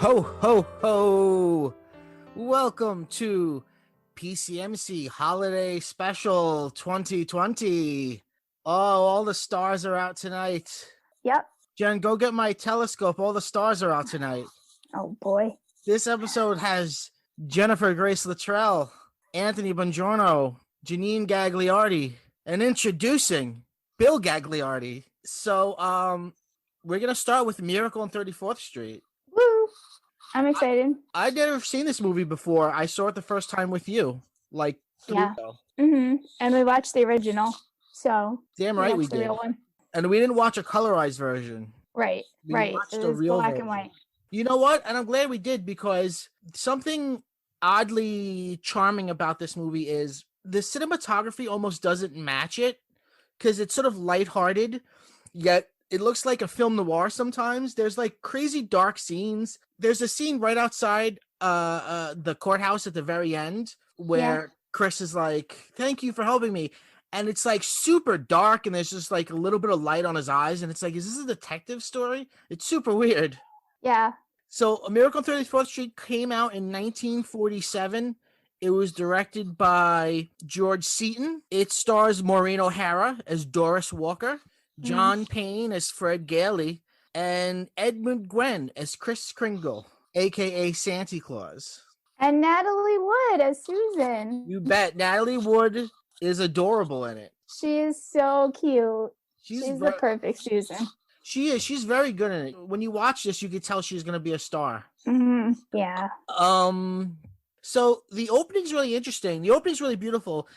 Ho, ho, ho! Welcome to PCMC Holiday Special 2020. Oh, all the stars are out tonight. Yep. Jen, go get my telescope. All the stars are out tonight. Oh, boy. This episode has Jennifer Grace Litrell, Anthony Bongiorno, Janine Gagliardi, and introducing BIll Gagliardi. So, we're going to start with Miracle on 34th Street. Woo! I'm excited. I'd never seen this movie before. I saw it the first time with you, like 3 years ago. Mm-hmm. And we watched the original, so Damn right we the did. real one. And we didn't watch a colorized version. Right, We right. watched It the was real black version. and white. You know what? And I'm glad we did, because something oddly charming about this movie is the cinematography almost doesn't match it, because it's sort of lighthearted, yet it looks like a film noir sometimes. There's like crazy dark scenes. There's a scene right outside the courthouse at the very end where Chris is like, "Thank you for helping me." And it's like super dark, and there's just like a little bit of light on his eyes, and it's like, is this a detective story? It's super weird. Yeah. So A Miracle on 34th Street came out in 1947. It was directed by George Seaton. It stars Maureen O'Hara as Doris Walker, John Payne as Fred Gailey, and Edmund Gwen as Kris Kringle, aka Santa Claus. And Natalie Wood as Susan. You bet. Natalie Wood is adorable in it. She is so cute. She's very, the perfect Susan. She is. She's very good in it. When you watch this, you can tell she's going to be a star. Mm-hmm. Yeah. So the opening's really interesting. The opening's really beautiful.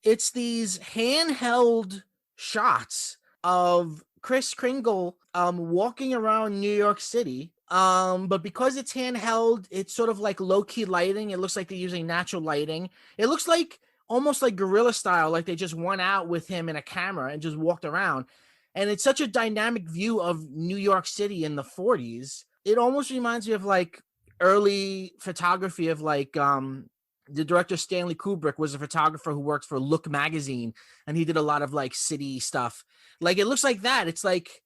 It's these handheld shots of Kris Kringle walking around New York City. But because it's handheld, it's sort of like low-key lighting. It looks like they're using natural lighting. It looks like almost like guerrilla style, like they just went out with him in a camera and just walked around. And it's such a dynamic view of New York City in the 40s. It almost reminds me of like early photography of like the director Stanley Kubrick was a photographer who worked for Look magazine, and he did a lot of like city stuff. Like it looks like that. It's like,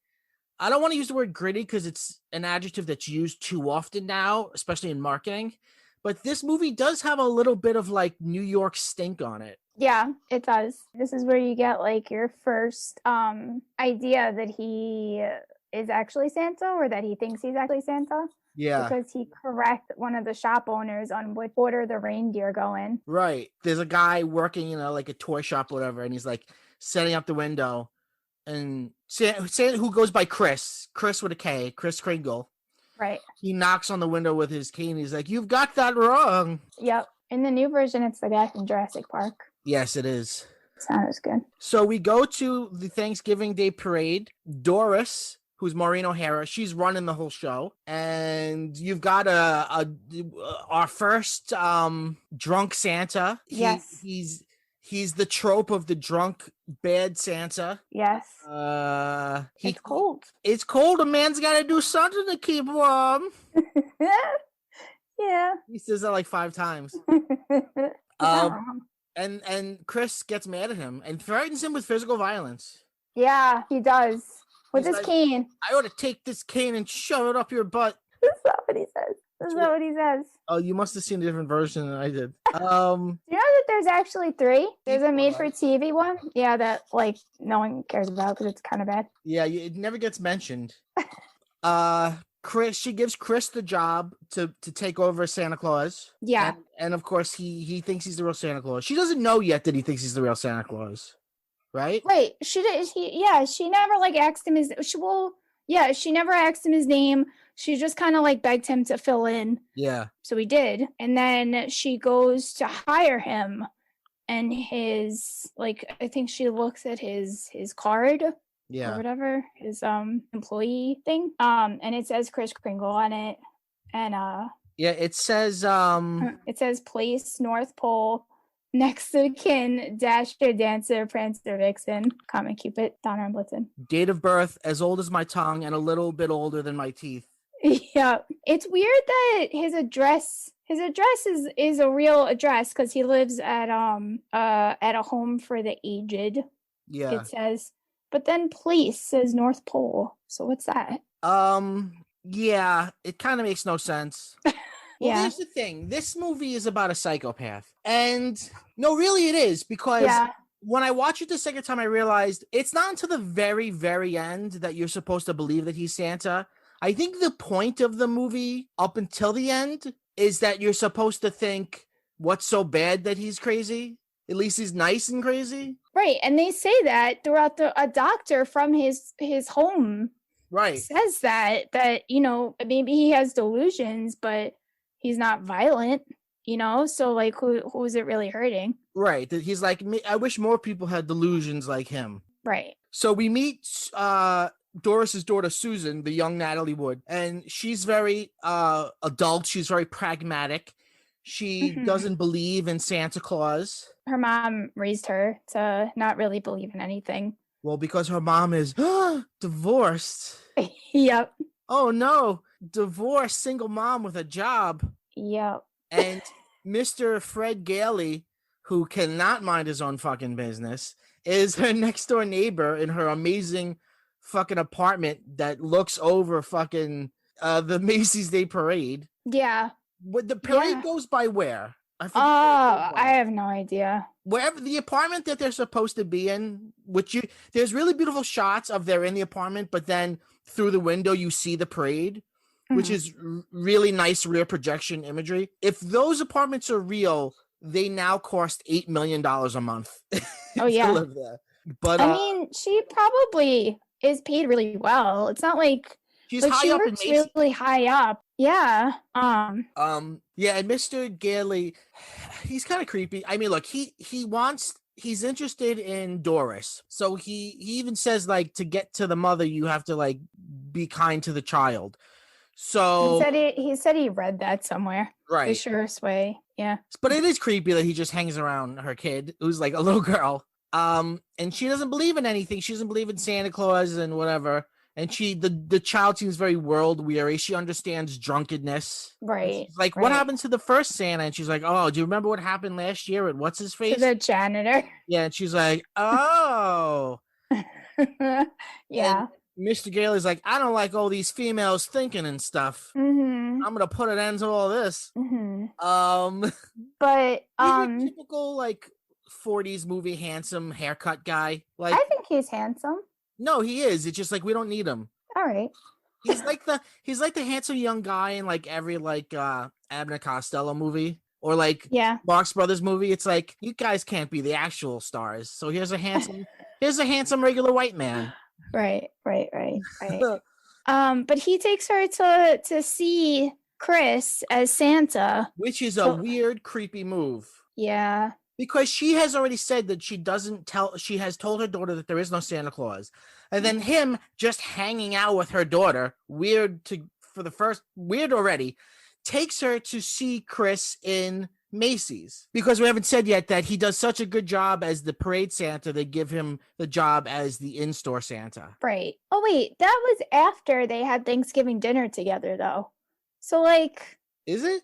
I don't want to use the word gritty because it's an adjective that's used too often now, especially in marketing. But this movie does have a little bit of like New York stink on it. Yeah, it does. This is where you get like your first idea that he is actually Santa, or that he thinks he's actually Santa. Yeah. Because he corrects one of the shop owners on what order the reindeer go in. Right. There's a guy working in like a toy shop or whatever, and he's like setting up the window. And Santa, who goes by Chris with a K, Kris Kringle. Right. He knocks on the window with his cane. He's like, "You've got that wrong." Yep. In the new version, it's the guy from Jurassic Park. Yes, it is. It's not as good. So we go to the Thanksgiving Day parade. Doris, who's Maureen O'Hara, she's running the whole show. And you've got our first drunk Santa. Yes. He's the trope of the drunk bad Santa. Yes. It's cold. It's cold. A man's got to do something to keep warm. Yeah. He says that like 5 times. And Chris gets mad at him and threatens him with physical violence. Yeah, he does. With his cane. I ought to take this cane and shove it up your butt. That's not what he says. That's not what he says. Oh, you must have seen a different version than I did. Do you know that there's actually 3? There's a made-for-TV one. Yeah, that like no one cares about because it's kind of bad. Yeah, it never gets mentioned. She gives Chris the job to take over Santa Claus. Yeah. And of course he thinks he's the real Santa Claus. She doesn't know yet that he thinks he's the real Santa Claus. Right? Right. She never like asked him she never asked him his name. She just kind of like begged him to fill in. Yeah. So he did. And then she goes to hire him, and his like I think she looks at his card. Yeah. Or whatever, his employee thing. And it says Kris Kringle on it. And yeah, it says place North Pole, next of kin, Dasher, Dancer, Prancer, Vixen, Comet, Cupid, Donner, and Blitzen. Date of birth as old as my tongue and a little bit older than my teeth. Yeah. It's weird that his address is a real address, because he lives at a home for the aged. Yeah. It says, but then place says North Pole. So what's that? Yeah, it kind of makes no sense. Well, Yeah. here's the thing. This movie is about a psychopath. And no, really it is, because Yeah. when I watched it the second time, I realized it's not until the very, very end that you're supposed to believe that he's Santa. I think the point of the movie up until the end is that you're supposed to think, what's so bad that he's crazy? At least he's nice and crazy. Right. And they say that throughout a doctor from his home Right. says that maybe he has delusions, but he's not violent, so like who is it really hurting? Right. That he's like, I wish more people had delusions like him. Right. So we meet Doris's daughter Susan, the young Natalie Wood, and she's very adult. She's very pragmatic. She doesn't believe in Santa Claus. Her mom raised her to not really believe in anything. Well, because her mom is divorced. Yep. Oh no, divorced single mom with a job. Yep. And Mr. Fred Gailey, who cannot mind his own fucking business, is her next door neighbor in her amazing fucking apartment that looks over fucking the Macy's Day Parade. Yeah. What the parade goes by where? I have no idea. Wherever the apartment that they're supposed to be in, there's really beautiful shots of they're in the apartment, but then through the window you see the parade, which is really nice rear projection imagery. If those apartments are real, they now cost $8 million a month. Oh yeah. To live there. But I mean, she probably is paid really well. It's not like she's high she up in works Macy's. really high up. Yeah. Yeah, and Mr. Gailey, he's kind of creepy. I mean, look, he's interested in Doris. So he even says, like, to get to the mother, you have to, like, be kind to the child. So he said he read that somewhere. Right. The surest way. Yeah. But it is creepy that he just hangs around her kid, who's like a little girl. And she doesn't believe in anything. She doesn't believe in Santa Claus and whatever. And the child seems very world weary. She understands drunkenness. Right. She's like, what happened to the first Santa? And she's like, oh, do you remember what happened last year at what's his face? To the janitor. Yeah, and she's like, oh. Yeah. And Mr. Gailey's like, I don't like all these females thinking and stuff. I'm gonna put an end to all this. But typical like 40s movie handsome haircut guy. Like, I think he's handsome. No, he is. It's just like we don't need him. All right. He's like the handsome young guy in like every like Abner Costello movie or like Marx Brothers movie. It's like, you guys can't be the actual stars. So here's a handsome regular white man. Right. But he takes her to see Chris as Santa, which is a weird, creepy move. Yeah. Because she has already said that she has told her daughter that there is no Santa Claus. And then him just hanging out with her daughter, weird already, takes her to see Chris in Macy's. Because we haven't said yet that he does such a good job as the parade Santa, they give him the job as the in-store Santa. Right. Oh, wait, that was after they had Thanksgiving dinner together, though. So, like... Is it?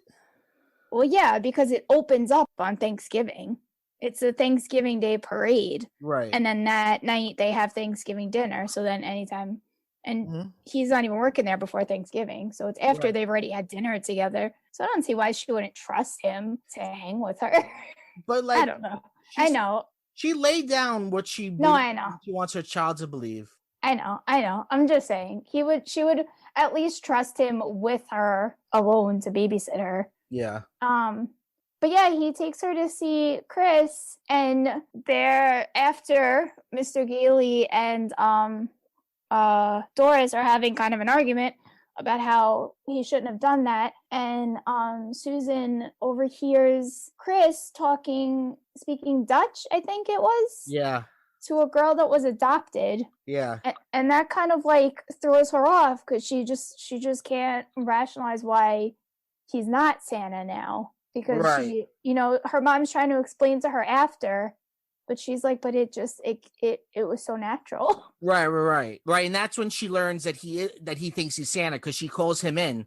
Well, yeah, because it opens up on Thanksgiving. It's a Thanksgiving Day parade. Right. And then that night they have Thanksgiving dinner. So then anytime, and he's not even working there before Thanksgiving. So it's after they've already had dinner together. So I don't see why she wouldn't trust him to hang with her. But like, I don't know. I know. She laid down what she I know. She wants her child to believe. I know. I'm just saying she would at least trust him with her alone to babysit her. Yeah. But yeah, he takes her to see Chris, and there after Mr. Gailey and Doris are having kind of an argument about how he shouldn't have done that, and Susan overhears Chris speaking Dutch, I think it was. Yeah. To a girl that was adopted. Yeah. And that kind of like throws her off because she just can't rationalize why he's not Santa now, because she, her mom's trying to explain to her after, but she's like, but it was so natural. Right. And that's when she learns that he thinks he's Santa, because she calls him in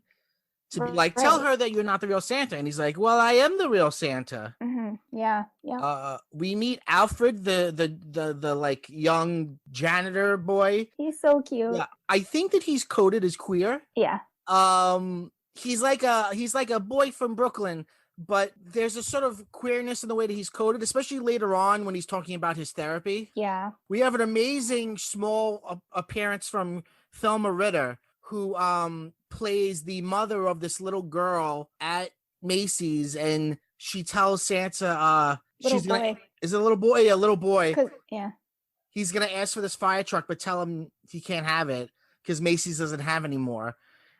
to be like, tell her that you're not the real Santa, and he's like, well, I am the real Santa. Yeah. We meet Alfred, the like young janitor boy. He's so cute. Yeah, I think that he's coded as queer. Yeah. He's like a boy from Brooklyn, but there's a sort of queerness in the way that he's coded, especially later on when he's talking about his therapy. Yeah. We have an amazing small appearance from Thelma Ritter, who plays the mother of this little girl at Macy's, and she tells Santa she's gonna. Is it a little boy? Yeah, a little boy. Yeah. He's gonna ask for this fire truck, but tell him he can't have it because Macy's doesn't have anymore.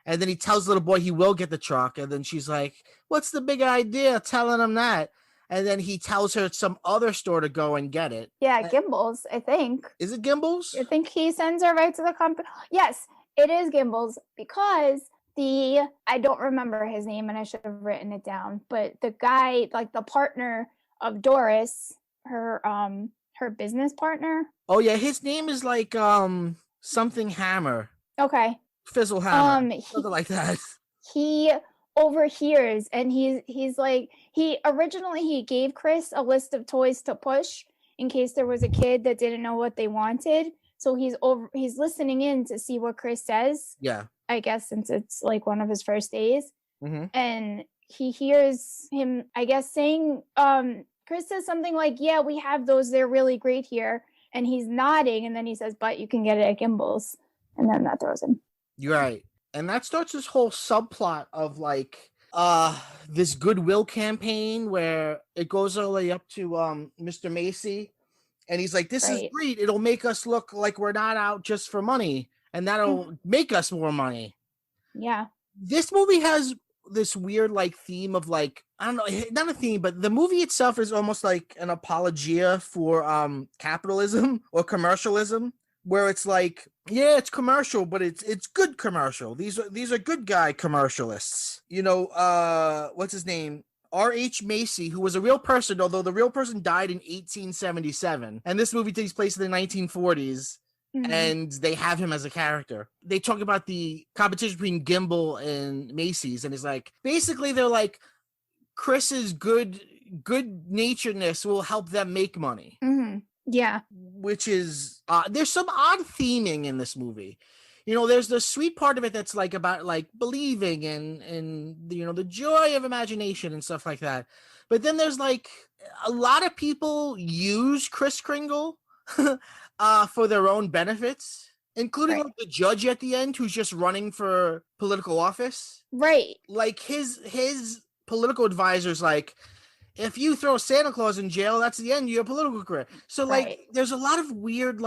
And then he tells the little boy he will get the truck, and then she's like, "What's the big idea telling him that?" And then he tells her some other store to go and get it. Yeah, Gimbals, I think. Is it Gimbals? I think he sends her right to the company. Yes, it is Gimbals, because I don't remember his name and I should have written it down, but the guy, like the partner of Doris, her business partner. Oh yeah, his name is like something Hammer. Okay. Fizzle Hammer. Something like that. He overhears, and he's like, he gave Chris a list of toys to push in case there was a kid that didn't know what they wanted. So he's listening in to see what Chris says. Yeah. I guess since it's like one of his first days. Mm-hmm. And he hears him, I guess, saying, Chris says something like, "Yeah, we have those. They're really great here." And he's nodding, and then he says, "But you can get it at Gimbals." And then that throws him. You're right. And that starts this whole subplot of like this goodwill campaign where it goes all the way up to Mr. Macy, and he's like, "This is great. It'll make us look like we're not out just for money, and that'll make us more money." Yeah. This movie has this weird like theme of like, I don't know, not a theme, but the movie itself is almost like an apologia for capitalism or commercialism, where it's like, yeah, it's commercial, but it's good commercial. These are good guy commercialists. You know, what's his name? R.H. Macy, who was a real person, although the real person died in 1877. And this movie takes place in the 1940s. Mm-hmm. And they have him as a character. They talk about the competition between Gimbal and Macy's, and it's like, basically they're like, Chris's good naturedness will help them make money. Mm-hmm. Yeah. Which is there's some odd theming in this movie. You know, there's the sweet part of it that's like about like believing and you know, the joy of imagination and stuff like that. But then there's like a lot of people use Kris Kringle for their own benefits, including like the judge at the end who's just running for political office. Right. Like his political advisor's like, if you throw Santa Claus in jail, that's the end of your political career. So like there's a lot of weird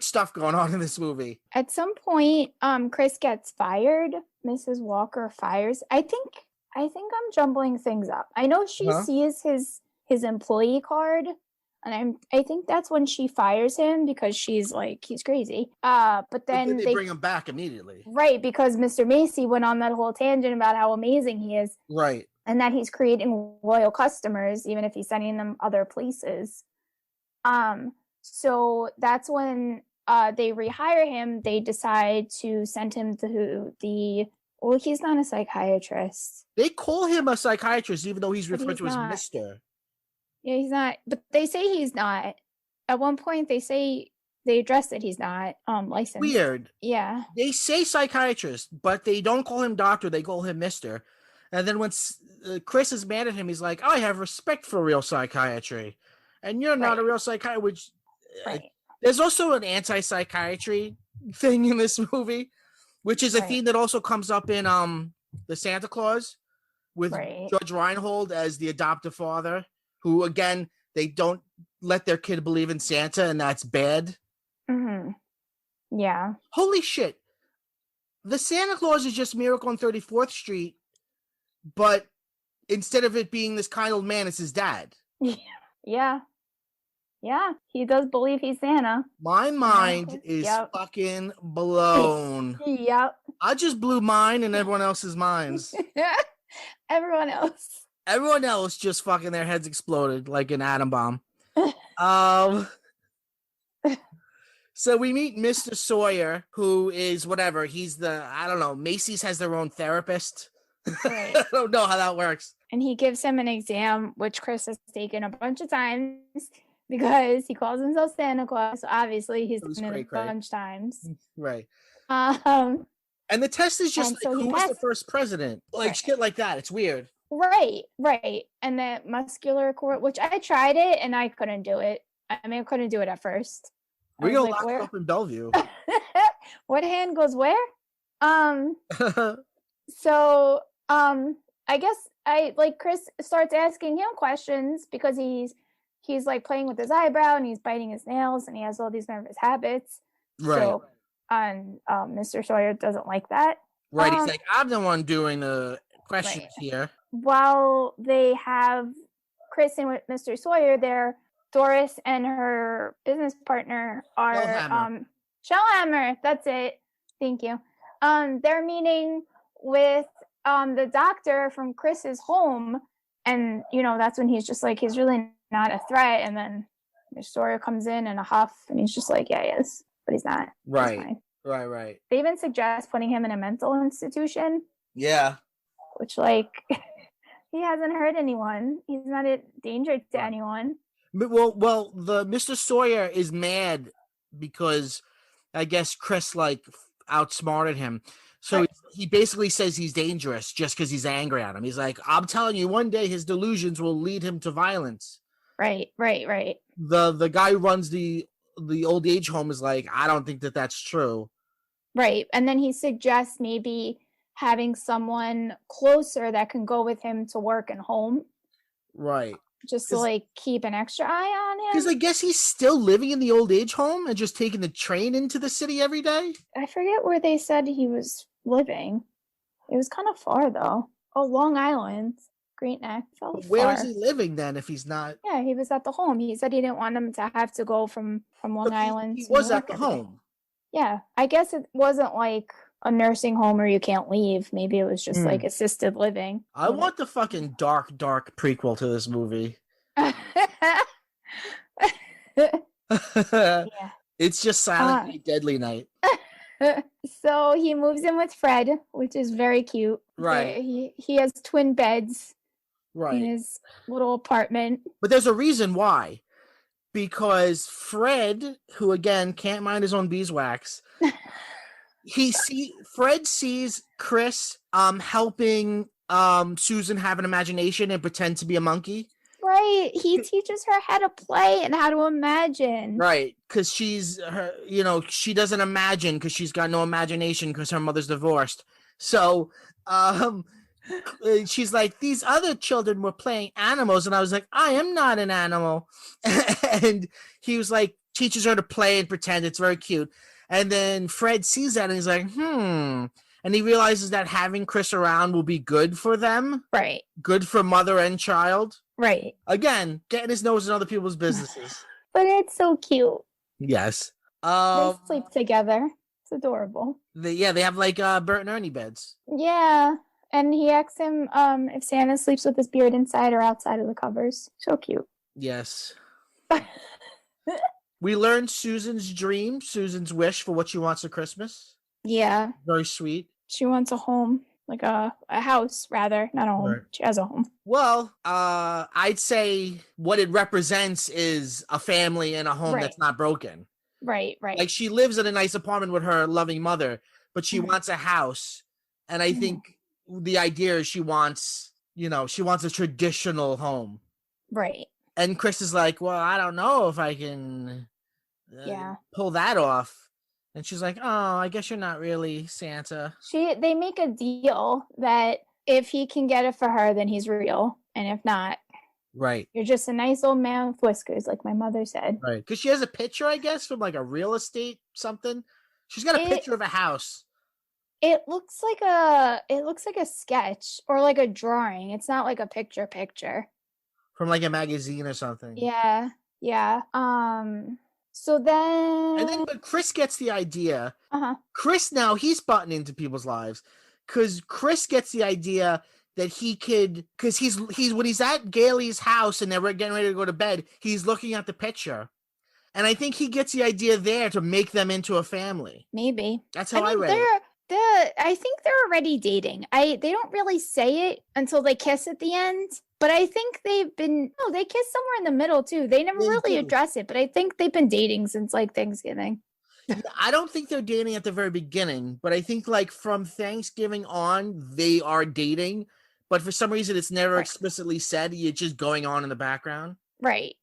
stuff going on in this movie. At some point, Chris gets fired. Mrs. Walker fires. I think I'm jumbling things up. I know she sees his employee card, and I think that's when she fires him because she's like, he's crazy. But then they bring him back immediately. Right, because Mr. Macy went on that whole tangent about how amazing he is. Right. And that he's creating loyal customers, even if he's sending them other places. So that's when they rehire him. They decide to send him to well, he's not a psychiatrist. They call him a psychiatrist, even though he's referred to as Mr. Yeah, he's not. But they say he's not. At one point, they address that he's not licensed. Weird. Yeah. They say psychiatrist, but they don't call him doctor. They call him Mr. And then when Chris is mad at him, he's like, I have respect for real psychiatry. And you're not a real psychiatrist. Which, there's also an anti-psychiatry thing in this movie, which is a theme that also comes up in the Santa Claus with Judge Reinhold as the adoptive father, who, again, they don't let their kid believe in Santa, and that's bad. Mm-hmm. Yeah. Holy shit. The Santa Claus is just Miracle on 34th Street, but instead of it being this kind old man, it's his dad. Yeah. Yeah, he does believe he's Santa. My mind is fucking blown. Yep. I just blew mine and everyone else's minds. Everyone else just fucking their heads exploded like an atom bomb. So we meet Mr. Sawyer, who is whatever. He's Macy's has their own therapist. Right. I don't know how that works. And he gives him an exam, which Chris has taken a bunch of times because he calls himself Santa Claus. So obviously he's done it a bunch of times. Right. And the test is just And like, so who was the first president? Like, shit like that. It's weird. Right. And that muscular core, which I tried it and I couldn't do it. I mean, I couldn't do it at first. We're gonna lock him up in Bellevue. What hand goes where? So I guess Chris starts asking him questions because he's like playing with his eyebrow and he's biting his nails and he has all these nervous habits. Right. So, and Mr. Sawyer doesn't like that. Right. He's like, I'm the one doing the questions here. While they have Chris and Mr. Sawyer there, Doris and her business partner are Shellhammer. That's it. Thank you. They're meeting with the doctor from Chris's home, and that's when he's just like, he's really not a threat. And then Mr. Sawyer comes in a huff, and he's just like, yeah, he is, but he's not. Right. Right. They even suggest putting him in a mental institution. Yeah. Which, he hasn't hurt anyone. He's not a danger to anyone. Well, the Mr. Sawyer is mad because I guess Chris outsmarted him. So he basically says he's dangerous just because he's angry at him. He's like, I'm telling you, one day his delusions will lead him to violence. Right. The guy who runs the old age home is like, I don't think that's true. Right. And then he suggests maybe having someone closer that can go with him to work and home. Right. Just to keep an extra eye on him. Because I guess he's still living in the old age home and just taking the train into the city every day. I forget where they said he was living. It was kind of far though. Oh, Long Island. Great Neck. Where is he living then if he's not? Yeah, he was at the home. He said he didn't want him to have to go from Long Island. He was at the home. Yeah. I guess it wasn't like a nursing home where you can't leave. Maybe it was just assisted living. I want the fucking dark prequel to this movie. Yeah. It's just Silent Night, Deadly Night. So he moves in with Fred, which is very cute. Right. He has twin beds. Right. In his little apartment. But there's a reason why. Because Fred, who again can't mind his own beeswax, Fred sees Chris helping Susan have an imagination and pretend to be a monkey. Right. He teaches her how to play and how to imagine. Right. Because she doesn't imagine because she's got no imagination because her mother's divorced. So she's like, these other children were playing animals. And I was like, I am not an animal. And he was like, teaches her to play and pretend. It's very cute. And then Fred sees that and he's like, And he realizes that having Chris around will be good for them. Right. Good for mother and child. Right. Again, getting his nose in other people's businesses. But it's so cute. Yes. They sleep together. It's adorable. They have Bert and Ernie beds. Yeah. And he asks him if Santa sleeps with his beard inside or outside of the covers. So cute. Yes. We learned Susan's dream, Susan's wish for what she wants for Christmas. Yeah. Very sweet. She wants a home, like a house, rather, not a home. Right. She has a home. Well, I'd say what it represents is a family and a home that's not broken. Right. Like she lives in a nice apartment with her loving mother, but she wants a house. And I think the idea is she wants a traditional home. Right. And Chris is like, well, I don't know if I can pull that off. And she's like, oh, I guess you're not really Santa. They make a deal that if he can get it for her, then he's real. And if not, right, you're just a nice old man with whiskers, like my mother said. Right. Because she has a picture, I guess, from a real estate something. She's got a picture of a house. It looks like a sketch or like a drawing. It's not like a picture. From a magazine or something. Yeah. So then... But Chris gets the idea. Chris now, he's butting into people's lives. Because Chris gets the idea that he could... Because he's when he's at Gailey's house and they're getting ready to go to bed, he's looking at the picture. And I think he gets the idea there to make them into a family. Maybe. That's how I read it. I think they're already dating. They don't really say it until they kiss at the end. But I think they kiss somewhere in the middle too. They never really address it, but I think they've been dating since Thanksgiving. I don't think they're dating at the very beginning, but I think like from Thanksgiving on, they are dating. But for some reason, it's never explicitly said. It's just going on in the background. Right.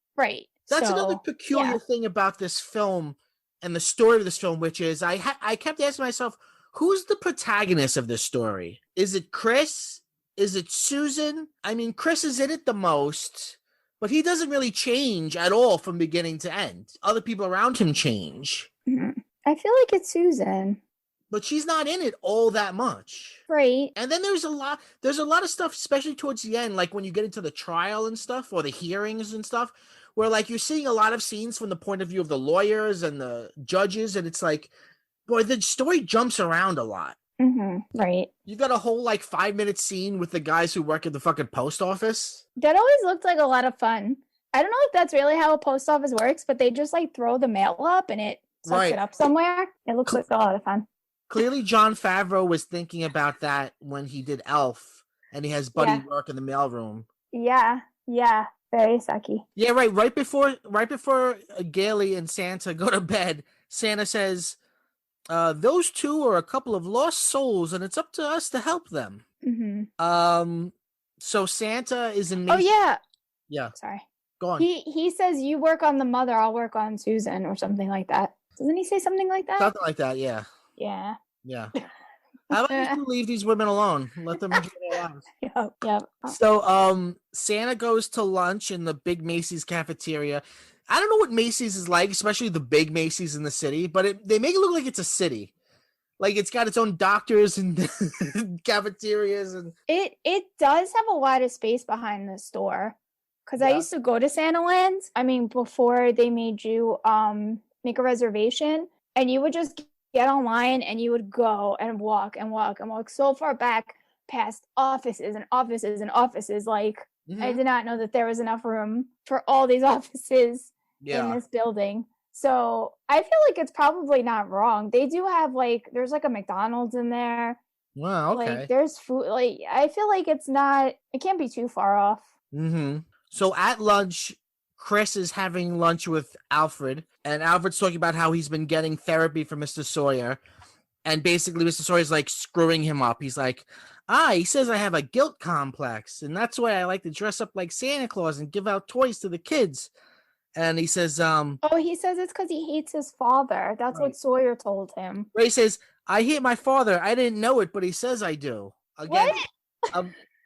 That's So, another peculiar thing about this film and the story of this film, which is I kept asking myself, who's the protagonist of this story? Is it Chris? Is it Susan? I mean, Chris is in it the most, but he doesn't really change at all from beginning to end. Other people around him change. I feel like it's Susan. But she's not in it all that much. Right. And then there's a lot of stuff, especially towards the end, like when you get into the trial and stuff, or the hearings and stuff, where like you're seeing a lot of scenes from the point of view of the lawyers and the judges, and it's like, boy, the story jumps around a lot. Right. You got a whole like 5-minute scene with the guys who work at the fucking post office. That always looked like a lot of fun. I don't know if that's really how a post office works, but they just like throw the mail up and it sucks it up somewhere. It looks like a lot of fun. Clearly, Jon Favreau was thinking about that when he did Elf, and he has Buddy work in the mailroom. Yeah, very sucky. Yeah, right. Right before Gailey and Santa go to bed, Santa says, "Those two are a couple of lost souls, and it's up to us to help them." So Santa is in. Oh yeah. Yeah. Sorry. Go on. He says, "You work on the mother, I'll work on Susan," or something like that. Doesn't he say something like that? Something like that. Yeah. Yeah. How about you leave these women alone? Let them enjoy their lives. Yep. So, Santa goes to lunch in the big Macy's cafeteria. I don't know what Macy's is like, especially the big Macy's in the city, but they make it look like it's a city. Like it's got its own doctors and cafeterias, and it does have a lot of space behind the store. Because I used to go to SantaLand. I mean, before they made you make a reservation, and you would just get online and you would go and walk so far back past offices and offices and offices. Like I did not know that there was enough room for all these offices in this building. So I feel like it's probably not wrong. They do have there's like a McDonald's in there. Wow, okay. Like there's food. Like I feel like it can't be too far off. So at lunch, Chris is having lunch with Alfred, and Alfred's talking about how he's been getting therapy from Mr. Sawyer. And basically, Mr. Sawyer's like screwing him up. He's like, he says I have a guilt complex, and that's why I like to dress up like Santa Claus and give out toys to the kids. And he says, he says it's because he hates his father. That's what Sawyer told him. Ray says, I hate my father. I didn't know it, but he says I do. Again,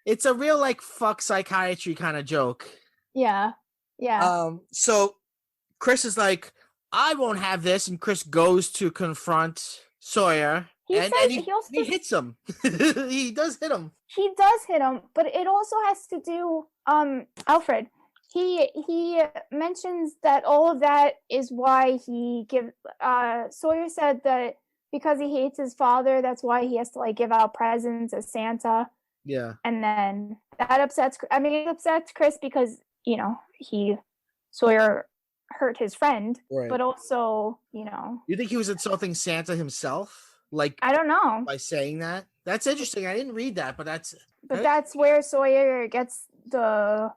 it's a real fuck psychiatry kind of joke. Yeah. So Chris is like, I won't have this, and Chris goes to confront Sawyer. He hits him. He does hit him. He does hit him, but it also has to do Alfred. He mentions that all of that is why he Sawyer said that because he hates his father, that's why he has to give out presents as Santa. Yeah. And then that upsets Chris because Sawyer hurt his friend, but also, You think he was insulting Santa himself? I don't know. By saying that? That's interesting. I didn't read that, but that's where Sawyer gets the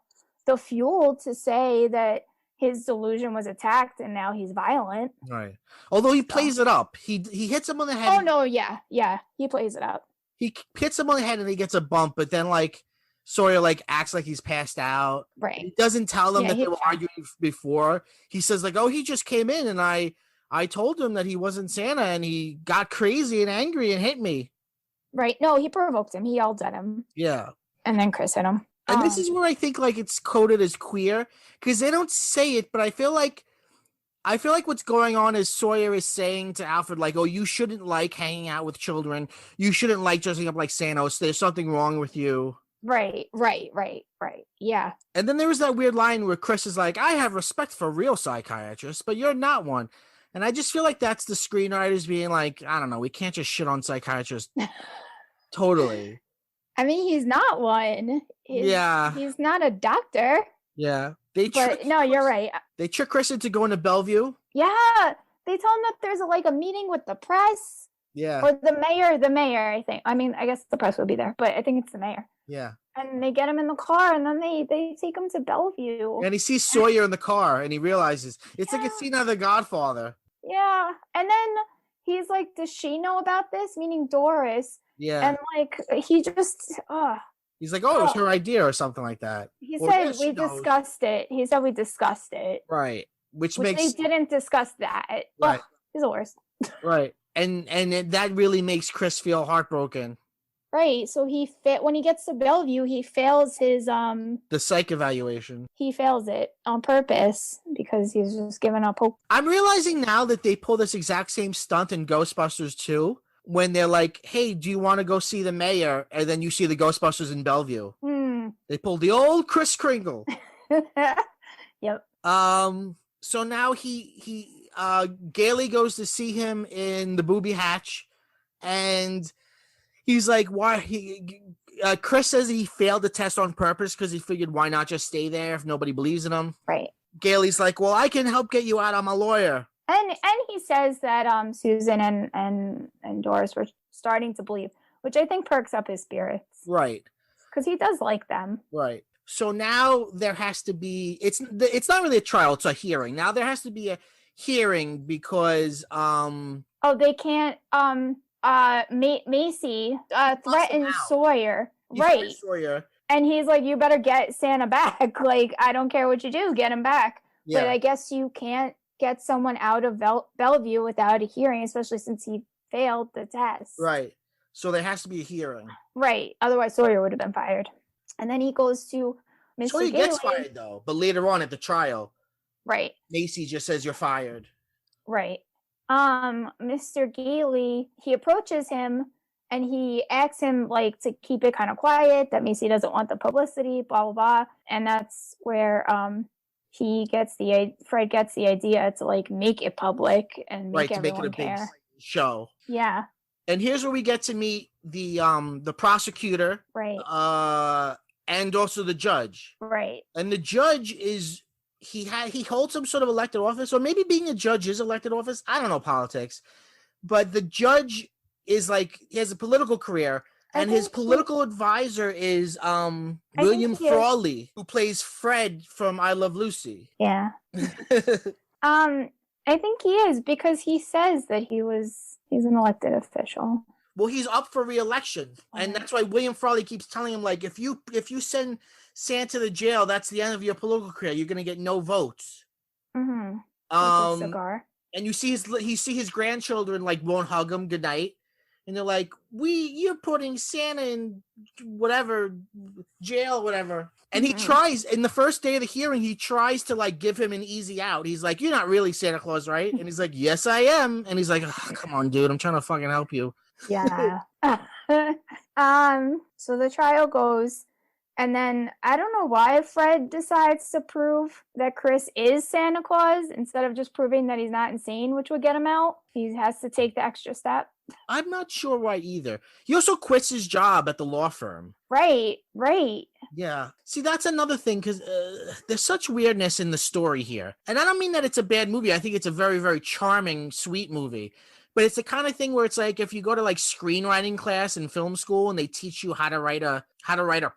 fuel to say that his delusion was attacked and now he's violent. Right. Although he plays it up. He hits him on the head. Oh no, yeah. He plays it up. He hits him on the head and he gets a bump, but then Sawyer acts like he's passed out. Right. He doesn't tell them that they were arguing before. He says he just came in and I told him that he wasn't Santa and he got crazy and angry and hit me. Right. No, he provoked him. He yelled at him. Yeah. And then Chris hit him. And this is where I think it's coded as queer because they don't say it, but I feel like what's going on is Sawyer is saying to Alfred, you shouldn't hanging out with children. You shouldn't dressing up like Santa. There's something wrong with you. Right. Yeah. And then there was that weird line where Chris is like, I have respect for real psychiatrists, but you're not one. And I just feel like that's the screenwriters being like, I don't know, we can't just shit on psychiatrists. Totally. I mean, he's not one. He's not a doctor. Yeah. You're right. They trick Chris into going to Bellevue. Yeah. They tell him that there's a meeting with the press. Yeah. Or the mayor, I think. I mean, I guess the press would be there, but I think it's the mayor. Yeah. And they get him in the car and then they take him to Bellevue. And he sees Sawyer in the car and he realizes it's like a scene out of The Godfather. Yeah. And then he's like, does she know about this? Meaning Doris. Yeah. And like, he just, he's like, oh, it was her idea or something like that. He Or, said yes, we discussed it. He said we discussed it. Right. Which they makes didn't discuss that. Right. Ugh, he's the worst. Right. And that really makes Chris feel heartbroken. Right. So when he gets to Bellevue, he fails his the psych evaluation. He fails it on purpose because he's just giving up hope. I'm realizing now that they pull this exact same stunt in Ghostbusters 2 when they're like, hey, do you want to go see the mayor? And then you see the Ghostbusters in Bellevue. They pulled the old Kris Kringle. Yep. So now Gailey goes to see him in the booby hatch, and he's like, why? Chris says he failed the test on purpose because he figured why not just stay there if nobody believes in him. Right. Gailey's like, well, I can help get you out. I'm a lawyer. And he says that Susan and Doris were starting to believe, which I think perks up his spirits. Right. Because he does like them. Right. So now there has to be, it's not really a trial, it's a hearing. Now there has to be a hearing because they can't Macy threatens Sawyer. Right. Sawyer. And he's like, you better get Santa back. Like, I don't care what you do, get him back. Yeah. But I guess you can't get someone out of Bellevue without a hearing, especially since he failed the test. Right. So there has to be a hearing. Right. Otherwise Sawyer would have been fired. And then he goes to Mr. Sawyer gets fired though, but later on at the trial. Right. Macy just says you're fired. Right. Mr. Gailey, he approaches him and he asks him like to keep it kind of quiet, that Macy doesn't want the publicity, blah blah blah. And that's where Fred gets the idea to like make it public and make everyone care. Big show. Yeah. And here's where we get to meet the prosecutor. Right. And also the judge. Right. And the judge is he holds some sort of elected office, or maybe being a judge is elected office. I don't know politics. But the judge is like, he has a political career, and his political advisor is William Frawley, who plays Fred from I Love Lucy. Yeah. I think he is, because he says that he's an elected official. Well, he's up for re-election, and that's why William Frawley keeps telling him, like, if you send Santa to jail, that's the end of your political career. You're gonna get no votes. Mm-hmm. Like a cigar. And you see his grandchildren like won't hug him goodnight, and they're like, you're putting Santa in whatever jail, whatever. And he tries, in the first day of the hearing, he tries to like give him an easy out. He's like, you're not really Santa Claus, right? And he's like, yes, I am. And he's like, oh, come on, dude, I'm trying to fucking help you. Yeah. So the trial goes, and then I don't know why Fred decides to prove that Chris is Santa Claus instead of just proving that he's not insane, which would get him out. He has to take the extra step. I'm not sure why either. He also quits his job at the law firm. Right. Yeah. See, that's another thing, because there's such weirdness in the story here. And I don't mean that it's a bad movie. I think it's a very, very charming, sweet movie. But it's the kind of thing where it's like, if you go to like screenwriting class in film school and they teach you how to write a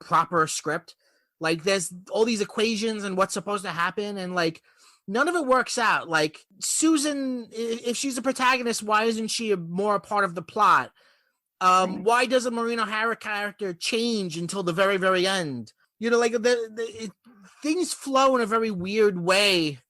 proper script, like there's all these equations and what's supposed to happen, and like none of it works out. Like Susan, if she's the protagonist, why isn't she more a part of the plot? Why doesn't Maureen O'Hara character change until the very, very end? You know, like things flow in a very weird way,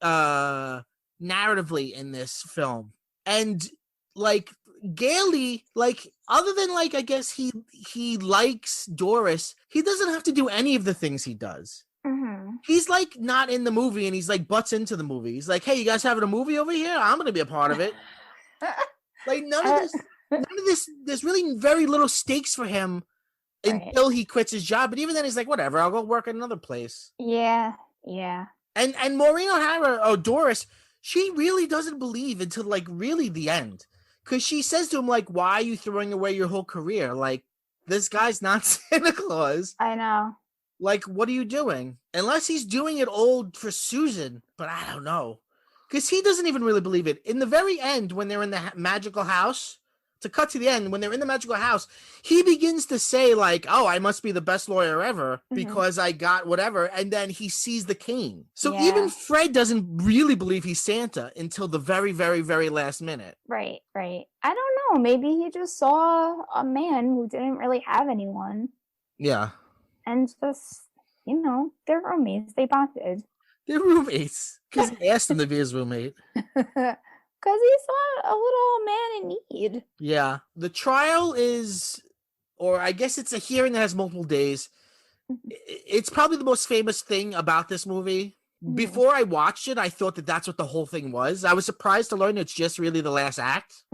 narratively in this film. And like Gailey, like other than like, I guess he likes Doris, he doesn't have to do any of the things he does. Mm-hmm. He's like not in the movie, and he's like butts into the movie. He's like, hey, you guys having a movie over here? I'm going to be a part of it. Like none of this, there's really very little stakes for him until he quits his job. But even then he's like, whatever, I'll go work at another place. Yeah. And Maureen O'Hara, or Doris, she really doesn't believe until like really the end, because she says to him like, why are you throwing away your whole career? Like, this guy's not Santa Claus. I know. Like, what are you doing? Unless he's doing it all for Susan, but I don't know, because he doesn't even really believe it. In the very end, when they're in the magical house, to cut to the end, when they're in the magical house, he begins to say like, "Oh, I must be the best lawyer ever because I got whatever," and then he sees the cane. So even Fred doesn't really believe he's Santa until the very, very, very last minute. Right. I don't know. Maybe he just saw a man who didn't really have anyone. Yeah. And just, they're roommates. They bonded. They're roommates because he asked him to be his roommate. Because he saw a little man in need. Yeah. The trial is, or I guess it's a hearing that has multiple days. It's probably the most famous thing about this movie. Before I watched it, I thought that that's what the whole thing was. I was surprised to learn it's just really the last act.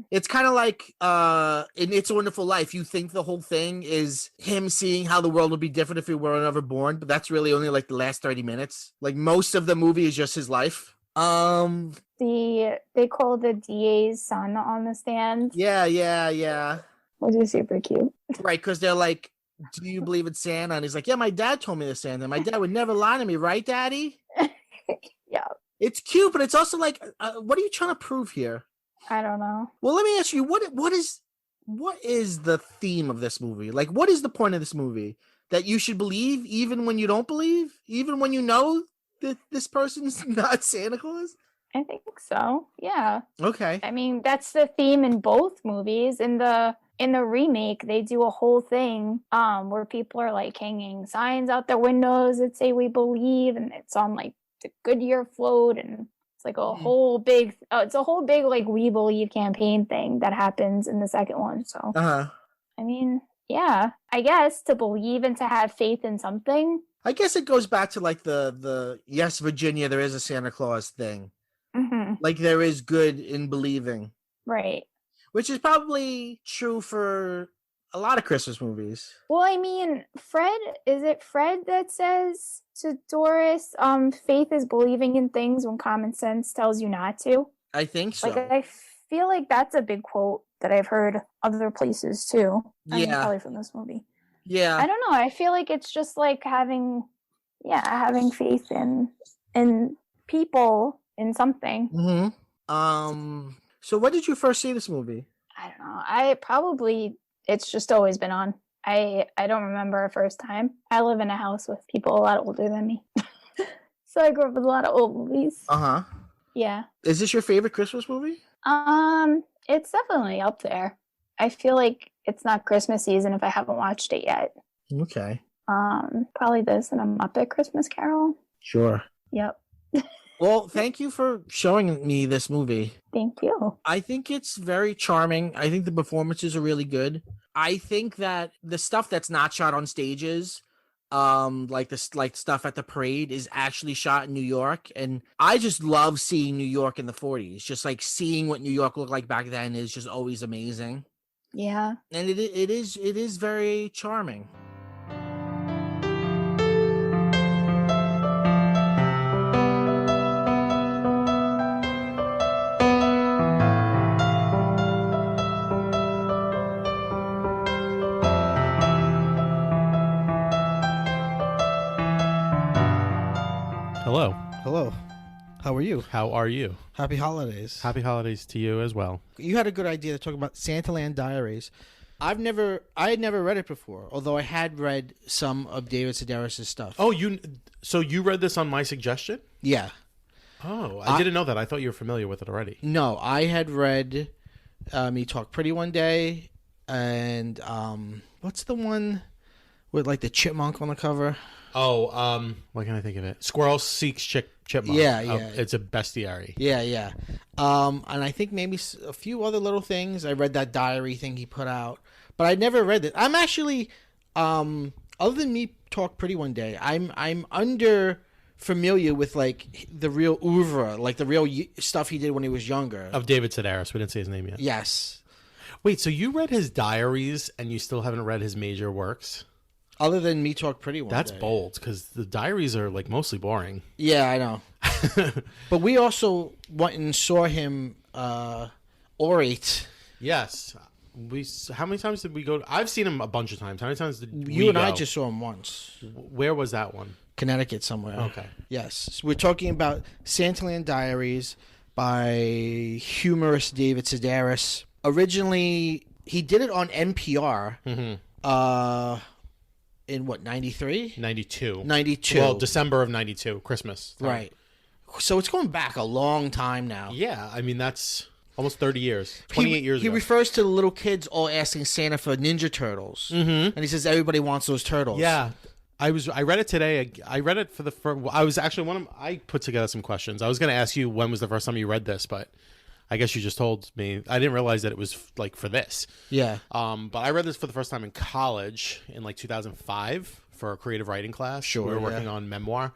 It's kind of like in It's a Wonderful Life. You think the whole thing is him seeing how the world would be different if he were never born, but that's really only like the last 30 minutes. Like most of the movie is just his life. They call the DA's son on the stand. Yeah. Which is super cute. Right, because they're like, "Do you believe in Santa?" And he's like, "Yeah, my dad told me to Santa. My dad would never lie to me, right, Daddy?" Yeah. It's cute, but it's also like, what are you trying to prove here? I don't know. Well, let me ask you, what is the theme of this movie? Like, what is the point of this movie? That you should believe even when you don't believe? Even when you know that this person's not Santa Claus? I think so. Yeah. Okay. I mean, that's the theme in both movies. In the remake, they do a whole thing where people are like hanging signs out their windows that say "We believe," and it's on like the Goodyear float, and it's like a whole big like "We believe" campaign thing that happens in the second one. So I mean, yeah, I guess to believe and to have faith in something. I guess it goes back to like the yes, Virginia, there is a Santa Claus thing. Like there is good in believing. Right. Which is probably true for a lot of Christmas movies. Well, I mean, is it Fred that says to Doris, faith is believing in things when common sense tells you not to? I think so. Like, I feel like that's a big quote that I've heard other places too. Yeah. I mean, probably from this movie. Yeah. I don't know. I feel like it's just like having faith in people, in something. So when did you first see this movie? I don't know. It's just always been on. I don't remember a first time. I live in a house with people a lot older than me. So I grew up with a lot of old movies. Yeah. Is this your favorite Christmas movie? It's definitely up there. I feel like it's not Christmas season if I haven't watched it yet. Okay. Probably this and A Muppet Christmas Carol. Sure. Yep. Well, thank you for showing me this movie. Thank you. I think it's very charming. I think the performances are really good. I think that the stuff that's not shot on stages, like stuff at the parade, is actually shot in New York, and I just love seeing New York in the 40s. Just like seeing what New York looked like back then is just always amazing. Yeah. And it is very charming. Hello. How are you? How are you? Happy holidays. Happy holidays to you as well. You had a good idea to talk about SantaLand Diaries. I had never read it before, although I had read some of David Sedaris' stuff. Oh, so you read this on my suggestion? Yeah. Oh, I didn't know that. I thought you were familiar with it already. No, I had read Me Talk Pretty One Day, and what's the one with like the chipmunk on the cover? Oh, what can I think of it? Squirrel Seeks Chipmunk. Yeah. It's a bestiary. Yeah. And I think maybe a few other little things. I read that diary thing he put out, but I never read it. I'm actually, other than Me Talk Pretty One Day, I'm under familiar with like the real oeuvre, like the real stuff he did when he was younger. Of David Sedaris. We didn't say his name yet. Yes. Wait, so you read his diaries and you still haven't read his major works? Other than Me Talk Pretty One Day. That's bold, because the diaries are like mostly boring. Yeah, I know. But we also went and saw him orate. Yes. How many times did we go? I've seen him a bunch of times. How many times did we You and go? I just saw him once. Where was that one? Connecticut somewhere. Okay. Yes. So we're talking about SantaLand Diaries by humorist David Sedaris. originally he did it on NPR. Mm-hmm. In what, 93? 92. 92. Well, December of 92, Christmas time. Right. So it's going back a long time now. Yeah, I mean that's almost 30 years, 28 years He ago. refers to the little kids all asking Santa for Ninja Turtles, and he says everybody wants those turtles. Yeah, I read it today. I read it for the first. I was actually I put together some questions. I was going to ask you when was the first time you read this, but I guess you just told me. I didn't realize that it was like for this. Yeah. But I read this for the first time in college in like 2005 for a creative writing class. Sure. We were working on memoir,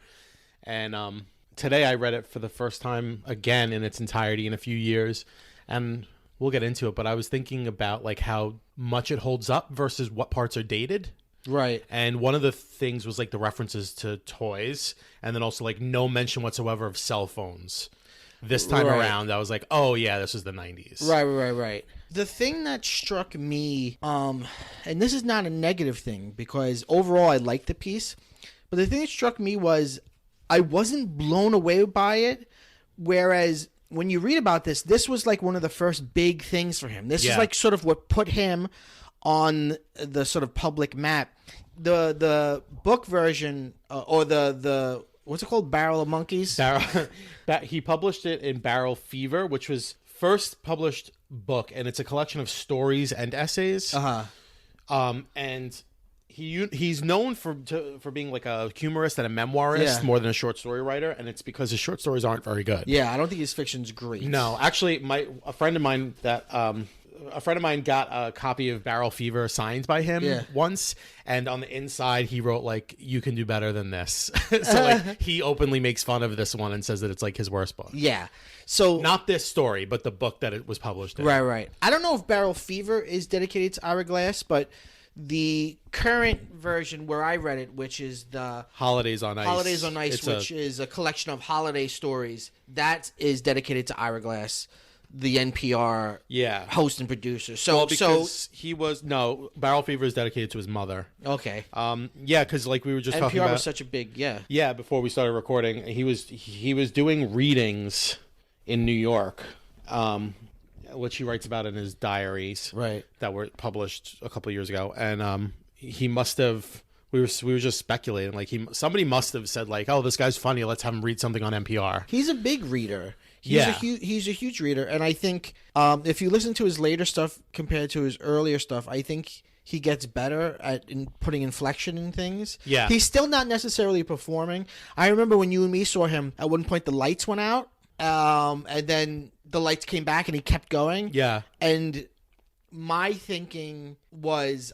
and today I read it for the first time again in its entirety in a few years, and we'll get into it. But I was thinking about like how much it holds up versus what parts are dated. Right. And one of the things was like the references to toys, and then also like no mention whatsoever of cell phones. This time around, I was like, oh yeah, this was the 90s. Right. The thing that struck me, and this is not a negative thing because overall I liked the piece, but the thing that struck me was I wasn't blown away by it, whereas when you read about this, this was like one of the first big things for him. This is like sort of what put him on the sort of public map. The book version, or the what's it called? Barrel of Monkeys? He published it in Barrel Fever, which was first published book, and it's a collection of stories and essays. And he's known for being like a humorist and a memoirist more than a short story writer, and it's because his short stories aren't very good. Yeah, I don't think his fiction's great. No, actually, a friend of mine got a copy of Barrel Fever signed by him once, and on the inside he wrote like, "You can do better than this." So like he openly makes fun of this one and says that it's like his worst book. Yeah. So not this story, but the book that it was published in. Right. I don't know if Barrel Fever is dedicated to Hourglass, but the current version where I read it, which is the Holidays on Ice, which is a collection of holiday stories, that is dedicated to Hourglass, the NPR host and producer. So Barrel Fever is dedicated to his mother. Okay. Because like we were just talking NPR about, was such a big before we started recording, he was doing readings in New York, which he writes about in his diaries, that were published a couple of years ago, and he must have. We were just speculating, like somebody must have said like, "Oh, this guy's funny. Let's have him read something on NPR." He's a big reader. He's a huge reader, and I think if you listen to his later stuff compared to his earlier stuff, I think he gets better at putting inflection in things. Yeah, he's still not necessarily performing. I remember when you and me saw him at one point, the lights went out, and then the lights came back, and he kept going. Yeah, and my thinking was,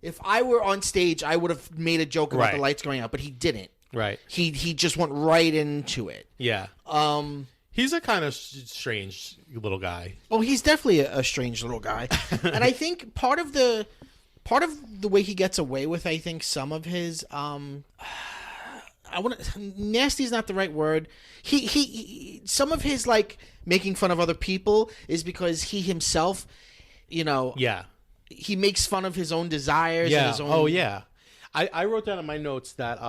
if I were on stage, I would have made a joke about the lights going out, but he didn't. Right. He just went right into it. Yeah. He's a kind of strange little guy. Oh, he's definitely a strange little guy. And I think part of the way he gets away with, I think, some of his nasty is not the right word. He some of his like making fun of other people is because he himself, he makes fun of his own desires. Yeah. And his own... Oh yeah. I wrote down in my notes that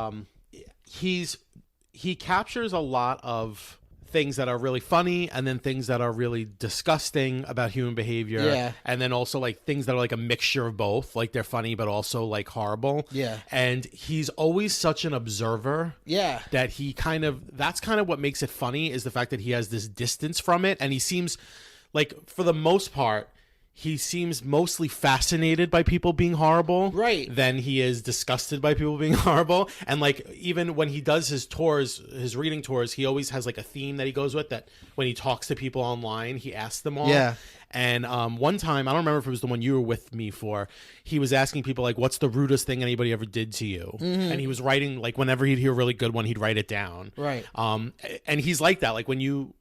he captures a lot of things that are really funny, and then things that are really disgusting about human behavior. Yeah. And then also like things that are like a mixture of both, like they're funny but also like horrible. Yeah. And he's always such an observer. Yeah. That that's kind of what makes it funny, is the fact that he has this distance from it, and he seems like, for the most part, he seems mostly fascinated by people being horrible, than he is disgusted by people being horrible. And like, even when he does his tours, his reading tours, he always has like a theme that he goes with, that when he talks to people online, he asks them all. Yeah. And one time, I don't remember if it was the one you were with me for, he was asking people like, what's the rudest thing anybody ever did to you? Mm-hmm. And he was writing, like, whenever he'd hear a really good one, he'd write it down. Right. And he's like that. Like when you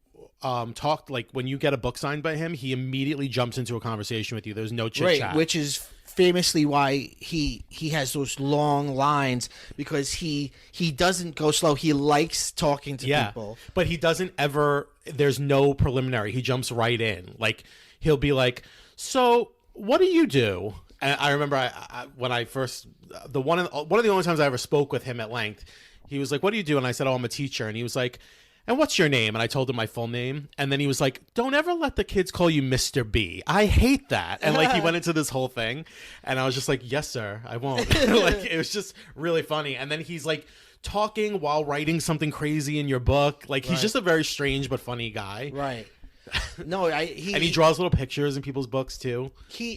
when you get a book signed by him, he immediately jumps into a conversation with you. There's no chit chat. Which is famously why he has those long lines, because he doesn't go slow. He likes talking to people. But he doesn't ever, there's no preliminary. He jumps right in. Like, he'll be like, "So what do you do?" And I remember when I first, one of the only times I ever spoke with him at length, he was like, "What do you do?" And I said, "Oh, I'm a teacher." And he was like, and what's your name? And I told him my full name. And then he was like, don't ever let the kids call you Mr. B. I hate that. And like he went into this whole thing. And I was just like, yes, sir, I won't. Like it was just really funny. And then he's like talking while writing something crazy in your book. Like he's just a very strange but funny guy. Right. No, and he draws little pictures in people's books too.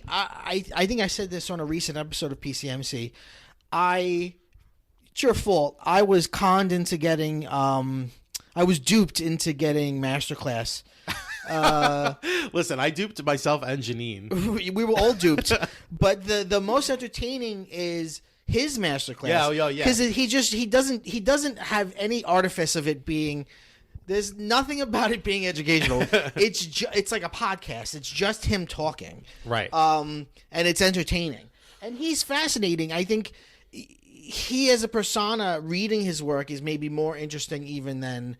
I think I said this on a recent episode of PCMC. It's your fault. I was conned into getting I was duped into getting Masterclass. Listen, I duped myself and Janine. We were all duped. But the most entertaining is his Masterclass. Yeah. Because he doesn't have any artifice of it being. There's nothing about it being educational. It's like a podcast. It's just him talking. Right. And it's entertaining. And he's fascinating. I think he as a persona reading his work is maybe more interesting even than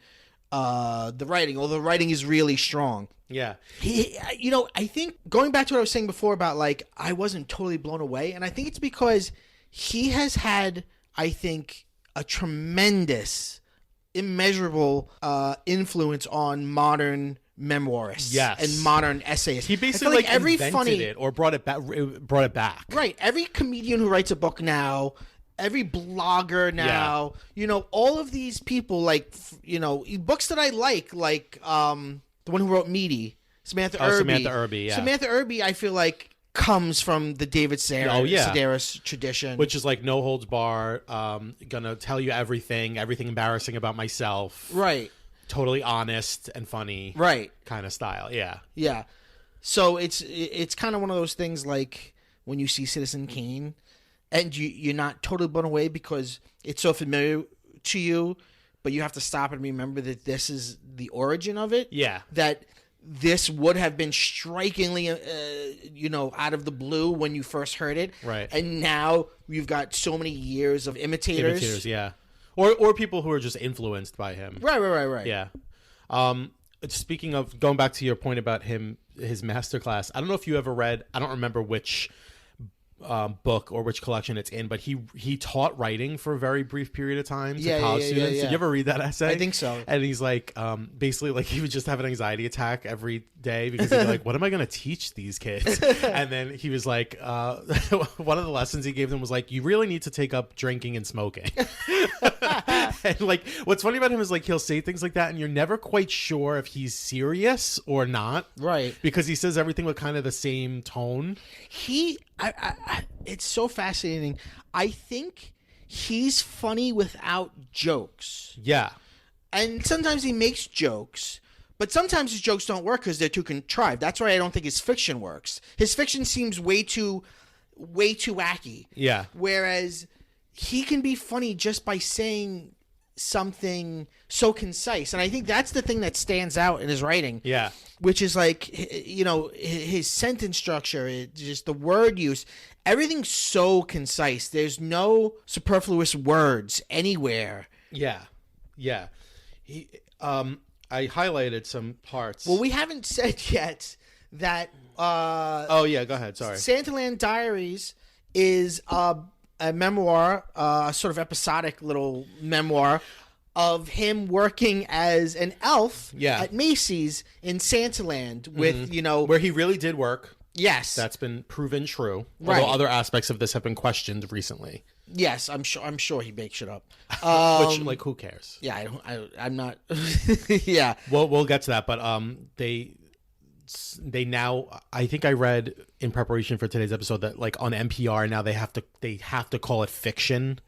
the writing, although the writing is really strong. Yeah. I think going back to what I was saying before about like I wasn't totally blown away, and I think it's because he has had, I think, a tremendous, immeasurable influence on modern memoirists and modern essayists. He basically like every invented it or brought it back. Right. Every comedian who writes a book now, every blogger now, all of these people, like, books that I like the one who wrote Meaty, Samantha Irby. Samantha Irby, yeah. Samantha Irby, I feel like, comes from the David Sedaris tradition. Which is like no holds bar, gonna tell you everything embarrassing about myself. Right. Totally honest and funny. Right. Kind of style, yeah. Yeah. So it's kind of one of those things like when you see Citizen Kane and you're not totally blown away because it's so familiar to you, but you have to stop and remember that this is the origin of it. Yeah. That this would have been strikingly, out of the blue when you first heard it. Right. And now you've got so many years of imitators. Yeah. Or people who are just influenced by him. Right. Yeah. Speaking of, going back to your point about his masterclass, I don't know if you ever read, I don't remember which book or which collection it's in, but he taught writing for a very brief period of time to college students. Did you ever read that essay? I think so. And he's like, basically, like he would just have an anxiety attack every day because he'd be like, what am I going to teach these kids? And then he was like, one of the lessons he gave them was like, you really need to take up drinking and smoking. And like, what's funny about him is like, he'll say things like that and you're never quite sure if he's serious or not. Right. Because he says everything with kind of the same tone. It's so fascinating. I think he's funny without jokes. Yeah. And sometimes he makes jokes, but sometimes his jokes don't work because they're too contrived. That's why I don't think his fiction works. His fiction seems way too wacky. Yeah. Whereas he can be funny just by saying something so concise. And I think that's the thing that stands out in his writing. Yeah. Which is like, his sentence structure, just the word use, everything's so concise. There's no superfluous words anywhere. Yeah. Yeah. I highlighted some parts. Well, we haven't said yet that... oh, yeah, go ahead. Sorry. SantaLand Diaries is a memoir, a sort of episodic little memoir of him working as an elf at Macy's in SantaLand with, where he really did work. Yes. That's been proven true. Right. Although other aspects of this have been questioned recently. Yes, I'm sure he makes shit up. Which, like, who cares? Yeah, I'm not. Yeah. We'll get to that, but they now, I think I read in preparation for today's episode that like on NPR now they have to call it fiction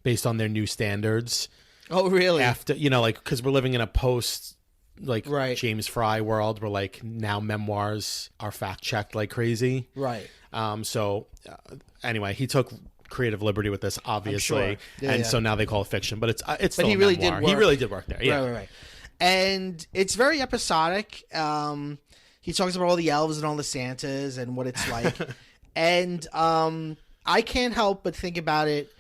based on their new standards. Oh, really? After, like, because we're living in a post like James Fry world where like now memoirs are fact checked like crazy. Right. Anyway, he took creative liberty with this, obviously, sure. so now they call it fiction, but it's still he really memoir. did work. He really did work there. Yeah. Right. And it's very episodic. He talks about all the elves and all the Santas and what it's like. And I can't help but think about it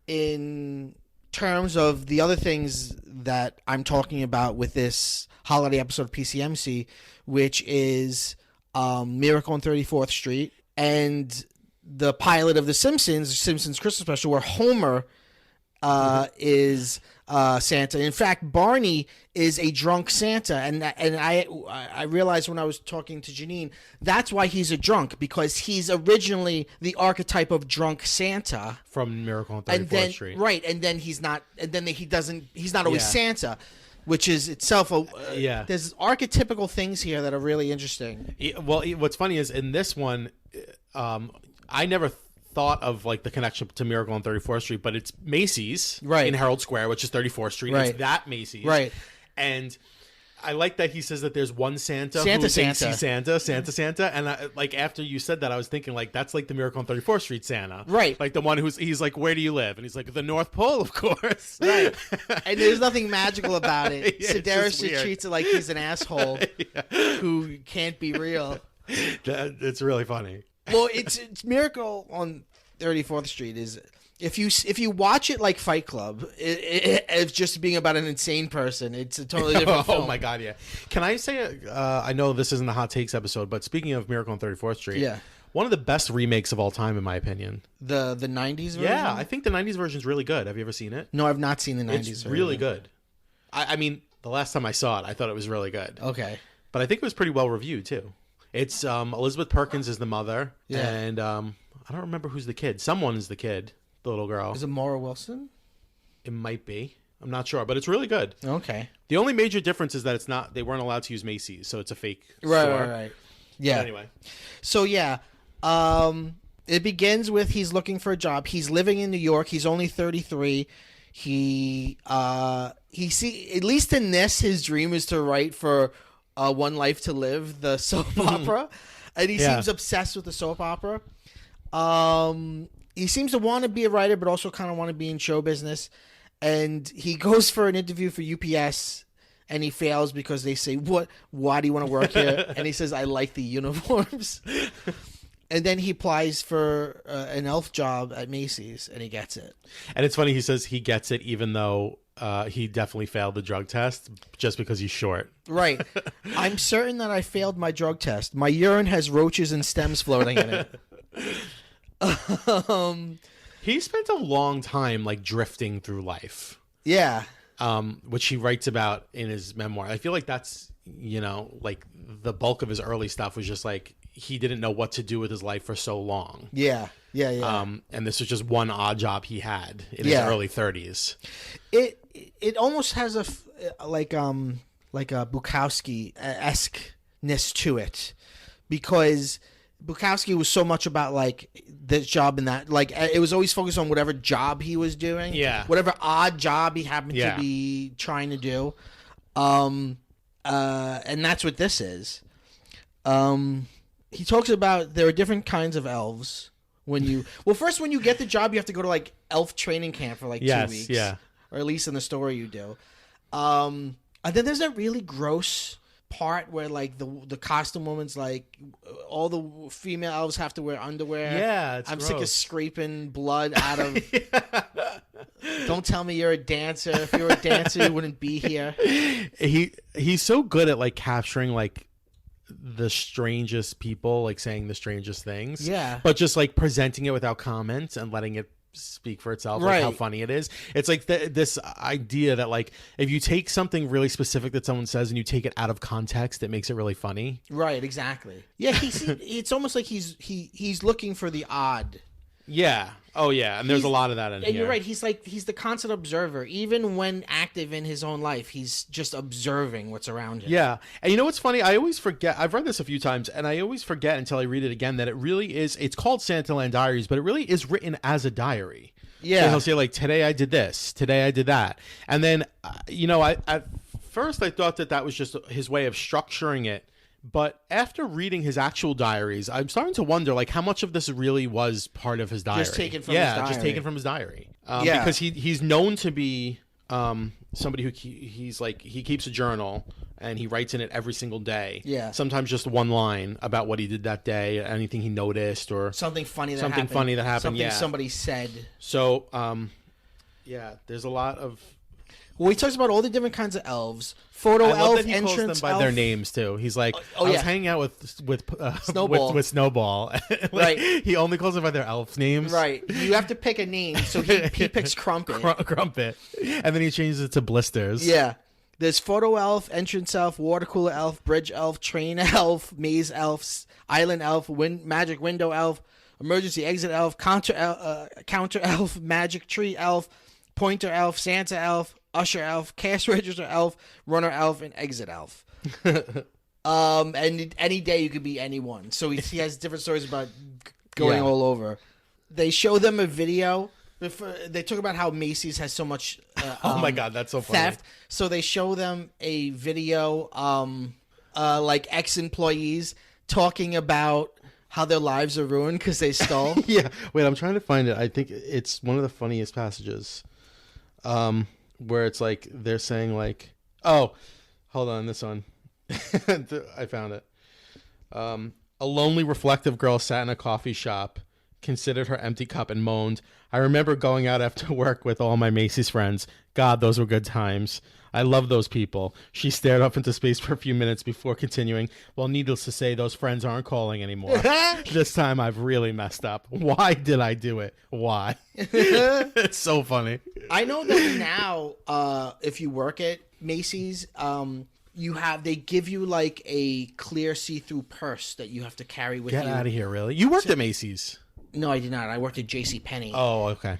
in terms of the other things that I'm talking about with this holiday episode of PCMC, which is Miracle on 34th Street and the pilot of The Simpsons Christmas Special, where Homer is Santa. In fact, Barney is a drunk Santa, and I realized when I was talking to Janine, that's why he's a drunk, because he's originally the archetype of drunk Santa from Miracle on 34th Street. Right, and then he's not always Santa, which is itself there's archetypical things here that are really interesting. Well, what's funny is in this one, I never thought of like the connection to Miracle on 34th Street, but it's Macy's in Herald Square, which is 34th Street. Right. It's that Macy's. Right. And I like that he says that there's one Santa Santa who thinks Santa. he's Santa. And like after you said that, I was thinking like that's like the Miracle on 34th Street Santa. Right. Like the one he's like, where do you live? And he's like, the North Pole, of course. Right. And there's nothing magical about it. Yeah, Sedaris just treats it like he's an asshole who can't be real. It's really funny. Well, it's Miracle on 34th Street is if you watch it like Fight Club, it's just being about an insane person. It's a totally different film. Oh my god, yeah. Can I say? I know this isn't the hot takes episode, but speaking of Miracle on 34th Street, one of the best remakes of all time, in my opinion. The 90s version. Yeah, I think the 90s version is really good. Have you ever seen it? No, I've not seen the 90s It's version. really good. I mean, the last time I saw it, I thought it was really good. Okay, but I think it was pretty well reviewed too. It's Elizabeth Perkins is the mother, and I don't remember who's the kid. Someone is the kid, the little girl. Is it Maura Wilson? It might be. I'm not sure, but it's really good. Okay. The only major difference is that it's not. They weren't allowed to use Macy's, so it's a fake store. Right. Yeah. But anyway. So it begins with he's looking for a job. He's living in New York. He's only 33. He at least in this, his dream is to write for One Life to Live, the soap opera, and he seems obsessed with the soap opera. He seems to want to be a writer, but also kind of want to be in show business. And he goes for an interview for UPS, and he fails because they say, why do you want to work here? And he says, I like the uniforms. And then he applies for an elf job at Macy's, and he gets it. And it's funny, he says he gets it even though he definitely failed the drug test just because he's short. Right. I'm certain that I failed my drug test. My urine has roaches and stems floating in it. He spent a long time like drifting through life. Yeah. Which he writes about in his memoir. I feel like that's, like the bulk of his early stuff was just like he didn't know what to do with his life for so long. Yeah. And this was just one odd job he had in his early 30s. It almost has a Bukowski-esque-ness to it, because Bukowski was so much about like this job and that, like it was always focused on whatever job he was doing, whatever odd job he happened to be trying to do, and that's what this is. He talks about there are different kinds of elves. When you get the job, you have to go to like elf training camp for like 2 weeks, or at least in the story you do. And then there's that really gross part where like the costume woman's like all the female elves have to wear underwear. Yeah, I'm gross. sick of scraping blood out of. Don't tell me you're a dancer. If you were a dancer, you wouldn't be here. He's so good at like capturing like the strangest people, like saying the strangest things. Yeah, but just like presenting it without comment and letting it speak for itself, like how funny it is. It's like this idea that like if you take something really specific that someone says and you take it out of context, it makes it really funny. Right, exactly. Yeah, it's almost like he's looking for the odd. Yeah. Oh yeah, and there's a lot of that in here. And you're right. He's the constant observer. Even when active in his own life, he's just observing what's around him. Yeah. And you know what's funny? I always forget. I've read this a few times, and I always forget until I read it again that it really is. It's called SantaLand Diaries, but it really is written as a diary. Yeah. So he'll say like, today I did this, today I did that, and then I at first I thought that was just his way of structuring it. But after reading his actual diaries, I'm starting to wonder, like, how much of this really was part of his diary. Just taken from his diary. Just taken from his diary. Because he's known to be somebody who he keeps a journal and he writes in it every single day. Yeah. Sometimes just one line about what he did that day, anything he noticed, or something funny that happened. Something somebody said. So, there's a lot of. Well, he talks about all the different kinds of elves. Photo I love elf, that he calls them entrance by elf. their names too. He's like, I was hanging out with Snowball. with Snowball. Like, Right. He only calls them by their elf names. Right. You have to pick a name, so he picks Crumpet. Crumpet, and then he changes it to Blisters. Yeah. There's photo elf, entrance elf, water cooler elf, bridge elf, train elf, maze elf, island elf, magic window elf, emergency exit elf, counter elf, magic tree elf, pointer elf, Santa elf, usher elf, cash register elf, runner elf, and exit elf. And any day you could be anyone. So he has different stories about going all over. They show them a video. They talk about how Macy's has so much Oh my God, that's so funny. theft. So they show them a video, like ex-employees talking about how their lives are ruined because they stole. Yeah. Wait, I'm trying to find it. I think it's one of the funniest passages, where it's like they're saying like, "Oh, hold on, this one." I found it. A lonely, reflective girl sat in a coffee shop, considered her empty cup, and moaned, "I remember going out after work with all my Macy's friends. God, those were good times. I love those people." She stared up into space for a few minutes before continuing, "Well, needless to say, those friends aren't calling anymore. This time I've really messed up. Why did I do it? Why?" It's so funny. I know that now, if you work at Macy's, they give you like a clear see-through purse that you have to carry with you. Get out of here, really? You worked at Macy's? No, I did not. I worked at JCPenney. Oh, okay.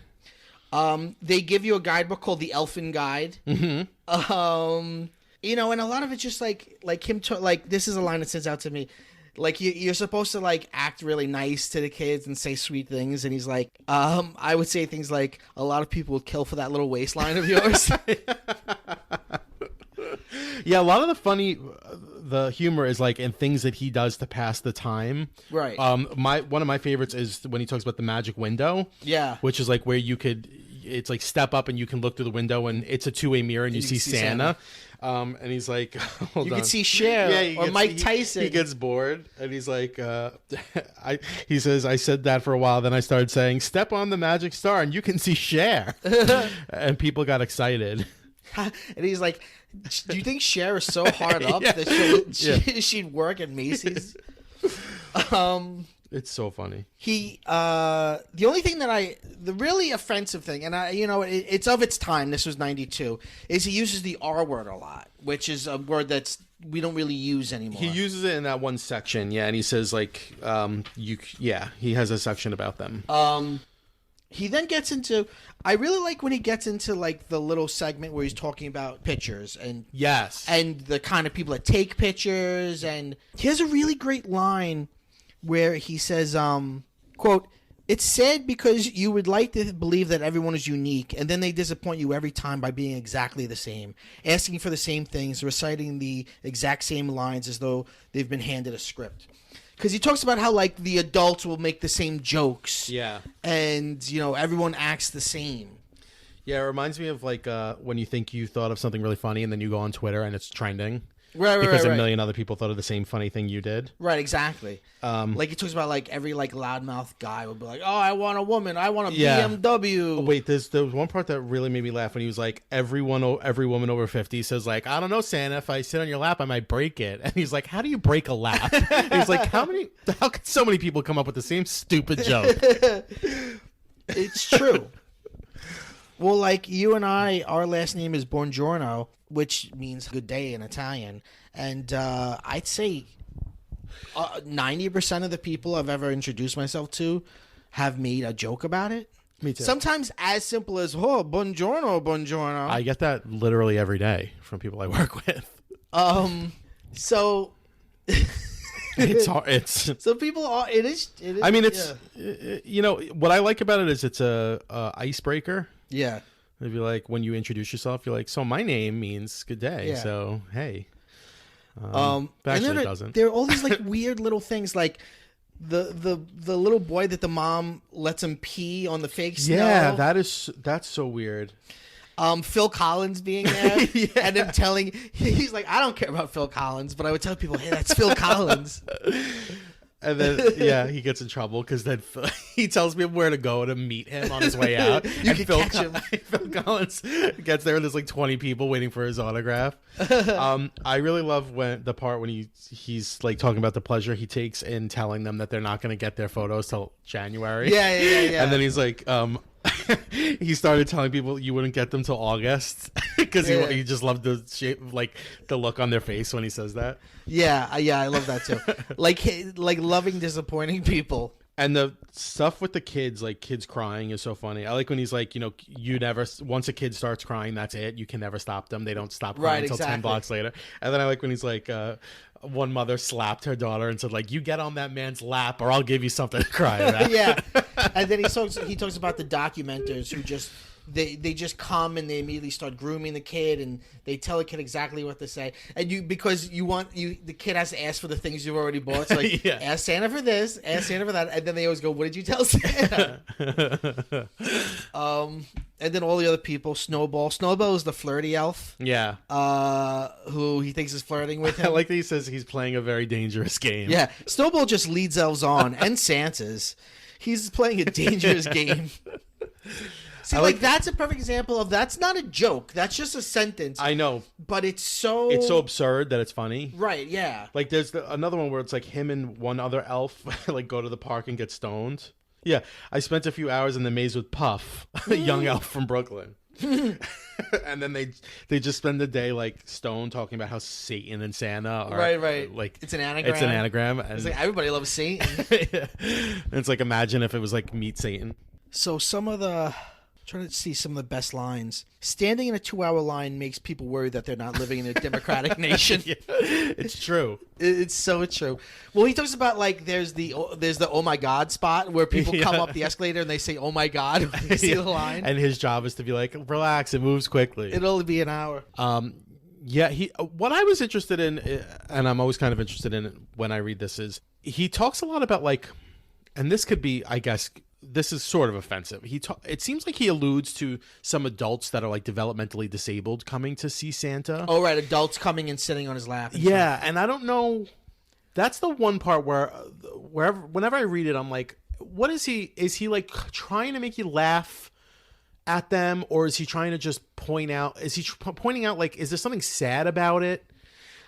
They give you a guidebook called the Elfin Guide. Mm-hmm. You know, and a lot of it's just like him. Like this is a line that stands out to me. Like you're supposed to like act really nice to the kids and say sweet things, and he's like, I would say things like, "A lot of people would kill for that little waistline of yours." Yeah, a lot of the humor is like in things that he does to pass the time. Right. One of my favorites is when he talks about the magic window. Yeah. Which is like where it's like step up and you can look through the window and it's a two-way mirror and you see Santa. And he's like, hold on. You can see Cher or Mike Tyson. He gets bored and he's like, he says, "I said that for a while. Then I started saying, step on the magic star and you can see Cher." And people got excited. And he's like, "Do you think Cher is so hard up that she'd work at Macy's?" It's so funny. The only thing the really offensive thing, and it's of its time, this was 92, is he uses the R word a lot, which is a word that's we don't really use anymore. He uses it in that one section, and he says like, he has a section about them. He then gets into, I really like when he gets into like the little segment where he's talking about pictures and the kind of people that take pictures, and he has a really great line where he says, quote, "It's sad because you would like to believe that everyone is unique, and then they disappoint you every time by being exactly the same, asking for the same things, reciting the exact same lines as though they've been handed a script." Because he talks about how like the adults will make the same jokes, and everyone acts the same. Yeah, it reminds me of like when you think you thought of something really funny, and then you go on Twitter and it's trending. Because a million other people thought of the same funny thing you did. Right, exactly. Like he talks about like every like loudmouth guy would be like, "Oh, I want a woman. I want a BMW." Oh, wait, there was one part that really made me laugh when he was like, every woman over 50 says like, "I don't know, Santa, if I sit on your lap, I might break it." And he's like, "How do you break a lap?" He's like, how can so many people come up with the same stupid joke? It's true. Well, like you and I, our last name is Bongiorno, which means good day in Italian. And I'd say 90% of the people I've ever introduced myself to have made a joke about it. Me too. Sometimes as simple as, "Oh, buongiorno, buongiorno." I get that literally every day from people I work with. So... It's hard. So people are. It is. I mean, it's what I like about it is it's a icebreaker. Yeah. If you like when you introduce yourself, you're like, "So my name means good day." Yeah. So hey. But actually, it doesn't. There are all these like weird little things, like the little boy that the mom lets him pee on the fake snow. Yeah, that's so weird. Phil Collins being there and him he's like, "I don't care about Phil Collins," but I would tell people, "Hey, that's Phil Collins." And then, he gets in trouble because then he tells me where to go to meet him on his way out. You can catch him. Phil Collins gets there and there's like 20 people waiting for his autograph. I really love the part when he's like talking about the pleasure he takes in telling them that they're not going to get their photos till January. Yeah. And then he's like, he started telling people you wouldn't get them till August because he just loved the shape, like the look on their face when he says that. Yeah, I love that too. like loving disappointing people. And the stuff with the kids, like kids crying, is so funny. I like when he's like, you never, once a kid starts crying, that's it. You can never stop them. They don't stop crying until 10 blocks later. And then I like when he's like, one mother slapped her daughter and said, like, you get on that man's lap or I'll give you something to cry about. Yeah. And then he talks about the documenters who just they just come and they immediately start grooming the kid and they tell the kid exactly what to say. And the kid has to ask for the things you've already bought. So like, ask Santa for this, ask Santa for that, and then they always go, what did you tell Santa? And then all the other people, Snowball is the flirty elf. Yeah. Who he thinks is flirting with him. I like that he says he's playing a very dangerous game. Yeah. Snowball just leads elves on and Santa's. He's playing a dangerous game. See, that's a perfect example of that's not a joke. That's just a sentence. I know. But it's so absurd that it's funny. Right, yeah. Like there's another one where it's like him and one other elf like go to the park and get stoned. Yeah, I spent a few hours in the maze with Puff, a young elf from Brooklyn. And then they just spend the day like stoned talking about how Satan and Santa are right. Like it's an anagram. And it's like everybody loves Satan. And it's like imagine if it was like meet Satan. So trying to see some of the best lines. Standing in a 2-hour line makes people worry that they're not living in a democratic nation. Yeah, it's true. It's so true. Well, he talks about like there's the oh my god spot where people come up the escalator and they say oh my god when they see the line. And his job is to be like, relax, it moves quickly. It'll only be an hour. What I was interested in, and I'm always kind of interested in when I read this, is he talks a lot about like, and this could be, I guess, this is sort of offensive. It seems like he alludes to some adults that are like developmentally disabled coming to see Santa. Oh, right. Adults coming and sitting on his lap. Yeah. And I don't know. That's the one part whenever I read it, I'm like, what is he? Is he like trying to make you laugh at them? Or is he trying to just point out, pointing out like, is there something sad about it?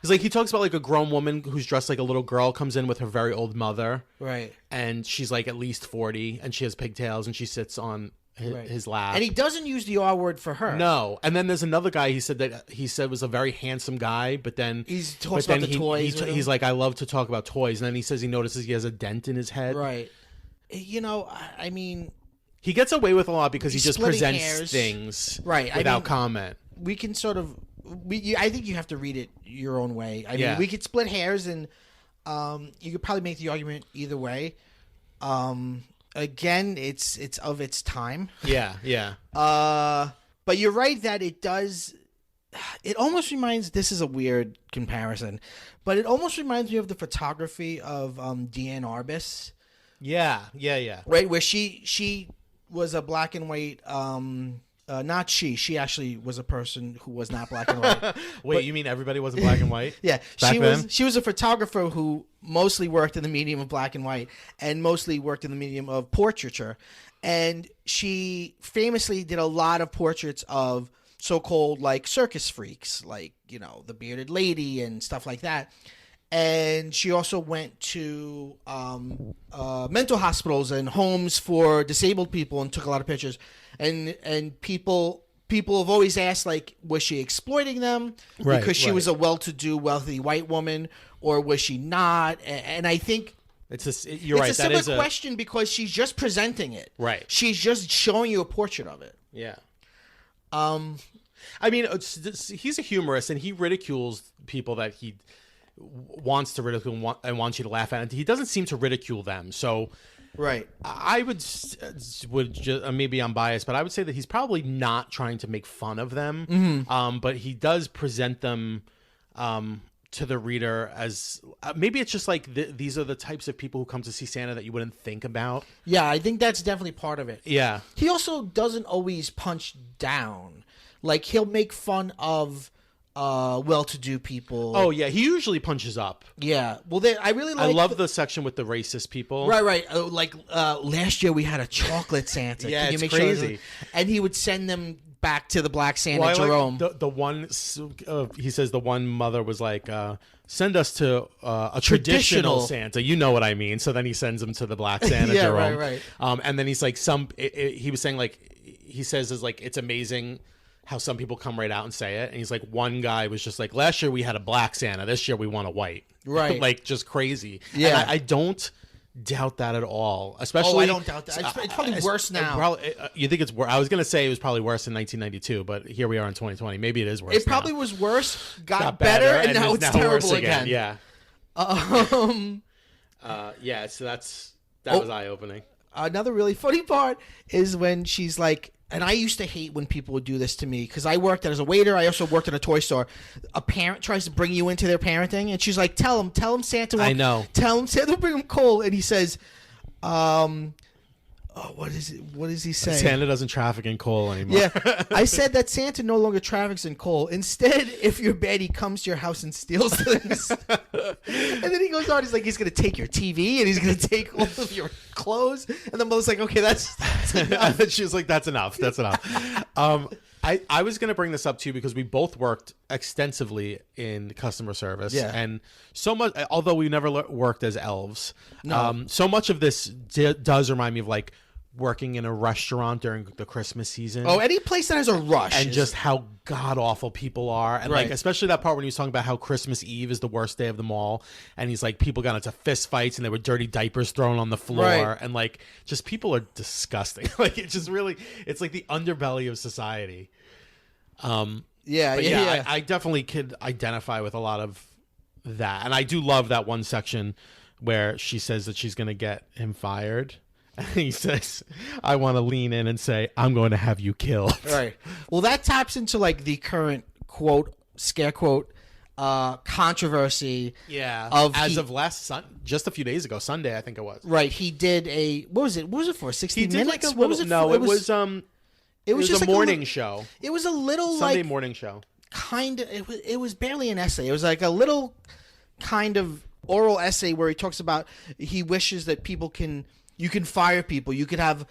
It's like he talks about like a grown woman who's dressed like a little girl comes in with her very old mother. Right. And she's like at least 40 and she has pigtails and she sits on his lap. And he doesn't use the R word for her. No. And then there's another guy he said was a very handsome guy, but then he talks about the toys. He's like, I love to talk about toys. And then he says he notices he has a dent in his head. Right. I mean, he gets away with a lot because he just presents hairs. Things right. without comment. We can sort of I think you have to read it your own way. I mean, we could split hairs, and you could probably make the argument either way. Again, it's of its time. Yeah. But you're right that it does. It almost reminds. This is a weird comparison, but it almost reminds me of the photography of Deanne Arbus. Yeah. Right, where she was a black and white. Not she. She actually was a person who was not black and white. Wait, you mean everybody wasn't black and white? Yeah, she was a photographer who mostly worked in the medium of black and white and mostly worked in the medium of portraiture. And she famously did a lot of portraits of so-called like circus freaks, like, the bearded lady and stuff like that. And she also went to mental hospitals and homes for disabled people and took a lot of pictures. And people have always asked, like, was she exploiting them because she was a well-to-do, wealthy white woman, or was she not? And I think you're right. It's a similar question because she's just presenting it. Right. She's just showing you a portrait of it. Yeah. I mean, he's a humorist, and he ridicules people that he wants to ridicule and wants you to laugh at. And he doesn't seem to ridicule them. So, right. I would just, maybe I'm biased, but I would say that he's probably not trying to make fun of them. Mm-hmm. But he does present them to the reader as maybe it's just like these are the types of people who come to see Santa that you wouldn't think about. Yeah, I think that's definitely part of it. Yeah. He also doesn't always punch down. Like, he'll make fun of well-to-do people. Oh yeah, he usually punches up. Yeah. Well, I really like. I love the section with the racist people. Right. Like last year we had a chocolate Santa. Yeah, Can you it's make crazy. Sure? And he would send them back to the Black Santa, Well, Jerome. like the one he says the one mother was like, send us to a traditional Santa. You know what I mean. So then he sends them to the Black Santa, yeah, Jerome. right. And then he's like, he was saying like, he says is like, it's amazing how some people come right out and say it. And he's like, one guy was just like, last year we had a black Santa. This year we want a white. Right. Like just crazy. Yeah. And I don't doubt that at all. Especially. I don't doubt that. It's probably worse now. You think it's worse? I was going to say it was probably worse in 1992, but here we are in 2020. Maybe it is worse. It probably was worse, got better, and now it's terrible again. Yeah. Yeah, so that was eye-opening. Another really funny part is when she's like, and I used to hate when people would do this to me because I worked as a waiter. I also worked in a toy store. A parent tries to bring you into their parenting, and she's like, tell him Santa will, I know. Tell him Santa will bring him coal. And he says, what is it? What does he say? Santa doesn't traffic in coal anymore. Yeah, I said that Santa no longer traffics in coal. Instead, if you're bad, he comes to your house and steals things. And then he goes on. He's like, he's gonna take your TV and he's gonna take all of your clothes. And the mother's like, okay, that's enough. She was like, that's enough. That's enough. I was gonna bring this up too because we both worked extensively in customer service. Yeah. And so much, although we never worked as elves. No. So much of this does remind me of like working in a restaurant during the Christmas season. Oh, any place that has a rush. And just how god awful people are. And like, especially that part when he was talking about how Christmas Eve is the worst day of them all. And he's like, people got into fist fights and there were dirty diapers thrown on the floor. Right. And like, just people are disgusting. Like, it's just really, it's like the underbelly of society. Yeah. I definitely could identify with a lot of that. And I do love that one section where she says that she's going to get him fired. And he says, I want to lean in and say, I'm going to have you killed. Right. Well, that taps into like the current quote, scare quote, controversy. Yeah. Of last just a few days ago, Sunday, I think it was. Right. He did what was it for? 60 minutes? Like what was it for? It was just a like morning show. It was a little Sunday morning show. Kind of. It was barely an essay. It was like a little kind of oral essay where he talks about he wishes that you can fire people. You could have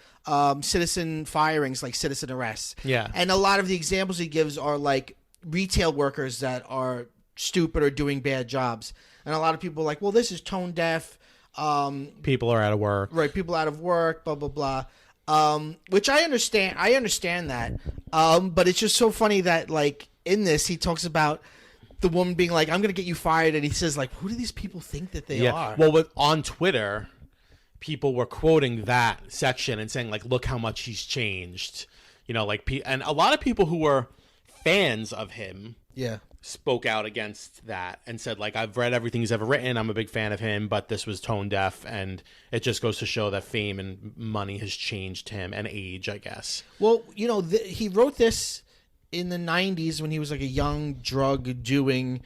citizen firings like citizen arrests. Yeah. And a lot of the examples he gives are like retail workers that are stupid or doing bad jobs. And a lot of people are like, well, this is tone deaf. People are out of work. Right. People out of work, blah, blah, blah. Which I understand. I understand that. But it's just so funny that like in this, he talks about the woman being like, I'm going to get you fired. And he says like, who do these people think that they are? Well, on Twitter, people were quoting that section and saying like, look how much he's changed. You know, like, and a lot of people who were fans of him spoke out against that and said like, I've read everything he's ever written. I'm a big fan of him, but this was tone deaf. And it just goes to show that fame and money has changed him and age, I guess. Well, you know, he wrote this in the 90s when he was like a young drug doing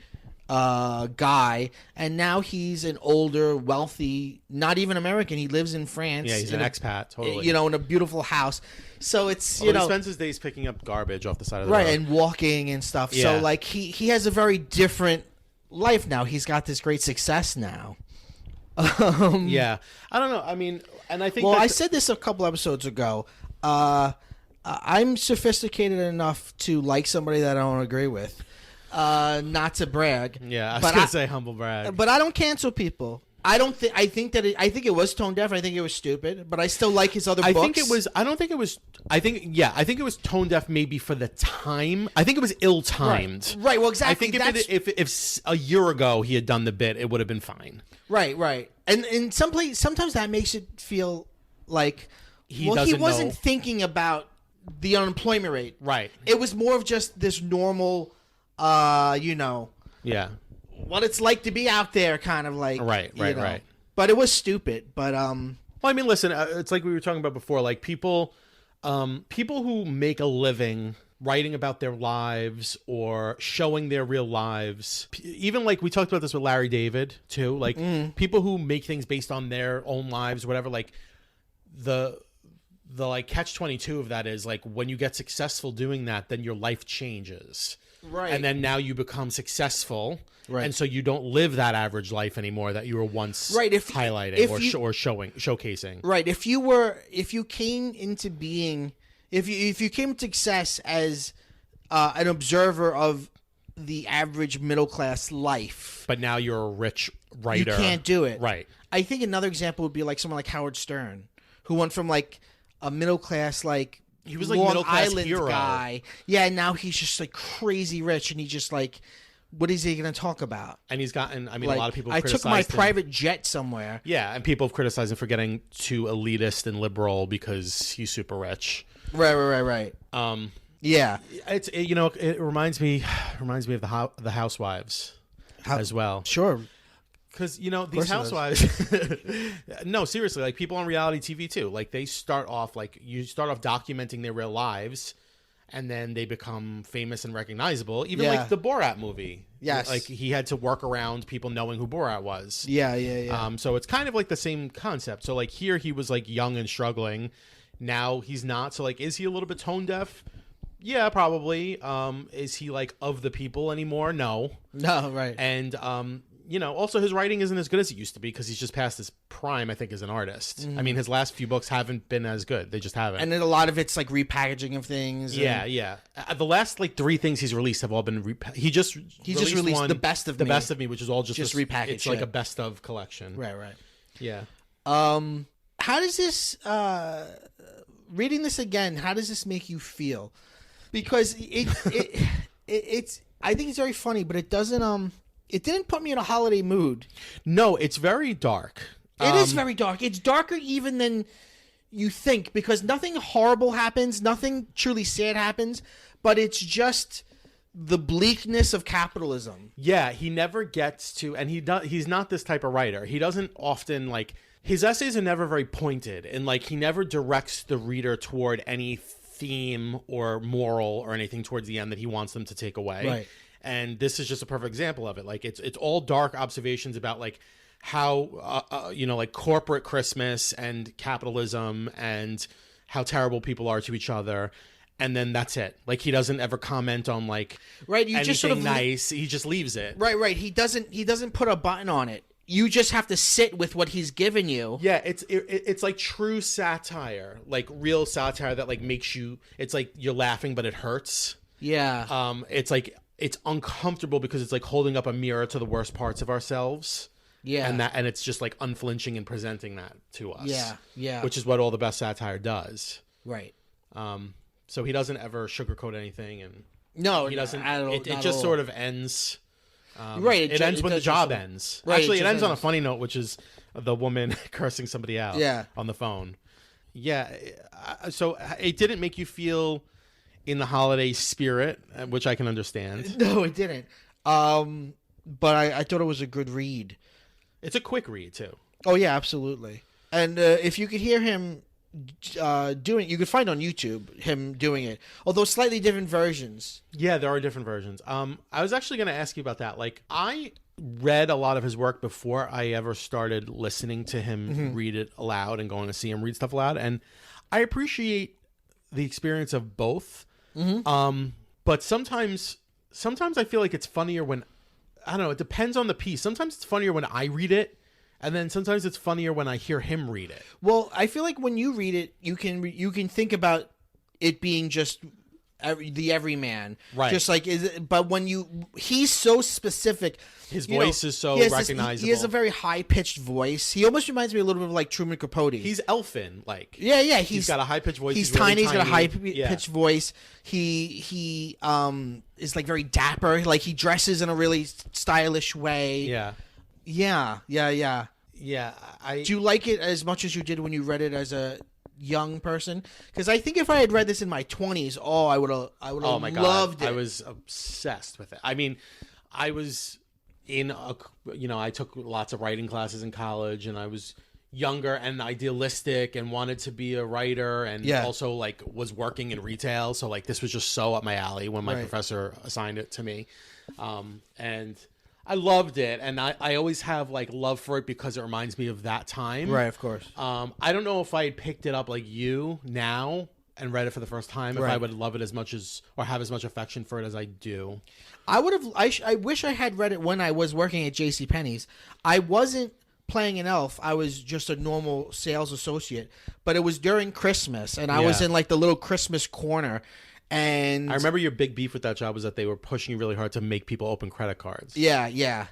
guy, and now he's an older, wealthy, not even American. He lives in France. Yeah, he's an expat, totally. You know, in a beautiful house. So it's he spends his days picking up garbage off the side of the road. and walking and stuff. Yeah. So like he has a very different life now. He's got this great success now. Yeah, I don't know. I mean, and I think I said this a couple episodes ago. I'm sophisticated enough to like somebody that I don't agree with. Not to brag. Yeah, I was gonna say humble brag. But I don't cancel people. I think it was tone deaf. I think it was stupid, but I still like his other books. I think it was tone deaf maybe for the time. I think it was ill-timed. Right. Well, exactly. I think if a year ago he had done the bit, it would have been fine. Right. And in sometimes that makes it feel like he wasn't thinking about the unemployment rate. Right. It was more of just this normal, Yeah. what it's like to be out there, kind of like. Right. But it was stupid. But Well, I mean, listen, it's like we were talking about before. Like people who make a living writing about their lives or showing their real lives, even like we talked about this with Larry David too. Like people who make things based on their own lives, whatever. Like the like catch-22 of that is like when you get successful doing that, then your life changes. Right. And then now you become successful. Right. And so you don't live that average life anymore that you were once highlighting or showcasing. Right. If you came into being, if you came to success as an observer of the average middle class life, but now you're a rich writer, you can't do it. Right. I think another example would be like someone like Howard Stern, who went from like a middle class, like he was like Long middle class Island hero guy. Yeah, and now he's just like crazy rich, and he just like, what is he going to talk about? And he's gotten, I mean, like, a lot of people I criticized took my him. private jet somewhere. Yeah, and people have criticized him for getting too elitist and liberal because he's super rich. Right. Yeah, it reminds me of the Housewives as well. Sure. Because, these housewives, no, seriously, like people on reality TV too, like they start off, like you start off documenting their real lives and then they become famous and recognizable. Even like the Borat movie. Yes. Like he had to work around people knowing who Borat was. Yeah. So it's kind of like the same concept. So like here he was like young and struggling. Now he's not. So like, is he a little bit tone deaf? Yeah, probably. Is he like of the people anymore? No. No, right. And, also his writing isn't as good as it used to be because he's just past his prime, I think, as an artist. I mean, his last few books haven't been as good. They just haven't. And then a lot of it's like repackaging of things. Yeah. The last like 3 things he's released have all been he just released The Best of Me. The Best of Me, which is all just repackaged. It's like a best of collection. Right. Yeah. How does this reading this again, how does this make you feel? Because it's I think it's very funny, but it doesn't it didn't put me in a holiday mood. No, it's very dark. It is very dark. It's darker even than you think because nothing horrible happens, nothing truly sad happens, but it's just the bleakness of capitalism. Yeah, he never gets to, and he's not this type of writer. He doesn't often like, his essays are never very pointed, and like he never directs the reader toward any theme or moral or anything towards the end that he wants them to take away. Right. And this is just a perfect example of it. Like it's all dark observations about like how like corporate Christmas and capitalism and how terrible people are to each other, and then that's it. Like he doesn't ever comment on like anything just sort of nice. He just leaves it. Right. He doesn't put a button on it. You just have to sit with what he's given you. Yeah, it's like true satire, like real satire that like makes you. It's like you're laughing, but it hurts. Yeah. It's like it's uncomfortable because it's like holding up a mirror to the worst parts of ourselves. Yeah. And it's just like unflinching and presenting that to us. Yeah. Which is what all the best satire does. Right. So he doesn't ever sugarcoat anything, and no, he doesn't. It not just sort of ends. Right. It ends when the job ends. Right, Actually, it ends on a funny note, which is the woman cursing somebody out. Yeah. On the phone. Yeah. So it didn't make you feel in the holiday spirit, which I can understand. No, it didn't. But I thought it was a good read. It's a quick read too. Oh yeah, absolutely. And if you could hear him doing, you could find on YouTube him doing it, although slightly different versions. Yeah, there are different versions. I was actually going to ask you about that. Like, I read a lot of his work before I ever started listening to him read it aloud and going to see him read stuff aloud, and I appreciate the experience of both. But sometimes I feel like it's funnier when, I don't know, it depends on the piece. Sometimes it's funnier when I read it, and then sometimes it's funnier when I hear him read it. Well, I feel like when you read it, you can think about it being just the everyman, right? Just like but when he's so specific. His voice is so recognizable. He has a very high pitched voice. He almost reminds me a little bit of like Truman Capote. He's elfin, like yeah. He's got a high pitched voice. He's really tiny. He's got a high pitched voice. He is like very dapper. Like he dresses in a really stylish way. Yeah. Do you like it as much as you did when you read it as a young person? Because I think if I had read this in my 20s, I would have loved it. I was obsessed with it. I mean, I was I took lots of writing classes in college, and I was younger and idealistic and wanted to be a writer, and also like was working in retail. So like this was just so up my alley when my professor assigned it to me. And I loved it, and I always have like love for it because it reminds me of that time. Right, of course. I don't know if I had picked it up like you now, and read it for the first time, if I would love it as much as, or have as much affection for it as I do. I would have. I wish I had read it when I was working at JCPenney's. I wasn't playing an elf. I was just a normal sales associate, but it was during Christmas, and I was in like the little Christmas corner. And I remember your big beef with that job was that they were pushing you really hard to make people open credit cards. Yeah.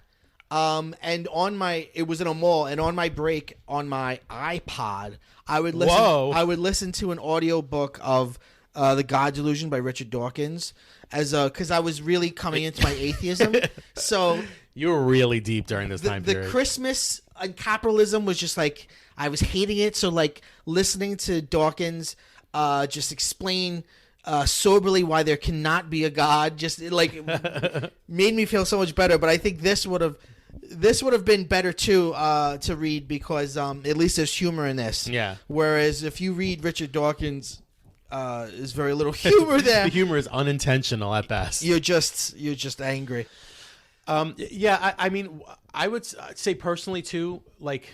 And it was in a mall, and on my break on my iPod, I would listen. Whoa. I would listen to an audiobook of The God Delusion by Richard Dawkins, because I was really coming into my atheism. So you were really deep during this time period. The Christmas and capitalism was just like, I was hating it. So like listening to Dawkins just explain soberly why there cannot be a God, just like made me feel so much better. But I think this would have been better too to read, because at least there's humor in this. Yeah. Whereas if you read Richard Dawkins, there's very little humor there. The humor is unintentional at best. You're just angry. I mean, I would say personally too, like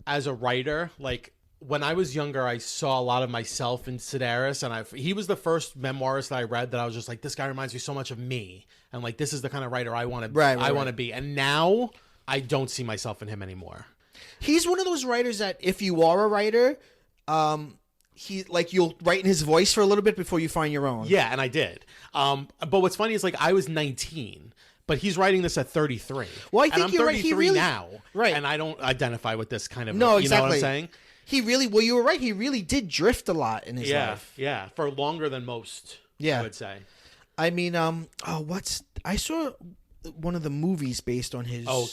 as a writer, like when I was younger, I saw a lot of myself in Sedaris, and he was the first memoirist that I read that I was just like, this guy reminds me so much of me, and like this is the kind of writer I want to be. And now I don't see myself in him anymore. He's one of those writers that if you are a writer, you'll write in his voice for a little bit before you find your own. Yeah, and I did. But what's funny is like I was 19. But he's writing this at 33. Well, I think I'm you're 33 right. He really, now, right? And I don't identify with this kind of. No, exactly. You know what I'm saying? You were right. He really did drift a lot in his life. Yeah, for longer than most. Yeah, I would say. I mean, I saw one of the movies based on his. Oh,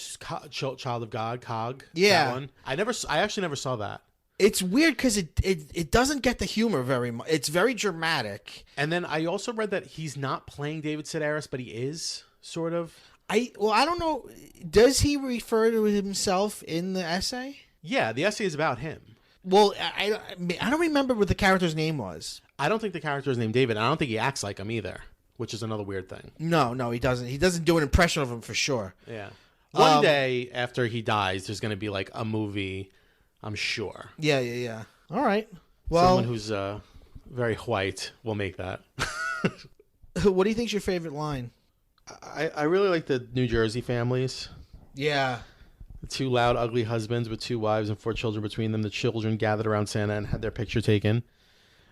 Child of God, Cog. Yeah, that one. I actually never saw that. It's weird because it doesn't get the humor very much. It's very dramatic. And then I also read that he's not playing David Sedaris, but he is. Sort of. I don't know. Does he refer to himself in the essay? Yeah, the essay is about him. Well, I don't remember what the character's name was. I don't think the character is named David. I don't think he acts like him either, which is another weird thing. No, he doesn't. He doesn't do an impression of him for sure. Yeah. One day after he dies, there's going to be like a movie, I'm sure. Yeah. All right. Well, someone who's very white will make that. What do you think's your favorite line? I really like the New Jersey families. Yeah. The two loud, ugly husbands with 2 wives and 4 children between them. The children gathered around Santa and had their picture taken.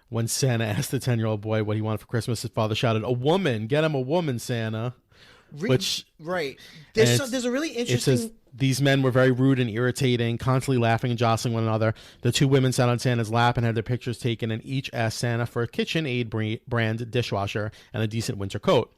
When Santa asked the 10-year-old boy what he wanted for Christmas, his father shouted, "A woman! Get him a woman, Santa!" Right. There's a really interesting... It says, these men were very rude and irritating, constantly laughing and jostling one another. The 2 women sat on Santa's lap and had their pictures taken, and each asked Santa for a KitchenAid brand dishwasher and a decent winter coat.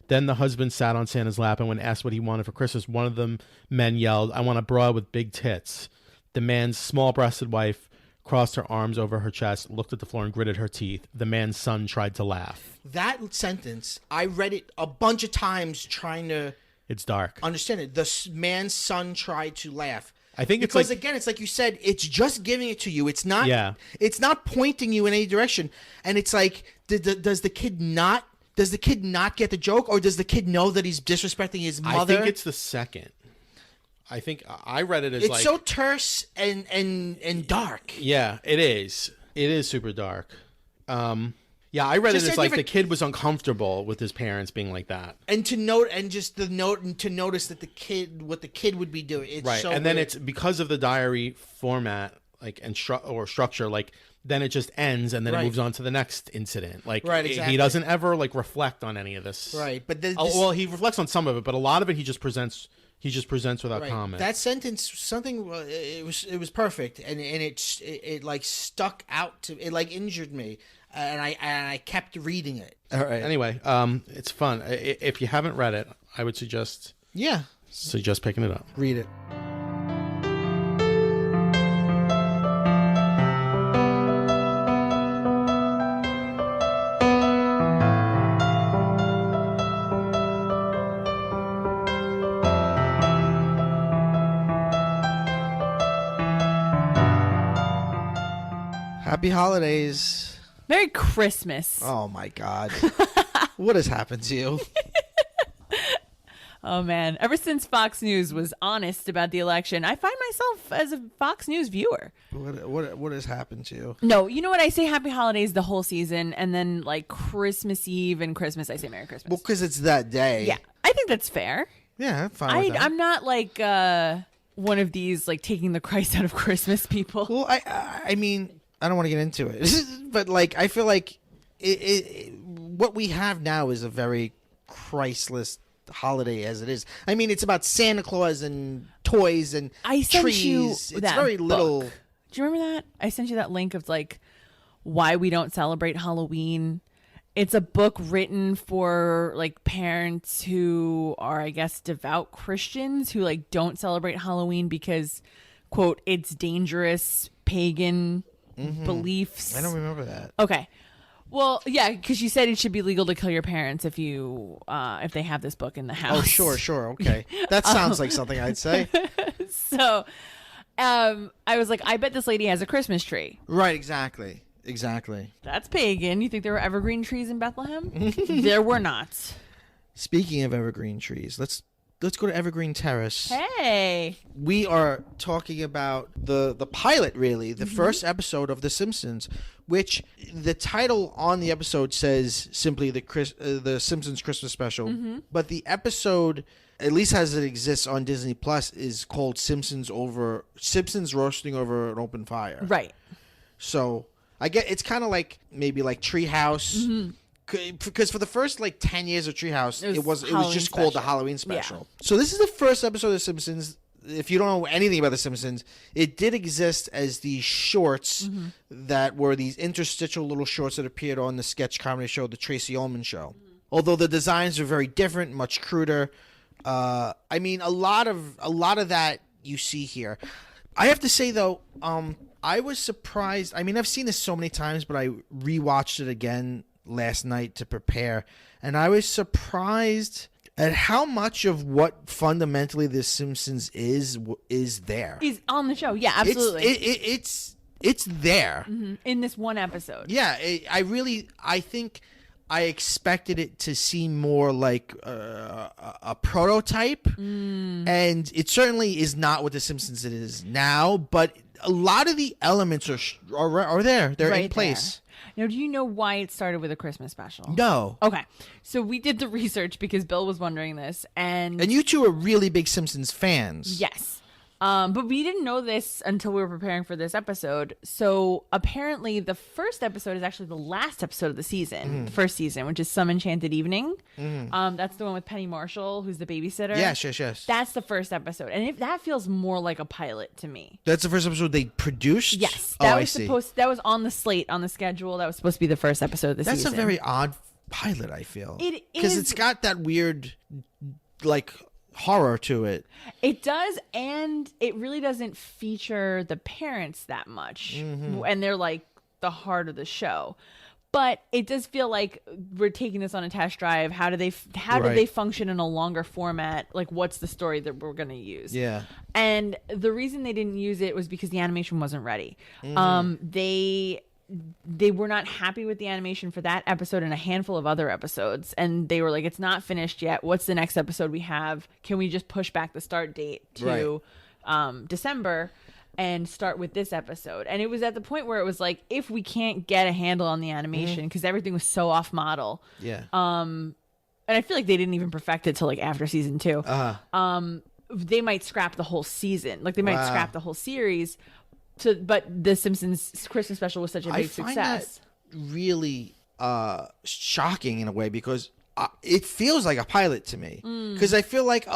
Then the husband sat on Santa's lap, and when asked what he wanted for Christmas, one of the men yelled, "I want a broad with big tits." The man's small-breasted wife crossed her arms over her chest, looked at the floor, and gritted her teeth. The man's son tried to laugh. That sentence, I read it a bunch of times trying to... It's dark. Understand it. The man's son tried to laugh. I think it's because again, it's like you said, it's just giving it to you. It's not. Yeah. It's not pointing you in any direction, and it's like, does the kid not get the joke, or does the kid know that he's disrespecting his mother? I think it's the second. I think I read it as it's so terse and dark. Yeah, it is. It is super dark. Yeah, I read it as like the kid was uncomfortable with his parents being like that, and to notice that what the kid would be doing. It's right, so and then weird. it's because of the diary format, like or structure, like then it just ends, and then it moves on to the next incident. Like exactly. He doesn't ever like reflect on any of this. Right, but well, he reflects on some of it, but a lot of it he just presents. He just presents without comment. That sentence, it was perfect, and it like stuck out to it, like injured me. And I kept reading it. All right. Anyway, it's fun. If you haven't read it, I would suggest picking it up. Read it. Happy holidays. Merry Christmas. Oh, my God. What has happened to you? Oh man! Ever since Fox News was honest about the election, I find myself as a Fox News viewer. What has happened to you? No, you know what? I say Happy Holidays the whole season, and then like Christmas Eve and Christmas, I say Merry Christmas. Well, because it's that day. Yeah, I think that's fair. Yeah, I'm fine with that. I'm not like one of these like taking the Christ out of Christmas people. Well, I mean, I don't want to get into it, but like I feel like what we have now is a very Christless holiday as it is. I mean, it's about Santa Claus and toys and I sent trees. you It's that very book. little. Do you remember that? I sent you that link of like why we don't celebrate Halloween. It's a book written for like parents who are, I guess, devout Christians who like don't celebrate Halloween because, quote, it's dangerous pagan beliefs. I don't remember that. Okay. Well, yeah, because you said it should be legal to kill your parents if they have this book in the house. Oh, sure, okay. That sounds like something I'd say. So, I was like, I bet this lady has a Christmas tree. Right, exactly. That's pagan. You think there were evergreen trees in Bethlehem? There were not. Speaking of evergreen trees, let's go to Evergreen Terrace. Hey. We are talking about the pilot, really, the first episode of The Simpsons, which the title on the episode says simply the Simpsons Christmas Special, but the episode, at least as it exists on Disney Plus, is called Simpsons Roasting Over an Open Fire. Right. So I get it's kind of like maybe like Treehouse. Because for the first like 10 years of Treehouse, it was just called the Halloween Special. Yeah. So this is the first episode of The Simpsons. If you don't know anything about The Simpsons, it did exist as these shorts that were these interstitial little shorts that appeared on the sketch comedy show, The Tracy Ullman Show. Although the designs are very different, much cruder. I mean, a lot of that you see here. I have to say though, I was surprised. I mean, I've seen this so many times, but I rewatched it again last night to prepare, and I was surprised at how much of what fundamentally The Simpsons is there. He's on the show. Yeah, absolutely. It's there in this one episode. Yeah, I think I expected it to seem more like a prototype, and it certainly is not what The Simpsons it is now. But a lot of the elements are there. They're right in place. There. Now, do you know why it started with a Christmas special? No. Okay. So we did the research because Bill was wondering this. And you two are really big Simpsons fans. Yes. But we didn't know this until we were preparing for this episode. So apparently the first episode is actually the last episode of the season, the first season, which is Some Enchanted Evening. That's the one with Penny Marshall, who's the babysitter. Yes. That's the first episode. And that feels more like a pilot to me. That's the first episode they produced? Yes. That was on the slate, on the schedule. That was supposed to be the first episode of the season. That's a very odd pilot, I feel. It is. Because it's got that weird, like, horror to it. It does, and it really doesn't feature the parents that much, and they're like the heart of the show. But it does feel like we're taking this on a test drive. How do they function in a longer format? Like, what's the story that we're going to use? Yeah. And the reason they didn't use it was because the animation wasn't ready. They were not happy with the animation for that episode and a handful of other episodes. And they were like, it's not finished yet. What's the next episode we have? Can we just push back the start date to December and start with this episode? And it was at the point where it was like, if we can't get a handle on the animation, because everything was so off model. Yeah. And I feel like they didn't even perfect it till like after season 2. They might scrap the whole season. Like they might scrap the whole series. But the Simpsons Christmas Special was such a big success. That really shocking in a way because it feels like a pilot to me. Because I feel like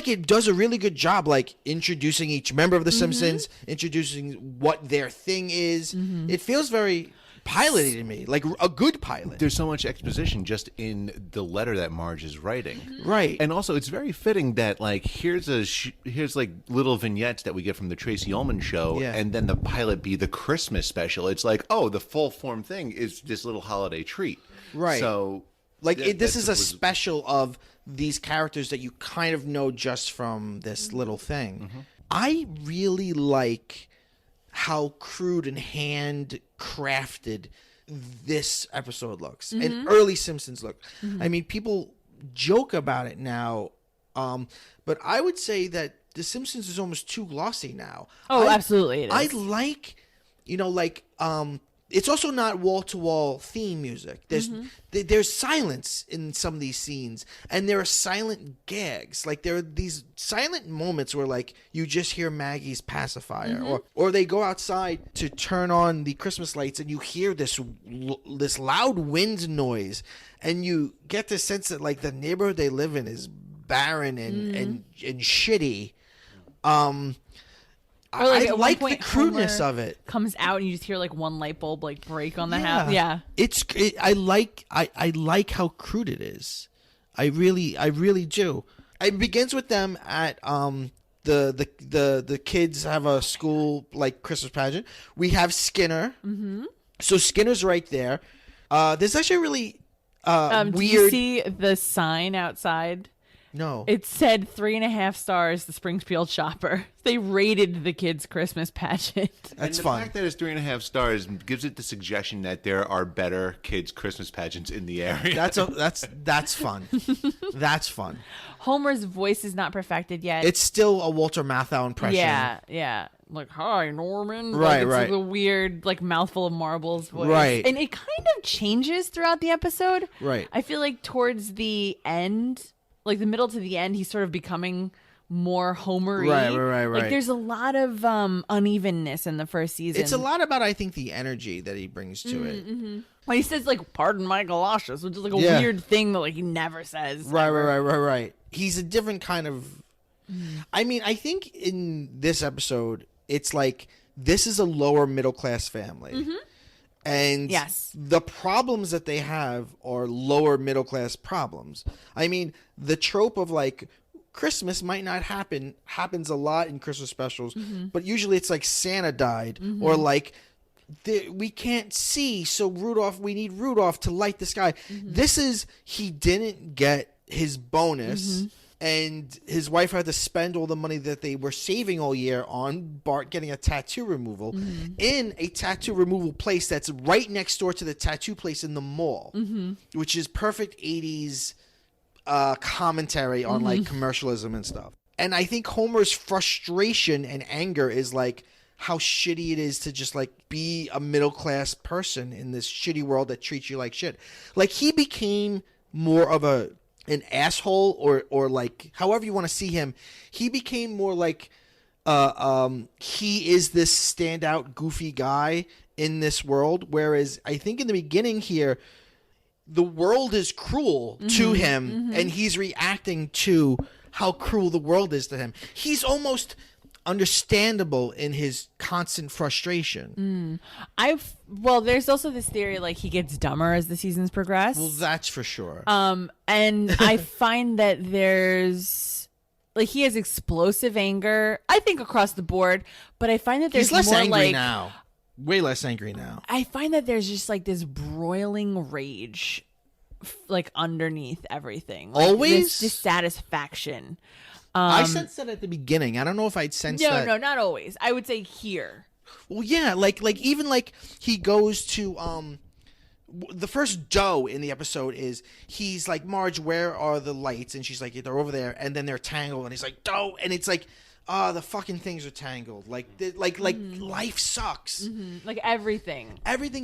it does a really good job, like introducing each member of the Simpsons, introducing what their thing is. It feels very piloty to me, like a good pilot. There's so much exposition just in the letter that Marge is writing, right? And also, it's very fitting that like here's like little vignettes that we get from the Tracy Ullman Show, and then the pilot be the Christmas Special. It's like, oh, the full form thing is this little holiday treat, right? So, like this is a special of these characters that you kind of know just from this little thing. I really like how crude and handcrafted this episode looks and early Simpsons look. I mean, people joke about it now, but I would say that The Simpsons is almost too glossy now. Oh, absolutely it is. I like, it's also not wall-to-wall theme music. There's silence in some of these scenes, and there are silent gags. Like, there are these silent moments where, like, you just hear Maggie's pacifier, or they go outside to turn on the Christmas lights, and you hear this loud wind noise, and you get the sense that, like, the neighborhood they live in is barren and shitty. Or like I like the crudeness Homer of it. Comes out and you just hear like one light bulb like break on the house. Yeah, I like how crude it is. I really do. It begins with them at the kids have a school like Christmas pageant. We have Skinner. Mm-hmm. So Skinner's right there. There's actually a really weird. Do you see the sign outside? No. It said 3.5 stars, the Springfield Shopper. They rated the kids' Christmas pageant. That's and fun. The fact that it's 3.5 stars gives it the suggestion that there are better kids' Christmas pageants in the area. That's fun. That's fun. Homer's voice is not perfected yet. It's still a Walter Matthau impression. Yeah. Like, hi, Norman. Right, like, it's right. The weird, like, mouthful of marbles voice. Right. And it kind of changes throughout the episode. Right. I feel like towards the end, like the middle to the end, he's sort of becoming more Homer-y. Right. Like, there's a lot of unevenness in the first season. It's a lot about, I think, the energy that he brings to it. Mm-hmm. Well, he says, like, pardon my galoshes, which is, like, a weird thing that, like, he never says. Right. He's a different kind of... I mean, I think in this episode, it's like, this is a lower middle-class family. Mm-hmm. And the problems that they have are lower middle-class problems. I mean, the trope of, like, Christmas might not happens a lot in Christmas specials, but usually it's like Santa died, or like we can't see, so we need Rudolph to light the sky. This is, he didn't get his bonus, and his wife had to spend all the money that they were saving all year on Bart getting a tattoo removal in a tattoo removal place that's right next door to the tattoo place in the mall, which is perfect 80s commentary on like commercialism and stuff. And I think Homer's frustration and anger is like how shitty it is to just like be a middle class person in this shitty world that treats you like shit. Like, he became more of an asshole, or like however you want to see him. He became more like he is this standout goofy guy in this world, whereas I think in the beginning here, the world is cruel to him, and he's reacting to how cruel the world is to him. He's almost understandable in his constant frustration. Well, there's also this theory, like, he gets dumber as the seasons progress. Well, that's for sure. And I find that there's, like, he has explosive anger, I think, across the board, but I find that there's he's less more, angry like, now. Way less angry now. I find that there's just like this broiling rage, like, underneath everything. Like, always? This dissatisfaction. I sensed that at the beginning. I don't know if I'd sensed that. No, not always. I would say here. Well, yeah, like even like he goes to the first dough in the episode is he's like, Marge, where are the lights? And she's like, they're over there, and then they're tangled, and he's like, dough, and it's like, the fucking things are tangled. Like life sucks. Like, everything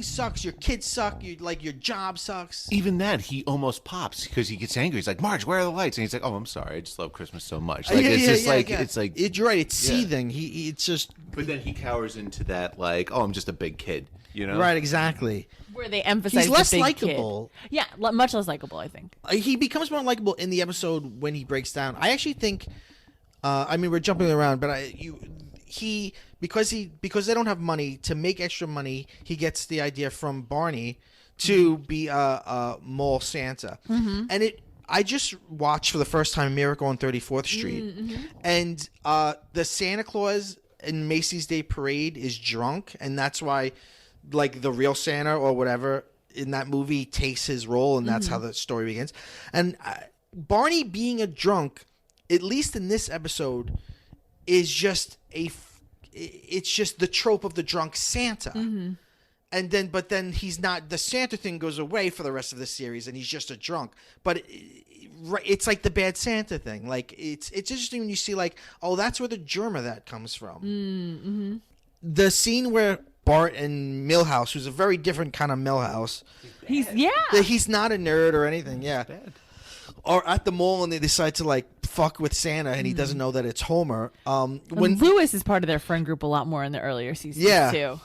sucks. Your kids suck. Your job sucks. Even that, he almost pops because he gets angry. He's like, Marge, where are the lights? And he's like, oh, I'm sorry. I just love Christmas so much. Like, it's like you're right. It's seething. It's just. But then he cowers into that, like, oh, I'm just a big kid. You know? Right. Exactly. where they emphasize he's less the big likable. Kid. Yeah, much less likable, I think. He becomes more likable in the episode when he breaks down. I actually think. I mean, we're jumping around, but because they don't have money to make extra money, he gets the idea from Barney to be a mall Santa, and I just watched for the first time Miracle on 34th Street, and the Santa Claus in Macy's Day Parade is drunk, and that's why, like, the real Santa or whatever in that movie takes his role, and that's how the story begins. And Barney being a drunk, at least in this episode, is just it's just the trope of the drunk Santa. And then, but then he's not. The Santa thing goes away for the rest of the series, and he's just a drunk. But it's like the bad Santa thing. Like it's interesting when you see like, oh, that's where the germ of that comes from. Mm-hmm. The scene where Bart and Milhouse, who's a very different kind of Milhouse. He's not a nerd or anything. Yeah. Or at the mall and they decide to like fuck with Santa and he doesn't know that it's Homer. When Lewis is part of their friend group a lot more in the earlier seasons too.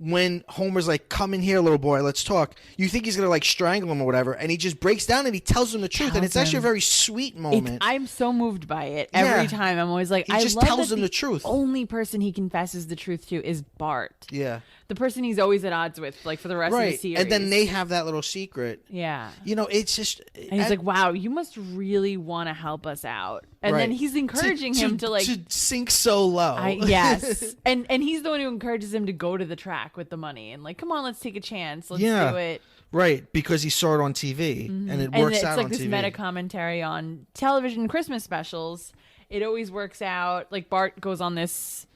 When Homer's like, come in here, little boy, let's talk. You think he's going to like strangle him or whatever. And he just breaks down and he tells him the truth. And it's actually a very sweet moment. I'm so moved by it. Every time I'm always like, he just tells him the truth. The only person he confesses the truth to is Bart. Yeah. The person he's always at odds with, like for the rest of the series. And then they have that little secret. Yeah. You know, it's just. And he's like, wow, you must really want to help us out. And then he's encouraging him to like. To sink so low. Yes. and he's the one who encourages him to go to the track with the money. And like, come on, let's take a chance. Let's do it. Right, because he saw it on TV. And it works out on TV. It's like this meta commentary on television Christmas specials. It always works out. Like Bart goes on this.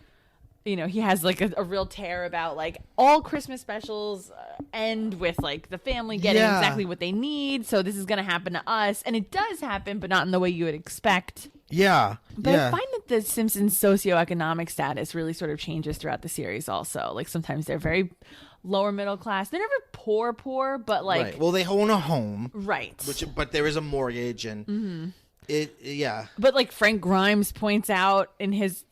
You know, he has like a real tear about like all Christmas specials end with like the family getting exactly what they need. So this is going to happen to us. And it does happen, but not in the way you would expect. Yeah. But I find that the Simpsons socioeconomic status really sort of changes throughout the series also. Like sometimes they're very lower middle class. They're never poor, but like. Right. Well, they own a home. Right. But there is a mortgage and. Mm-hmm. Yeah. But like Frank Grimes points out in his,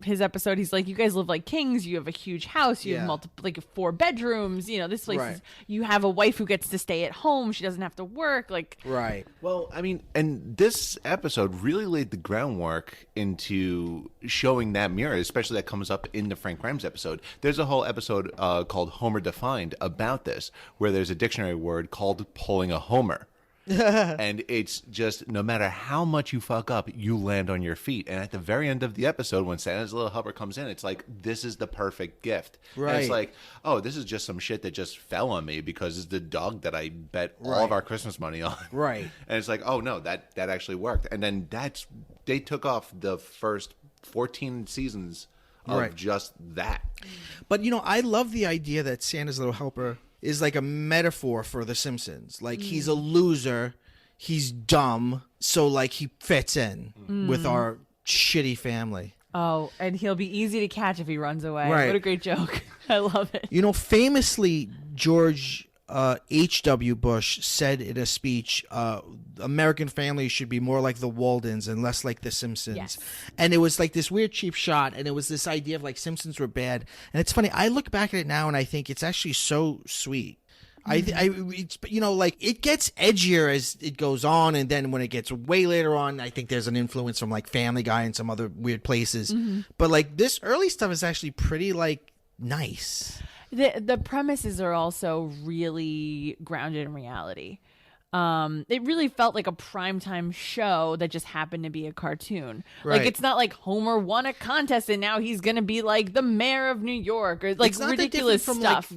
his episode, he's like, you guys live like kings. You have a huge house. You have multiple, like 4 bedrooms. This place is, you have a wife who gets to stay at home. She doesn't have to work. Like, right. Well, I mean, and this episode really laid the groundwork into showing that mirror, especially that comes up in the Frank Grimes episode. There's a whole episode called Homer Defined about this, where there's a dictionary word called pulling a Homer. And it's just no matter how much you fuck up, you land on your feet. And at the very end of the episode, when Santa's little helper comes in, it's like, this is the perfect gift. Right. And it's like, oh, this is just some shit that just fell on me because it's the dog that I bet all of our Christmas money on. Right. And it's like, oh no, that actually worked. And then they took off the first 14 seasons of just that. But I love the idea that Santa's little helper is like a metaphor for The Simpsons. Like he's a loser, he's dumb, so like he fits in with our shitty family. Oh, and he'll be easy to catch if he runs away. Right. What a great joke. I love it. Famously, George H.W. Bush said in a speech, American families should be more like the Waldens and less like the Simpsons. Yes. And it was like this weird cheap shot, and it was this idea of like Simpsons were bad. And it's funny, I look back at it now and I think it's actually so sweet. Like it gets edgier as it goes on, and then when it gets way later on, I think there's an influence from like Family Guy and some other weird places. But like this early stuff is actually pretty like nice. The premises are also really grounded in reality. It really felt like a primetime show that just happened to be a cartoon. Right. Like it's not like Homer won a contest and now he's gonna be like the mayor of New York or like it's not ridiculous from stuff.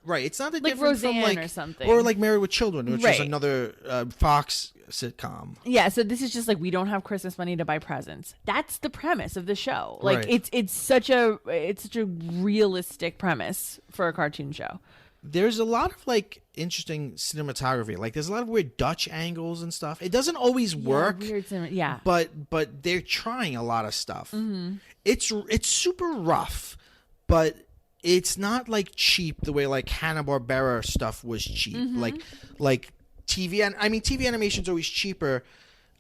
Right. It's not that like different Roseanne from like or something, or like Married with Children, which is another Fox sitcom. Yeah. So this is just like we don't have Christmas money to buy presents. That's the premise of the show. Like it's such a realistic premise for a cartoon show. There's a lot of like interesting cinematography. Like there's a lot of weird Dutch angles and stuff. It doesn't always work. But they're trying a lot of stuff. Mm-hmm. It's super rough, but it's not like cheap the way like Hanna-Barbera stuff was cheap. Mm-hmm. Like TV animation's always cheaper.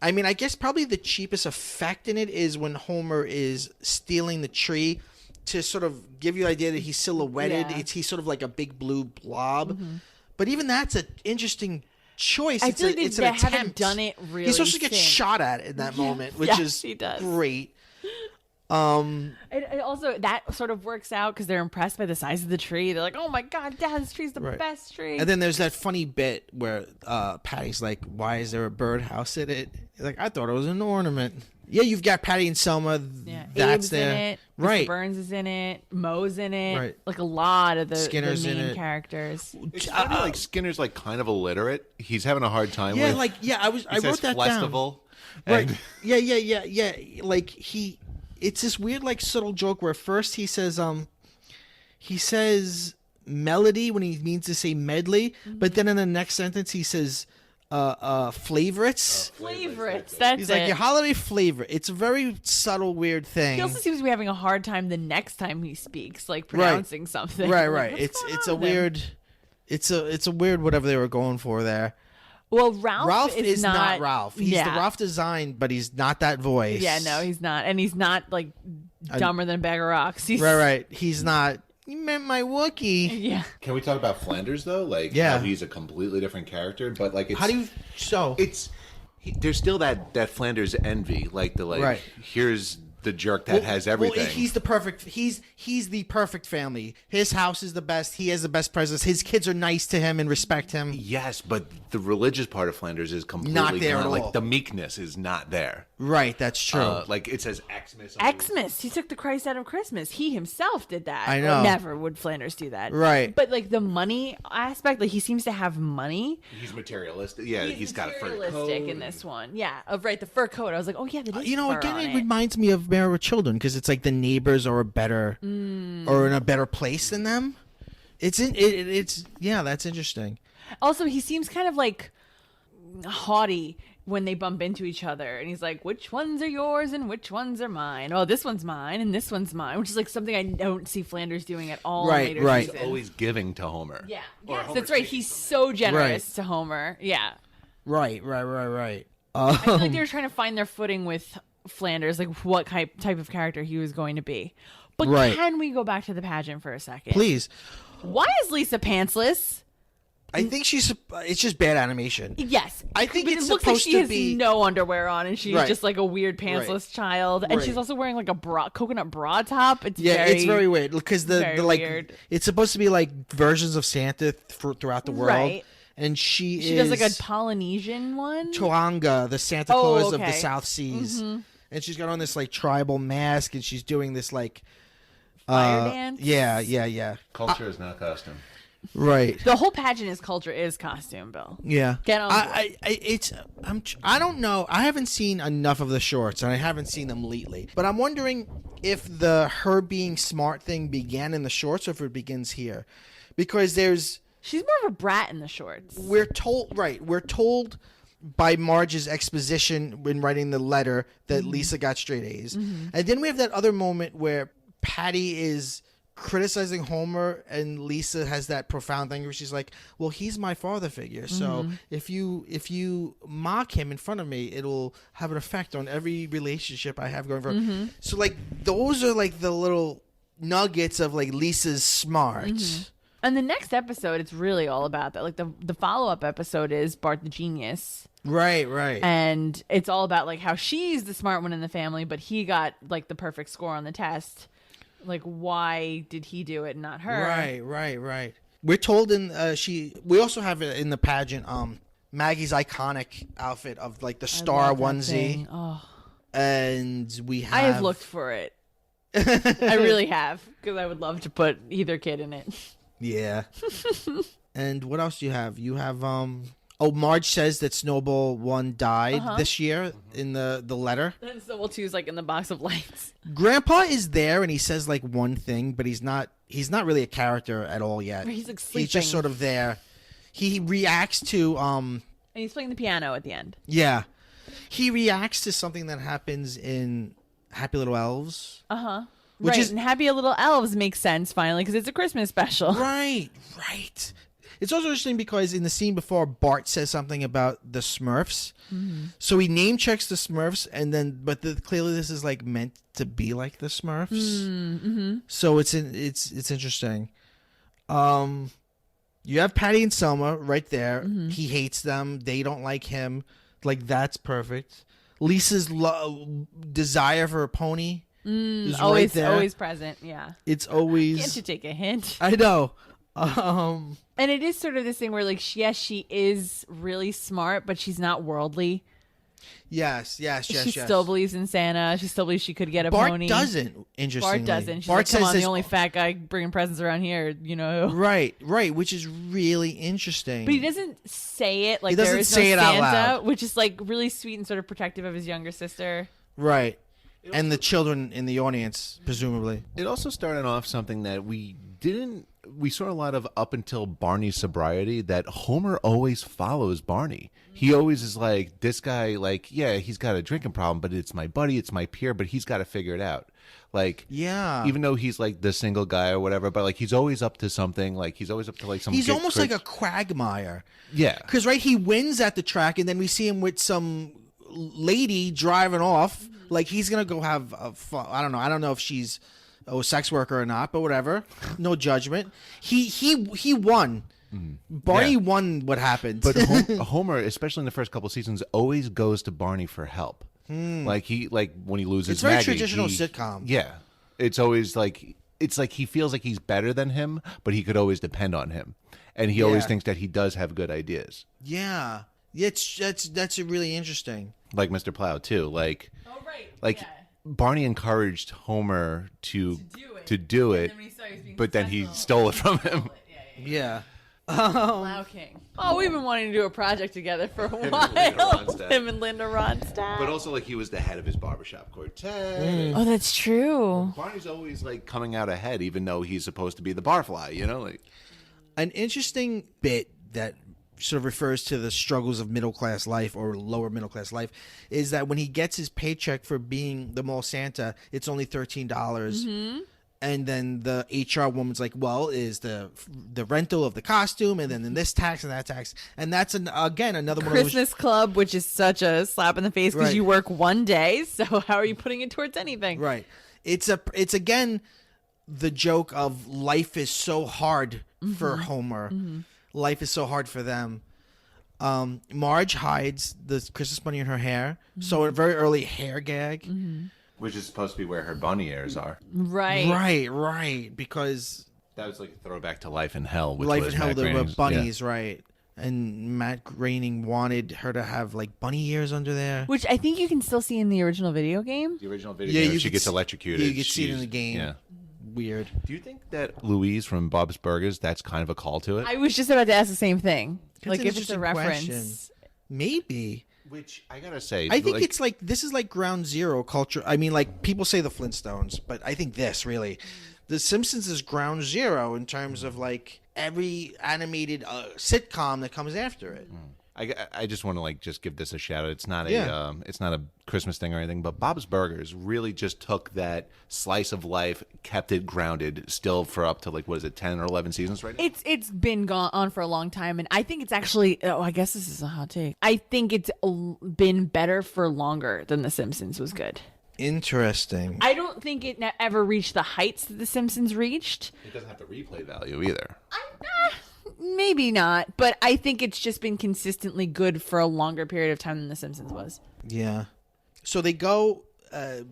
I mean, I guess probably the cheapest effect in it is when Homer is stealing the tree to sort of give you the idea that he's silhouetted. Yeah. He's sort of like a big blue blob. Mm-hmm. But even that's an interesting choice. I feel like they haven't done it really. He's supposed to get shot at in that moment, which is great. It also that sort of works out because they're impressed by the size of the tree. They're like, "Oh my god, Dad, this tree's the best tree." And then there's that funny bit where Patty's like, "Why is there a birdhouse in it?" He's like, "I thought it was an ornament." Yeah, you've got Patty and Selma. Yeah, that's Abe's there. in it. Right. Mr. Burns is in it. Moe's in it. Right. Like a lot of the Skinner's main characters. It's funny, like Skinner's like kind of illiterate. He's having a hard time. Yeah, with, like I wrote that festival, down. Right. Yeah. Like it's this weird like subtle joke where first he says melody when he means to say medley, but then in the next sentence he says favorites. Favorites. That's He's it. like your holiday flavor. It's a very subtle, weird thing. He also seems to be having a hard time the next time he speaks, like pronouncing something. Right. Like, It's a weird. It's a weird whatever they were going for there. Well, Ralph is not Ralph. He's the Ralph design, but he's not that voice. Yeah, no, he's not, and he's not like dumber than a bag of rocks. He's, Right. He's not. You meant my Wookiee. Yeah. Can we talk about Flanders though? Like, how he's a completely different character, but like, it's, how do you? So there's still that Flanders envy, like here's the jerk that has everything. Well, he's the perfect. He's the perfect family. His house is the best. He has the best presents. His kids are nice to him and respect him. Yes, but the religious part of Flanders is completely not there gone. at all. Like the meekness is not there. Right, that's true. Like it says Xmas. Xmas. He took the Christ out of Christmas. He himself did that. I know. Never would Flanders do that. Right. But like the money aspect, like he seems to have money. He's materialistic. Yeah, he's got a fur materialistic coat. in this one. Yeah. Right. The fur coat. I was like, oh yeah, that is. Again, it reminds me of Married with Children because it's like the neighbors are or in a better place than them. It's that's interesting. Also, he seems kind of like haughty when they bump into each other, and he's like, which ones are yours and which ones are mine? Oh, this one's mine and this one's mine, which is like something I don't see Flanders doing at all. Right, in later right. seasons. He's always giving to Homer. Yeah, Or yes, Homer that's right. taking He's from so generous Right. to Homer. Yeah, Right. I feel like they were trying to find their footing with Flanders, like what type of character he was going to be. But Right. can we go back to the pageant for a second? Please. Why is Lisa pantsless? I think it's just bad animation. Yes, I think but it's it looks like supposed she to has be- no underwear on, and she's Right. just like a weird pantsless child, and Right. she's also wearing like a coconut bra top. It's It's very weird because the very like weird. it's supposed to be like versions of Santa throughout the world, Right. and she does like a Polynesian one. Toanga, the Santa Oh, Claus of the okay. South Seas, and she's got on this like tribal mask, and she's doing this like Fire dance? Yeah. Culture is not costume. Right. The whole pageant is culture is costume, Bill. Yeah. Get on I don't know. I haven't seen enough of the shorts, and I haven't seen them lately. But I'm wondering if the her being smart thing began in the shorts or if it begins here, because She's more of a brat in the shorts. we're told by Marge's exposition when writing the letter that Lisa got straight A's, and then we have that other moment where Patty is criticizing Homer and Lisa has that profound thing where she's like, well, he's my father figure, so if you mock him in front of me, it'll have an effect on every relationship I have going forward. So like those are like the little nuggets of like Lisa's smart. And the next episode, it's really all about that. Like the follow-up episode is Bart the Genius. Right. And it's all about like how she's the smart one in the family, but he got like the perfect score on the test. Like, why did he do it and not her? Right. We're told we also have it in the pageant, Maggie's iconic outfit of like the star onesie. Oh, And we have I have looked for it. I really have, because I would love to put either kid in it. Yeah. And what else do you have? You have Marge says that Snowball 1 died this year in the letter. And Snowball 2 is like in the box of lights. Grandpa is there and he says like one thing, but he's not really a character at all yet. He's like sleeping. He's just sort of there. He reacts to And he's playing the piano at the end. yeah. He reacts to something that happens in Happy Little Elves. Which Right, and Happy Little Elves makes sense finally because it's a Christmas special. Right. It's also interesting because in the scene before, Bart says something about the Smurfs. So he name checks the Smurfs, and then clearly this is like meant to be like the Smurfs. So it's interesting. You have Patty and Selma right there. He hates them. They don't like him. Like that's perfect. Lisa's desire for a pony is Always, right there. always present. Yeah. It's always. Can't you take a hint? I know. And it is sort of this thing where, like, yes, she is really smart, but she's not worldly. Yes. She still believes in Santa. She still believes she could get a Bart pony. doesn't. Interestingly, Bart doesn't. She's Bart like, come says on, this- the only fat guy bringing presents around here, you know. Right, which is really interesting. But he doesn't say it like He doesn't there is say no it out Santa, loud. which is like really sweet and sort of protective of his younger sister. Right, and the children in the audience, presumably. It also started off something that we didn't we saw a lot of up until Barney's sobriety that Homer always follows Barney. He always is like, this guy, like, yeah, he's got a drinking problem, but it's my buddy, it's my peer, but he's got to figure it out. Like, yeah, even though he's like the single guy or whatever, but like he's always up to something. Like he's always up to like some. He's almost like a quagmire. Yeah, because right, he wins at the track, and then we see him with some lady driving off. Like he's gonna go have a fun. I don't know. I don't know if she's a sex worker or not, but whatever. No judgment. He won. Barney won what happened. But Homer, especially in the first couple of seasons, always goes to Barney for help. Like when he loses, it's very Maggie, traditional sitcom. Yeah, it's always like he feels like he's better than him, but he could always depend on him, and he always thinks that he does have good ideas. Yeah, that's really interesting. Like Mr. Plow too. Like Barney encouraged Homer to do it, but then he stole it from him. Yeah. Plow King. Oh, we've been wanting to do a project together for a while. Him and Linda Ronstadt. But also, like, he was the head of his barbershop quartet. Oh, that's true. Barney's always, like, coming out ahead, even though he's supposed to be the barfly, you know? Like, an interesting bit that sort of refers to the struggles of middle-class life or lower middle-class life is that when he gets his paycheck for being the mall Santa, it's only $13. And then the HR woman's like, well, is the rental of the costume, and then this tax and that tax. And that's, again, another one Christmas of those... Club, which is such a slap in the face because you work one day, so how are you putting it towards anything? Right. It's again, the joke of life is so hard for Homer. Life is so hard for them. Marge hides the Christmas bunny in her hair. So a very early hair gag. which is supposed to be where her bunny ears are. Right. Because that was like a throwback to Life in Hell. Which Life was in Hell, Matt there were Groening's- bunnies, right? And Matt Groening wanted her to have like bunny ears under there. Which I think you can still see in the original video game. The original video game, she gets electrocuted. You can see it in the game. Yeah. Weird. Do you think that Louise from Bob's Burgers, that's kind of a call to it? I was just about to ask the same thing. That's like an if it's a interesting reference. question. Maybe. Which I gotta say, I think it's like, this is like ground zero culture. I mean, like people say the Flintstones, but I think this really, The Simpsons is ground zero in terms of like every animated sitcom that comes after it. I just want to like just give this a shout out. It's not a it's not a Christmas thing or anything, but Bob's Burgers really just took that slice of life, kept it grounded, still for up to like what is it, 10 or 11 seasons right now? It's been gone on for a long time, and I think it's actually. Oh, I guess this is a hot take. I think it's been better for longer than The Simpsons was good. Interesting. I don't think it ever reached the heights that The Simpsons reached. It doesn't have the replay value either. Maybe not, but I think it's just been consistently good for a longer period of time than The Simpsons was. Yeah. So they go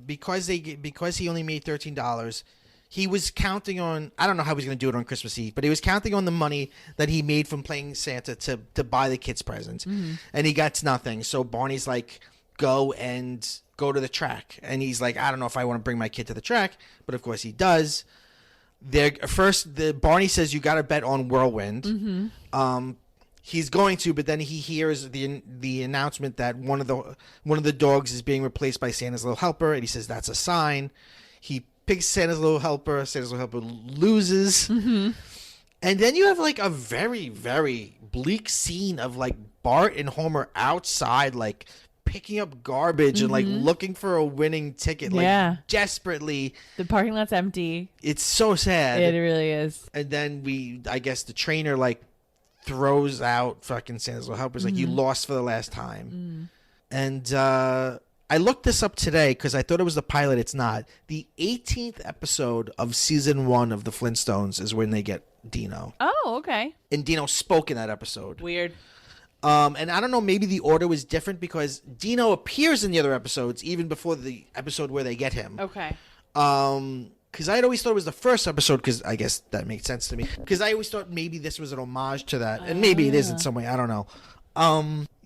because he only made $13. He was counting on, I don't know how he was going to do it on Christmas Eve, but he was counting on the money that he made from playing Santa to buy the kids presents, and he gets nothing. So Barney's like, go to the track, and he's like, I don't know if I want to bring my kid to the track, but of course he does. Barney says you got to bet on Whirlwind. He's going to, but then he hears the announcement that one of the dogs is being replaced by Santa's little helper, and he says that's a sign. He picks Santa's little helper. Santa's little helper loses, and then you have like a very, very bleak scene of like Bart and Homer outside, like picking up garbage and like looking for a winning ticket, like desperately. The parking lot's empty. It's so sad. It really is. And then I guess the trainer like throws out fucking Santa's little helpers, like, you lost for the last time. And I looked this up today because I thought it was the pilot. It's not. The 18th episode of season 1 of the Flintstones is when they get Dino. Oh, okay. And Dino spoke in that episode. Weird. And I don't know, maybe the order was different because Dino appears in the other episodes even before the episode where they get him. Okay. Because I had always thought it was the first episode, because I guess that makes sense to me. Because I always thought maybe this was an homage to that, and maybe it is in some way. I don't know.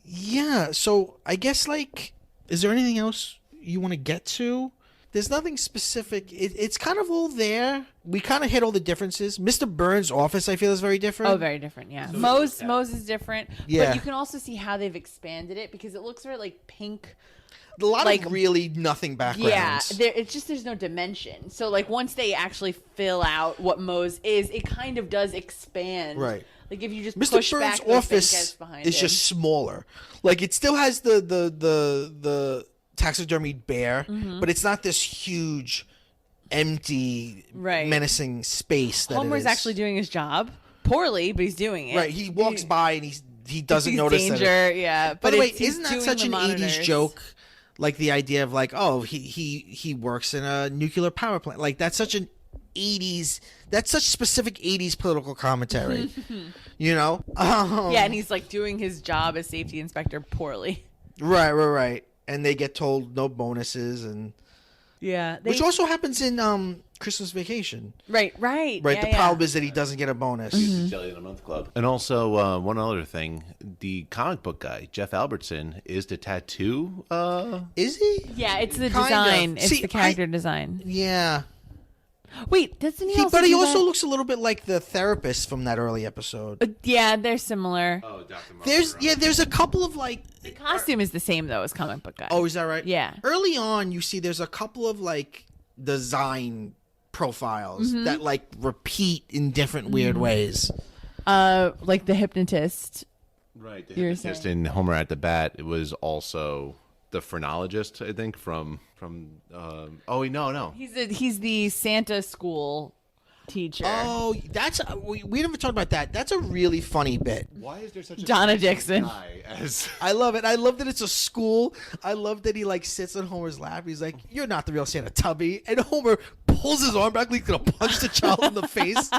Yeah. So I guess like, is there anything else you want to get to? There's nothing specific. It's kind of all there. We kind of hit all the differences. Mr. Burns' office, I feel, is very different. Oh, very different, yeah. Moe's is different. Yeah. But you can also see how they've expanded it because it looks very like pink. A lot of really nothing backgrounds. Yeah, it's just there's no dimension. So like once they actually fill out what Moe's is, it kind of does expand. Right. Like if you just Mr. push Burns' back the office behind is him. just smaller. Like it still has the taxidermied bear, but it's not this huge, empty, menacing space. That Homer's actually doing his job poorly, but he's doing it. Right. He walks by and he doesn't notice danger. That Yeah. By the way, isn't that such an 80s joke? Like the idea of like, oh, he works in a nuclear power plant. Like that's such an 80s. That's such specific 80s political commentary. You know? Yeah, and he's like doing his job as safety inspector poorly. Right. And they get told no bonuses and which also happens in Christmas Vacation. Right. The problem is that he doesn't get a bonus. Jelly in a Month Club. And also one other thing, the comic book guy, Jeff Albertson, is the tattoo. Is he? Yeah, it's the Kind design. of. It's See, the character design. Yeah. Wait, doesn't he also But he do also that? looks a little bit like the therapist from that early episode. Yeah, they're similar. Oh, Dr. There's a couple of like The costume is the same though as comic book guy. Oh, is that right? Yeah. Early on, you see there's a couple of like design profiles that like repeat in different weird ways. Like the hypnotist. Right, the hypnotist in Homer at the Bat. It was also the phrenologist, I think, from no. He's the Santa school teacher. Oh, that's we never talked about that. That's a really funny bit. Why is there such a Donna Dixon. guy as I love it. I love that it's a school. I love that he like sits on Homer's lap. He's like, "You're not the real Santa, Tubby." And Homer pulls his arm back like he's gonna punch the child in the face.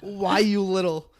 Why, you little?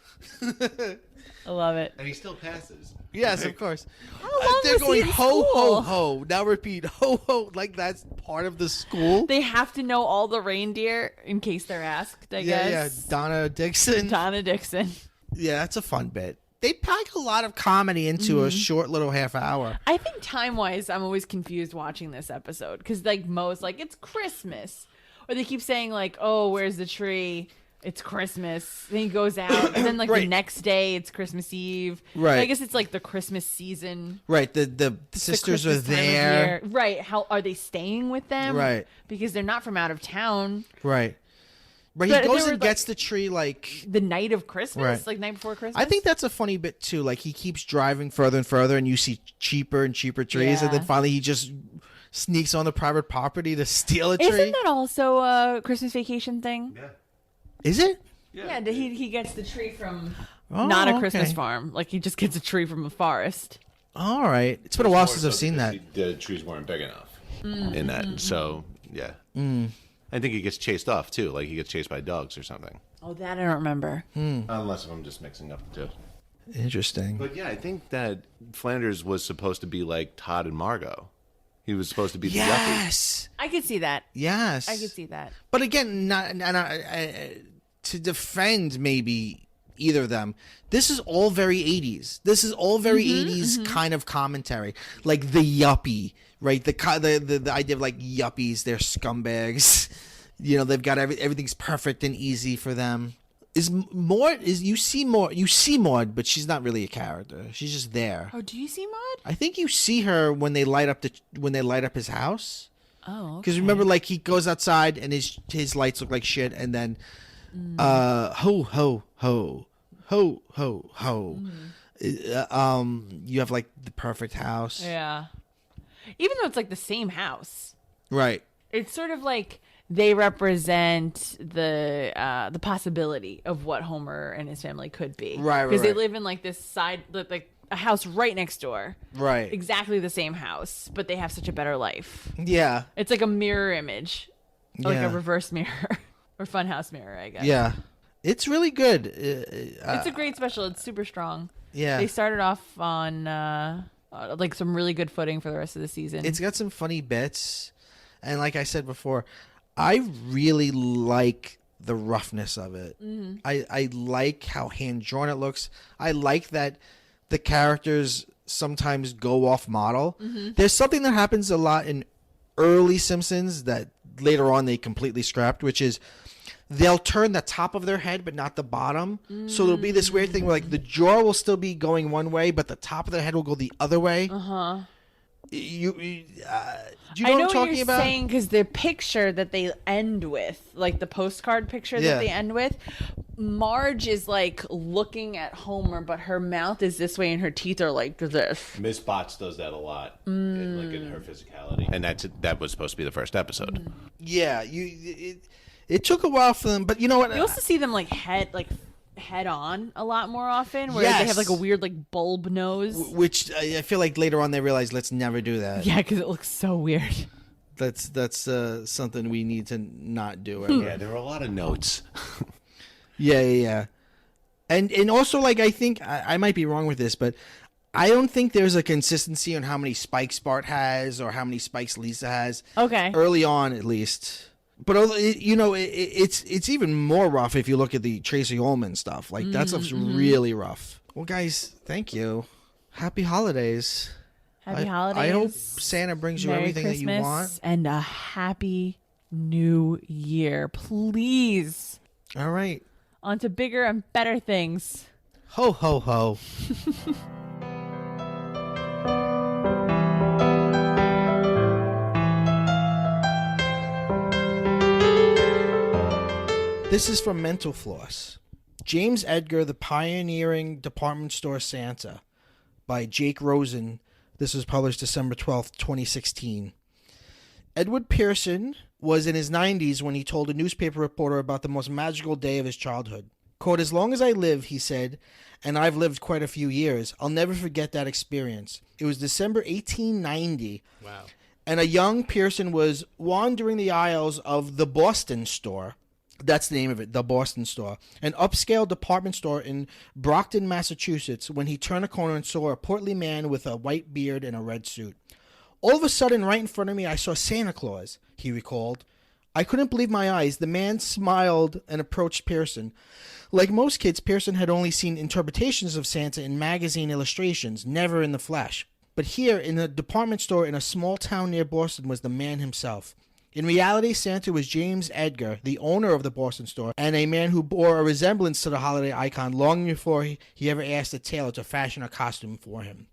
I love it. and he still passes. Yes, of course. How long They're was he going in ho ho school? ho. Now repeat ho ho. Like that's part of the school. They have to know all the reindeer in case they're asked, I guess. Donna Dixon. Donna Dixon. Yeah, that's a fun bit. They pack a lot of comedy into a short little half hour. I think time-wise, I'm always confused watching this episode because like Moe's like, it's Christmas. Or they keep saying like, oh, where's the tree? It's Christmas. Then he goes out, and then like the next day it's Christmas Eve. Right. So I guess it's like the Christmas season. Right. The sisters are Christmas time of there. year. Right. How are they staying with them? Right. Because they're not from out of town. Right. But But he goes they were, and gets the tree like The night of Christmas, Right. like night before Christmas. I think that's a funny bit too. Like he keeps driving further and further, and you see cheaper and cheaper trees, and then Yeah. finally he just sneaks on the private property to steal a tree. Isn't that also a Christmas Vacation thing? Yeah. Is it? Yeah, he gets the tree from Oh, not a Christmas okay. farm. Like he just gets a tree from a forest. All right. It's been a while since I've seen that. The trees weren't big enough in that. So, yeah. I think he gets chased off, too. Like, he gets chased by dogs or something. Oh, that I don't remember. Unless I'm just mixing up the two. Interesting. But, yeah, I think that Flanders was supposed to be like Todd and Margot. He was supposed to be the yuppie. Yes. I could see that. Yes. I could see that. But again, not to defend maybe either of them. This is all very 80s. This is all very 80s kind of commentary, like the yuppie, right? The idea of like yuppies, they're scumbags. You know, they've got everything's perfect and easy for them. You see Maud, but she's not really a character. She's just there. Oh, do you see Maud? I think you see her when they light up his house. Oh, okay. Because remember, like he goes outside and his lights look like shit, and then ho ho ho ho ho ho. You have like the perfect house, Yeah. Even though it's like the same house, right? it's sort of like they represent the possibility of what Homer and his family could be. Right, Because they right. live in like this side, like a house right next door. Right. Exactly the same house, but they have such a better life. Yeah. It's like a mirror image, like Yeah. a reverse mirror or funhouse mirror, I guess. Yeah. It's really good. It's a great special. It's super strong. Yeah. They started off on like some really good footing for the rest of the season. It's got some funny bits, and like I said before, I really like the roughness of it. I like how hand drawn it looks. I like that the characters sometimes go off model. There's something that happens a lot in early Simpsons that later on they completely scrapped, which is they'll turn the top of their head but not the bottom. So there'll be this weird thing where like the jaw will still be going one way, but the top of their head will go the other way. Uh-huh. Do you I know what I'm talking about? Saying because the picture that they end with, like the postcard picture that they end with, Marge is like looking at Homer, but her mouth is this way and her teeth are like this. Miss Potts does that a lot, like in her physicality, and that was supposed to be the first episode. Yeah, it took a while for them, but you know what? You also see them like head on a lot more often, where they have like a weird like bulb nose, which I feel like later on they realized let's never do that. Yeah, because it looks so weird. That's something we need to not do ever. Yeah, there were a lot of notes. Yeah. And also, like, I think I might be wrong with this, but I don't think there's a consistency on how many spikes Bart has or how many spikes Lisa has. Okay. Early on, at least. But it's even more rough if you look at the Tracy Ullman stuff. Like that stuff's really rough. Well, guys, thank you. Happy holidays. Happy holidays. I hope Santa brings you Merry everything Christmas that you want. And a happy new year, please. All right. On to bigger and better things. Ho ho ho. This is from Mental Floss. James Edgar, the Pioneering Department Store Santa, by Jake Rosen. This was published December 12th, 2016. Edward Pearson was in his 90s when he told a newspaper reporter about the most magical day of his childhood. Quote, "As long as I live," he said, "and I've lived quite a few years, I'll never forget that experience. It was December 1890. Wow. And a young Pearson was wandering the aisles of the Boston Store. That's the name of it, the Boston Store, an upscale department store in Brockton, Massachusetts, when he turned a corner and saw a portly man with a white beard and a red suit. All of a sudden, right in front of me, I saw Santa Claus," he recalled. "I couldn't believe my eyes. The man smiled and approached Pearson. Like most kids, Pearson had only seen interpretations of Santa in magazine illustrations, never in the flesh. But here, in a department store in a small town near Boston, was the man himself. In reality, Santa was James Edgar, the owner of the Boston store, and a man who bore a resemblance to the holiday icon long before he ever asked a tailor to fashion a costume for him.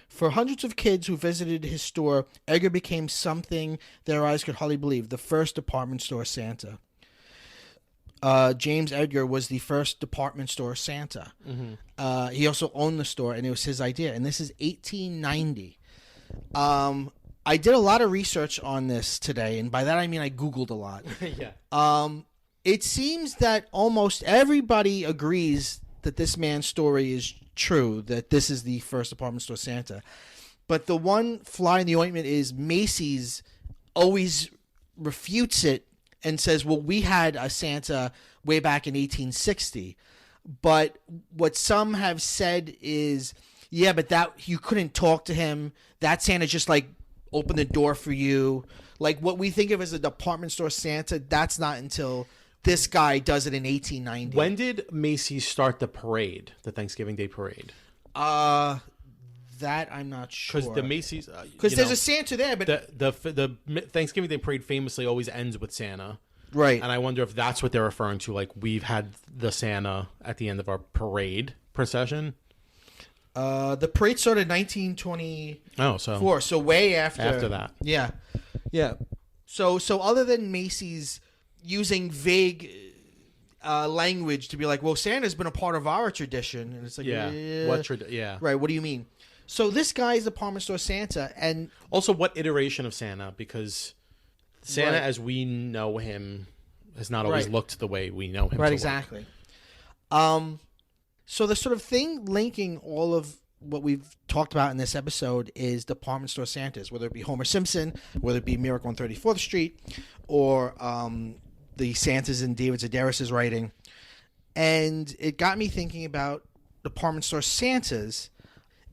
For hundreds of kids who visited his store, Edgar became something their eyes could hardly believe, the first department store Santa." James Edgar was the first department store Santa. Mm-hmm. He also owned the store, and it was his idea. And this is 1890. I did a lot of research on this today, and by that I mean I Googled a lot. Yeah. It seems that almost everybody agrees that this man's story is true, that this is the first department store Santa. But the one fly in the ointment is Macy's always refutes it and says, well, we had a Santa way back in 1860. But what some have said is, yeah, but that you couldn't talk to him. That Santa just like opened the door for you. Like what we think of as a department store Santa, that's not until this guy does it in 1890. When did Macy's start the parade, the Thanksgiving Day parade? That I'm not sure. Because the Macy's, because there's a Santa there, but the Thanksgiving Day parade famously always ends with Santa, right? And I wonder if that's what they're referring to. Like we've had the Santa at the end of our parade procession. The parade started in 1924. Oh, so way after that. Yeah. So other than Macy's using vague language to be like, well, Santa's been a part of our tradition, and it's like, yeah, right. What do you mean? So this guy's department store Santa, and also what iteration of Santa? Because Santa, as we know him, has not always looked the way we know him. Right, exactly. So the sort of thing linking all of what we've talked about in this episode is department store Santas, whether it be Homer Simpson, whether it be Miracle on 34th Street, or the Santas in David Sedaris' writing. And it got me thinking about department store Santas.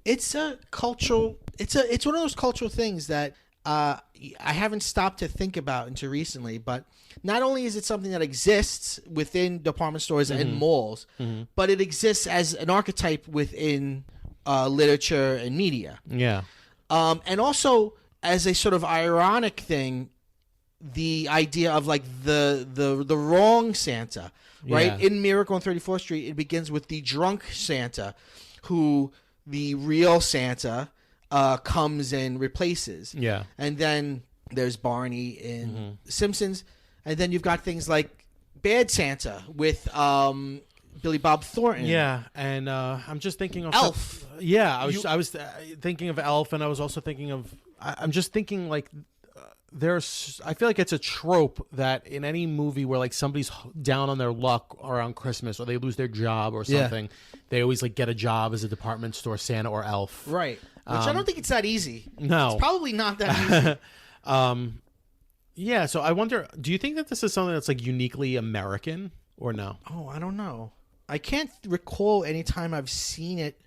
It's a cultural. It's one of those cultural things that I haven't stopped to think about until recently. But not only is it something that exists within department stores and malls, but it exists as an archetype within literature and media. Yeah. And also as a sort of ironic thing, the idea of like the wrong Santa, right? Yeah. In Miracle on 34th Street, it begins with the drunk Santa, who the real Santa comes and replaces. Yeah. And then there's Barney in Simpsons, and then you've got things like Bad Santa with Billy Bob Thornton. Yeah, and I'm just thinking of Elf. I was thinking of Elf, and I was also thinking of. I'm just thinking like I feel like it's a trope that in any movie where like somebody's down on their luck around Christmas or they lose their job or something, they always like get a job as a department store Santa or Elf. Right. Which I don't think it's that easy. No. It's probably not that easy. Yeah, so I wonder, do you think that this is something that's like uniquely American or no? Oh, I don't know. I can't recall any time I've seen it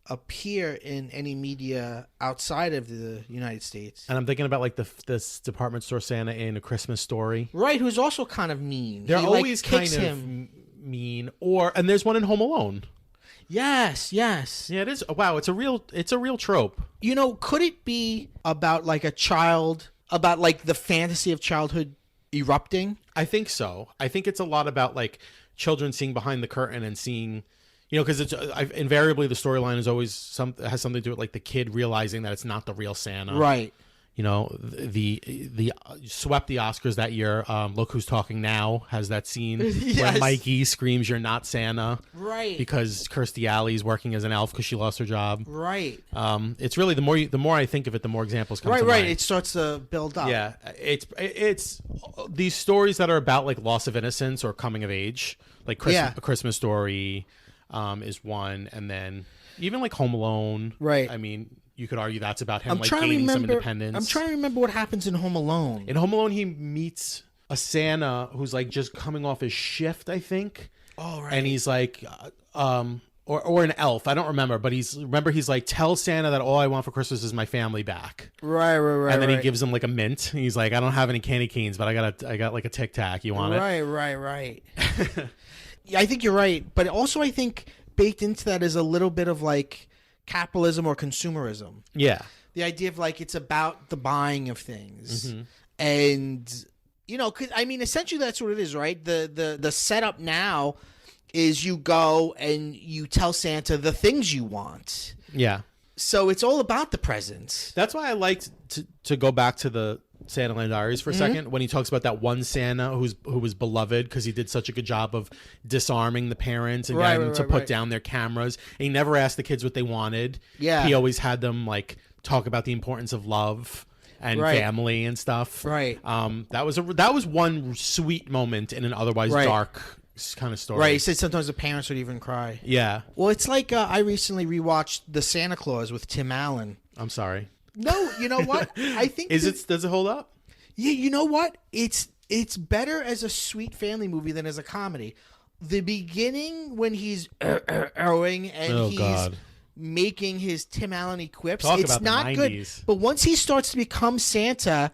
appear in any media outside of the United States. And I'm thinking about like this department store Santa in A Christmas Story. Right, who's also kind of mean. They're He, always kicks kind him. of mean. And there's one in Home Alone. Yes. Yeah, it is. Wow, it's a real trope. You know, could it be about like a child, about like the fantasy of childhood erupting? I think so. I think it's a lot about like children seeing behind the curtain and seeing, you know, because it's invariably the storyline is always has something to do with like the kid realizing that it's not the real Santa. Right. You know, the swept the Oscars that year. Look Who's Talking Now has that scene where Mikey screams, "You're not Santa," right? Because Kirstie Alley's working as an elf because she lost her job. Right. It's really the more I think of it, the more examples come. to Right. mind. It starts to build up. Yeah, it's these stories that are about like loss of innocence or coming of age, like A Christmas Story, is one, and then even like Home Alone. Right. I mean, you could argue that's about him gaining some independence. I'm trying to remember what happens in Home Alone. In Home Alone, he meets a Santa who's like just coming off his shift, I think. Oh, right. And he's like, or an elf. I don't remember, but he's like, tell Santa that all I want for Christmas is my family back. Right. And then he gives him like a mint. He's like, I don't have any candy canes, but I got like a Tic Tac. You want it? Right. Yeah, I think you're right, but also I think baked into that is a little bit of like capitalism or consumerism. Yeah. The idea of like it's about the buying of things. And you know, 'cause, I mean, essentially that's what it is, right? The setup now is you go and you tell Santa the things you want. Yeah. So it's all about the presents. That's why I liked to go back to the SantaLand Diaries for a second when he talks about that one Santa who was beloved because he did such a good job of disarming the parents and getting them to put down their cameras. And he never asked the kids what they wanted. Yeah. He always had them like talk about the importance of love and family and stuff. Right. That was one sweet moment in an otherwise dark kind of story. Right. He said sometimes the parents would even cry. Yeah. Well, it's like I recently rewatched The Santa Claus with Tim Allen. I'm sorry. No, you know what? I think does it hold up? Yeah, you know what? It's better as a sweet family movie than as a comedy. The beginning when he's and he's making his Tim Allen quips, it's not good. But once he starts to become Santa,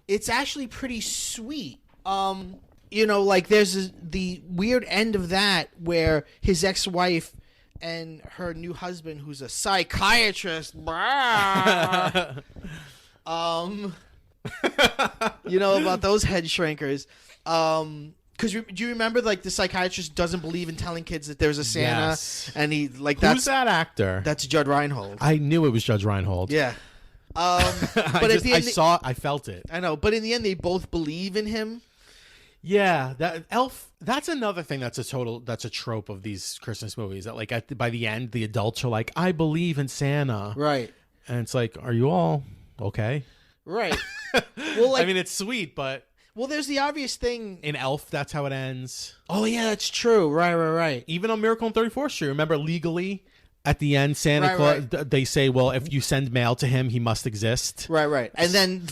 it's actually pretty sweet. You know, like there's the weird end of that where his ex-wife and her new husband, who's a psychiatrist, you know about those head shrinkers. Because do you remember, like, the psychiatrist doesn't believe in telling kids that there's a Santa, and he like who's that actor? That's Judge Reinhold. I knew it was Judge Reinhold. Yeah. But at the end, I felt it. I know, but in the end, they both believe in him. Yeah, that elf. That's another thing. That's a trope of these Christmas movies. That like by the end, the adults are like, "I believe in Santa," right? And it's like, "Are you all okay?" Right. Well, like, I mean, it's sweet, but there's the obvious thing in Elf. That's how it ends. Oh yeah, that's true. Right. Even on Miracle on 34th Street, remember legally. At the end, Santa Claus, they say, well, if you send mail to him, he must exist. Right. And then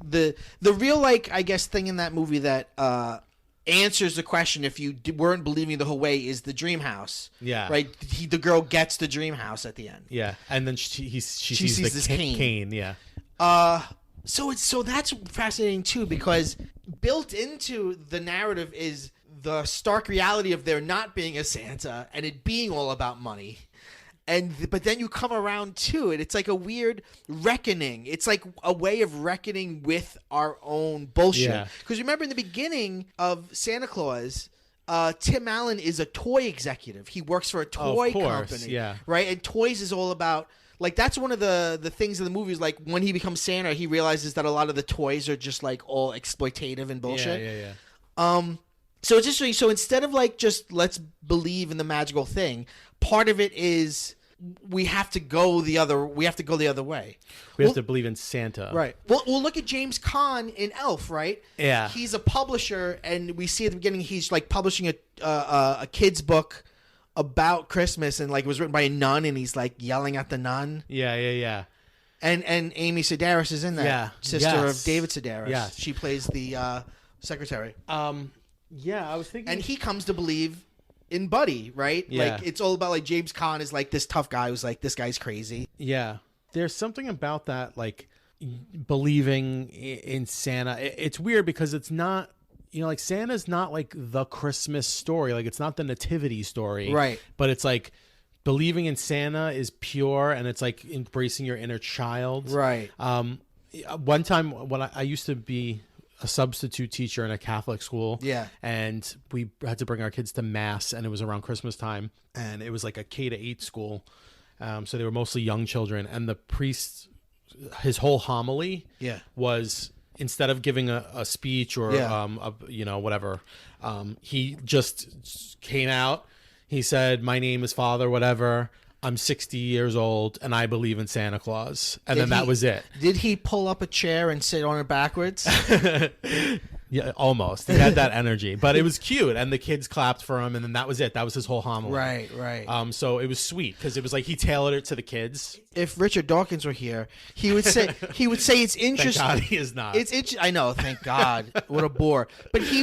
the real, like, I guess, thing in that movie that answers the question if you weren't believing the whole way is the dream house. Yeah. Right? The girl gets the dream house at the end. Yeah. And then she sees this cane. Yeah. So that's fascinating, too, because built into the narrative is the stark reality of there not being a Santa and it being all about money. but then you come around to it. It's like a weird reckoning. It's like a way of reckoning with our own bullshit. Because remember in the beginning of Santa Claus, Tim Allen is a toy executive. He works for a toy company. Yeah. Right? And toys is all about, like, that's one of the things in the movies. Like, when he becomes Santa, he realizes that a lot of the toys are just like all exploitative and bullshit. Yeah. So it's interesting. So instead of like just let's believe in the magical thing, part of it is we have to go the other way. We have to believe in Santa. Right. Well, look at James Caan in Elf, right? Yeah. He's a publisher, and we see at the beginning he's like publishing a kid's book about Christmas, and like it was written by a nun, and he's like yelling at the nun. Yeah. And Amy Sedaris is in that. Yeah. Sister of David Sedaris. Yeah. She plays the secretary. Yeah, I was thinking. And he comes to believe in Buddy, right? Yeah. Like, it's all about, like, James Caan is like this tough guy who's like, this guy's crazy. Yeah. There's something about that, like, believing in Santa. It's weird because it's not, like, Santa's not like the Christmas story. Like, it's not the nativity story. Right. But it's like believing in Santa is pure, and it's like embracing your inner child. Right. One time when I used to be a substitute teacher in a Catholic school. Yeah. And we had to bring our kids to mass, and it was around Christmas time, and it was like a K-8 school. So they were mostly young children, and the priest, his whole homily was, instead of giving a speech or, whatever, he just came out. He said, "My name is Father, whatever. I'm 60 years old, and I believe in Santa Claus." And then that was it. Did he pull up a chair and sit on it backwards? Yeah, almost. He had that energy. But it was cute, and the kids clapped for him, and then that was it. That was his whole homily. Right. So it was sweet, because it was like he tailored it to the kids. If Richard Dawkins were here, he would say it's interesting. Thank God he is not. I know, thank God. What a bore. But he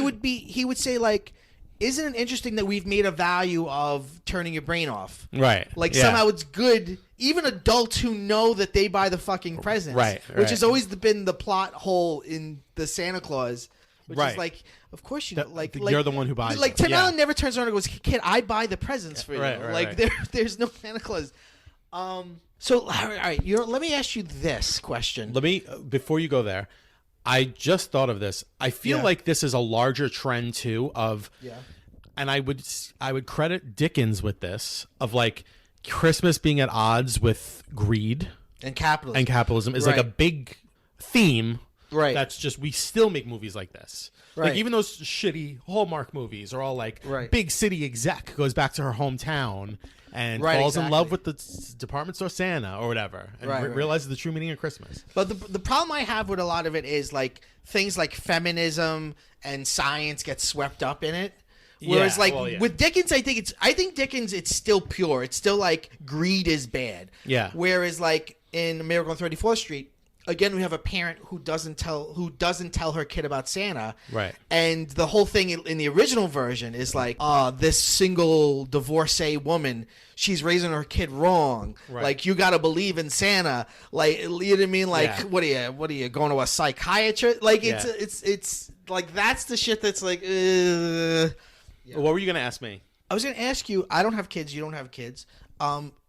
would say, like, isn't it interesting that we've made a value of turning your brain off? Right. Like, somehow it's good, even adults who know that they buy the fucking presents. Right. Which has always been the plot hole in the Santa Claus. Which is like, of course you know. Like you're the one who buys Like, them. Tim Allen never turns around and goes, "Kid, I buy the presents for you." Right. There's no Santa Claus. So, all right, let me ask you this question. Before you go there, I just thought of this. I feel like this is a larger trend too of, and I would credit Dickens with this, of like Christmas being at odds with greed and capitalism. And capitalism is like a big theme. Right. That's just, we still make movies like this. Right. Like, even those shitty Hallmark movies are all like, big city exec goes back to her hometown and falls in love with the department store Santa or whatever, and realizes the true meaning of Christmas. But the problem I have with a lot of it is, like, things like feminism and science get swept up in it. Whereas, with Dickens, I think Dickens, it's still pure. It's still like greed is bad. Yeah. Whereas, like, in Miracle on 34th Street, again, we have a parent who doesn't tell her kid about Santa. Right. And the whole thing in the original version is like, this single divorcee woman, she's raising her kid wrong. Right. Like, you got to believe in Santa. Like, you know what I mean? Like, what are you going to a psychiatrist? Like, it's like, that's the shit that's like, What were you going to ask me? I was going to ask you, I don't have kids, you don't have kids.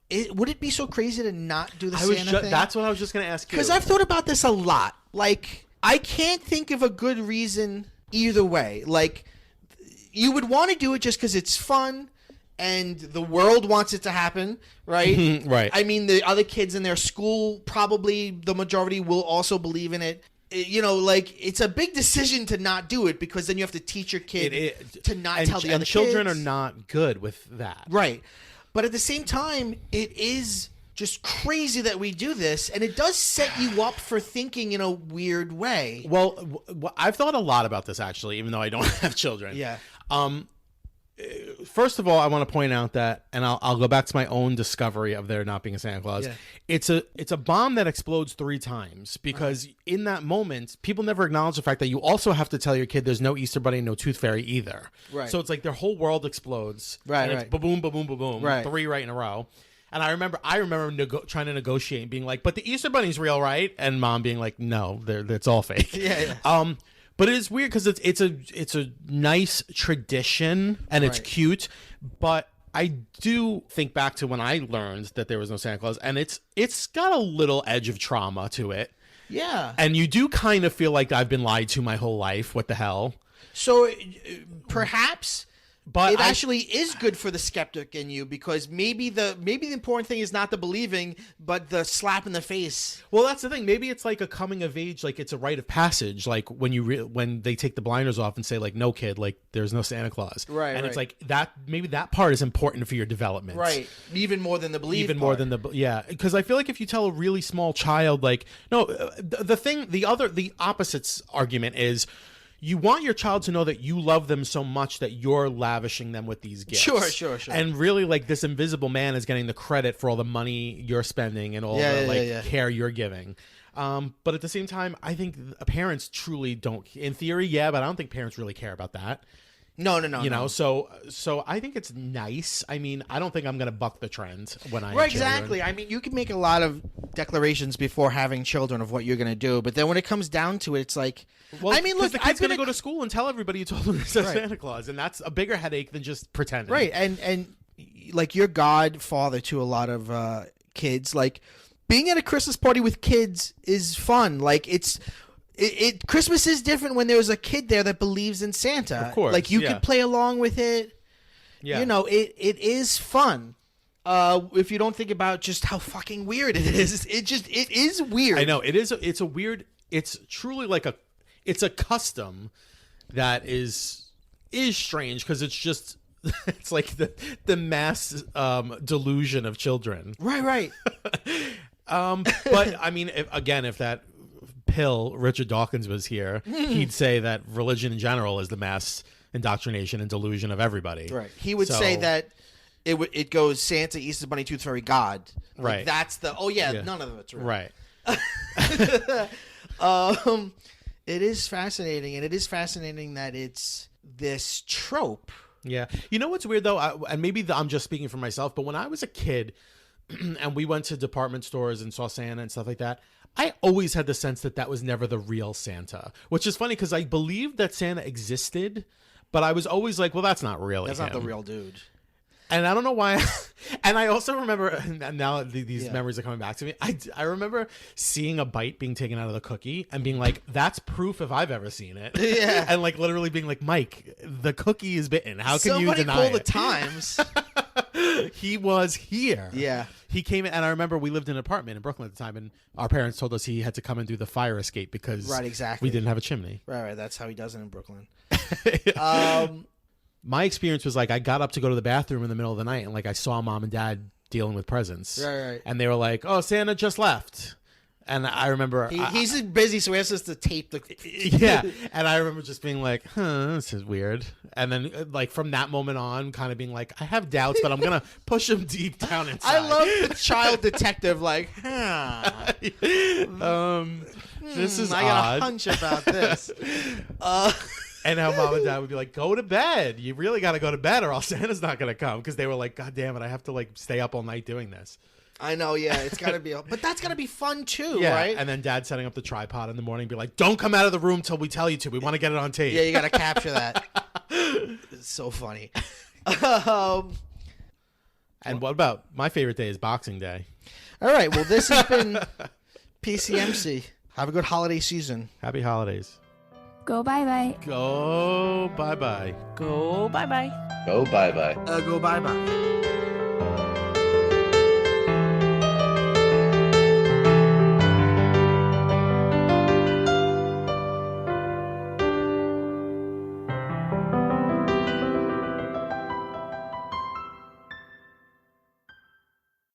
Would it be so crazy to not do the Santa thing? That's what I was just going to ask you. Because I've thought about this a lot. Like, I can't think of a good reason either way. Like, you would want to do it just because it's fun and the world wants it to happen, right? Right. I mean, the other kids in their school, probably the majority will also believe in it. You know, like, it's a big decision to not do it, because then you have to teach your kid to not tell the other kids. And children are not good with that. Right. But at the same time, it is just crazy that we do this, and it does set you up for thinking in a weird way. Well, I've thought a lot about this, actually, even though I don't have children. Yeah. First of all, I want to point out that, and I'll go back to my own discovery of there not being a Santa Claus. Yeah. It's a bomb that explodes 3 times, because in that moment, people never acknowledge the fact that you also have to tell your kid there's no Easter Bunny and no Tooth Fairy either. Right. So it's like their whole world explodes. Right. And it's ba-boom, ba-boom, ba-boom. Right. 3 right in a row. And I remember trying to negotiate and being like, but the Easter Bunny's real, right? And Mom being like, no, it's all fake. Yeah. But it is weird because it's a nice tradition and it's cute, but I do think back to when I learned that there was no Santa Claus, and it's got a little edge of trauma to it. Yeah. And you do kind of feel like I've been lied to my whole life. What the hell? So perhaps but it actually is good for the skeptic in you, because maybe the important thing is not the believing, but the slap in the face. Well, that's the thing. Maybe it's like a coming of age, like it's a rite of passage, like when when they take the blinders off and say like, no kid, like there's no Santa Claus. Right. And it's like that, maybe that part is important for your development. Right. Even more than the belief Even part. more than yeah. Because I feel like if you tell a really small child, like, no, the opposites argument is, you want your child to know that you love them so much that you're lavishing them with these gifts. Sure. And really, like, this invisible man is getting the credit for all the money you're spending and all the care you're giving. But at the same time, I think parents truly don't. In theory, yeah, but I don't think parents really care about that. No. You know, so I think it's nice. I mean, I don't think I'm going to buck the trend when I have Right, children. exactly. I mean, you can make a lot of declarations before having children of what you're going to do, but then when it comes down to it, it's like, well, I mean, look, the kid's going to go to school and tell everybody you told them there's a Right. Santa Claus, and that's a bigger headache than just pretending. Right, and like your godfather to a lot of kids, like being at a Christmas party with kids is fun. Like Christmas is different when there's a kid there that believes in Santa. Of course, like you can play along with it. Yeah. You know, it is fun. If you don't think about just how fucking weird it is, it is weird. I know it's a weird. It's truly like it's a custom that is strange, because it's just it's like the mass delusion of children. Right. But I mean, if that pill Richard Dawkins was here, he'd say that religion in general is the mass indoctrination and delusion of everybody. Right. He would say that it goes Santa, Easter Bunny, Tooth Fairy, God. Like, right. That's the none of it's real. Right. It is fascinating, and it is fascinating that it's this trope. Yeah. You know what's weird though, and maybe I'm just speaking for myself, but when I was a kid and we went to department stores and saw Santa and stuff like that, I always had the sense that was never the real Santa, which is funny because I believed that Santa existed, but I was always like, well, that's not really That's him. not the real dude. And I don't know why. And I also remember, and now these memories are coming back to me. I remember seeing a bite being taken out of the cookie and being like, that's proof if I've ever seen it. Yeah. And like literally being like, Mike, the cookie is bitten. How can Somebody you deny call it? the Times. He was here. Yeah. He came in, and I remember we lived in an apartment in Brooklyn at the time, and our parents told us he had to come and do the fire escape because we didn't have a chimney. Right. That's how he does it in Brooklyn. My experience was like I got up to go to the bathroom in the middle of the night, and like I saw mom and dad dealing with presents. Right. And they were like, "Oh, Santa just left." And I remember he's busy, so he has to tape the. Yeah, and I remember just being like, this is weird. And then, like from that moment on, kind of being like, I have doubts, but I'm gonna push him deep down inside. I love the child detective, like, this is I odd. got a hunch about this. And how mom and dad would be like, go to bed. You really got to go to bed, or else Santa's not gonna come, because they were like, God damn it, I have to like stay up all night doing this. I know, yeah, it's gotta be, but that's gotta be fun too, Yeah, right? and then dad setting up the tripod in the morning, be like, don't come out of the room till we tell you to. We want to get it on tape. Yeah, you gotta capture that. It's so funny. And what about my favorite day is Boxing Day. All right, well, this has been PCMC. Have a good holiday season. Happy holidays. Go bye-bye. Go bye-bye. Go bye-bye. Go bye-bye. Go bye-bye.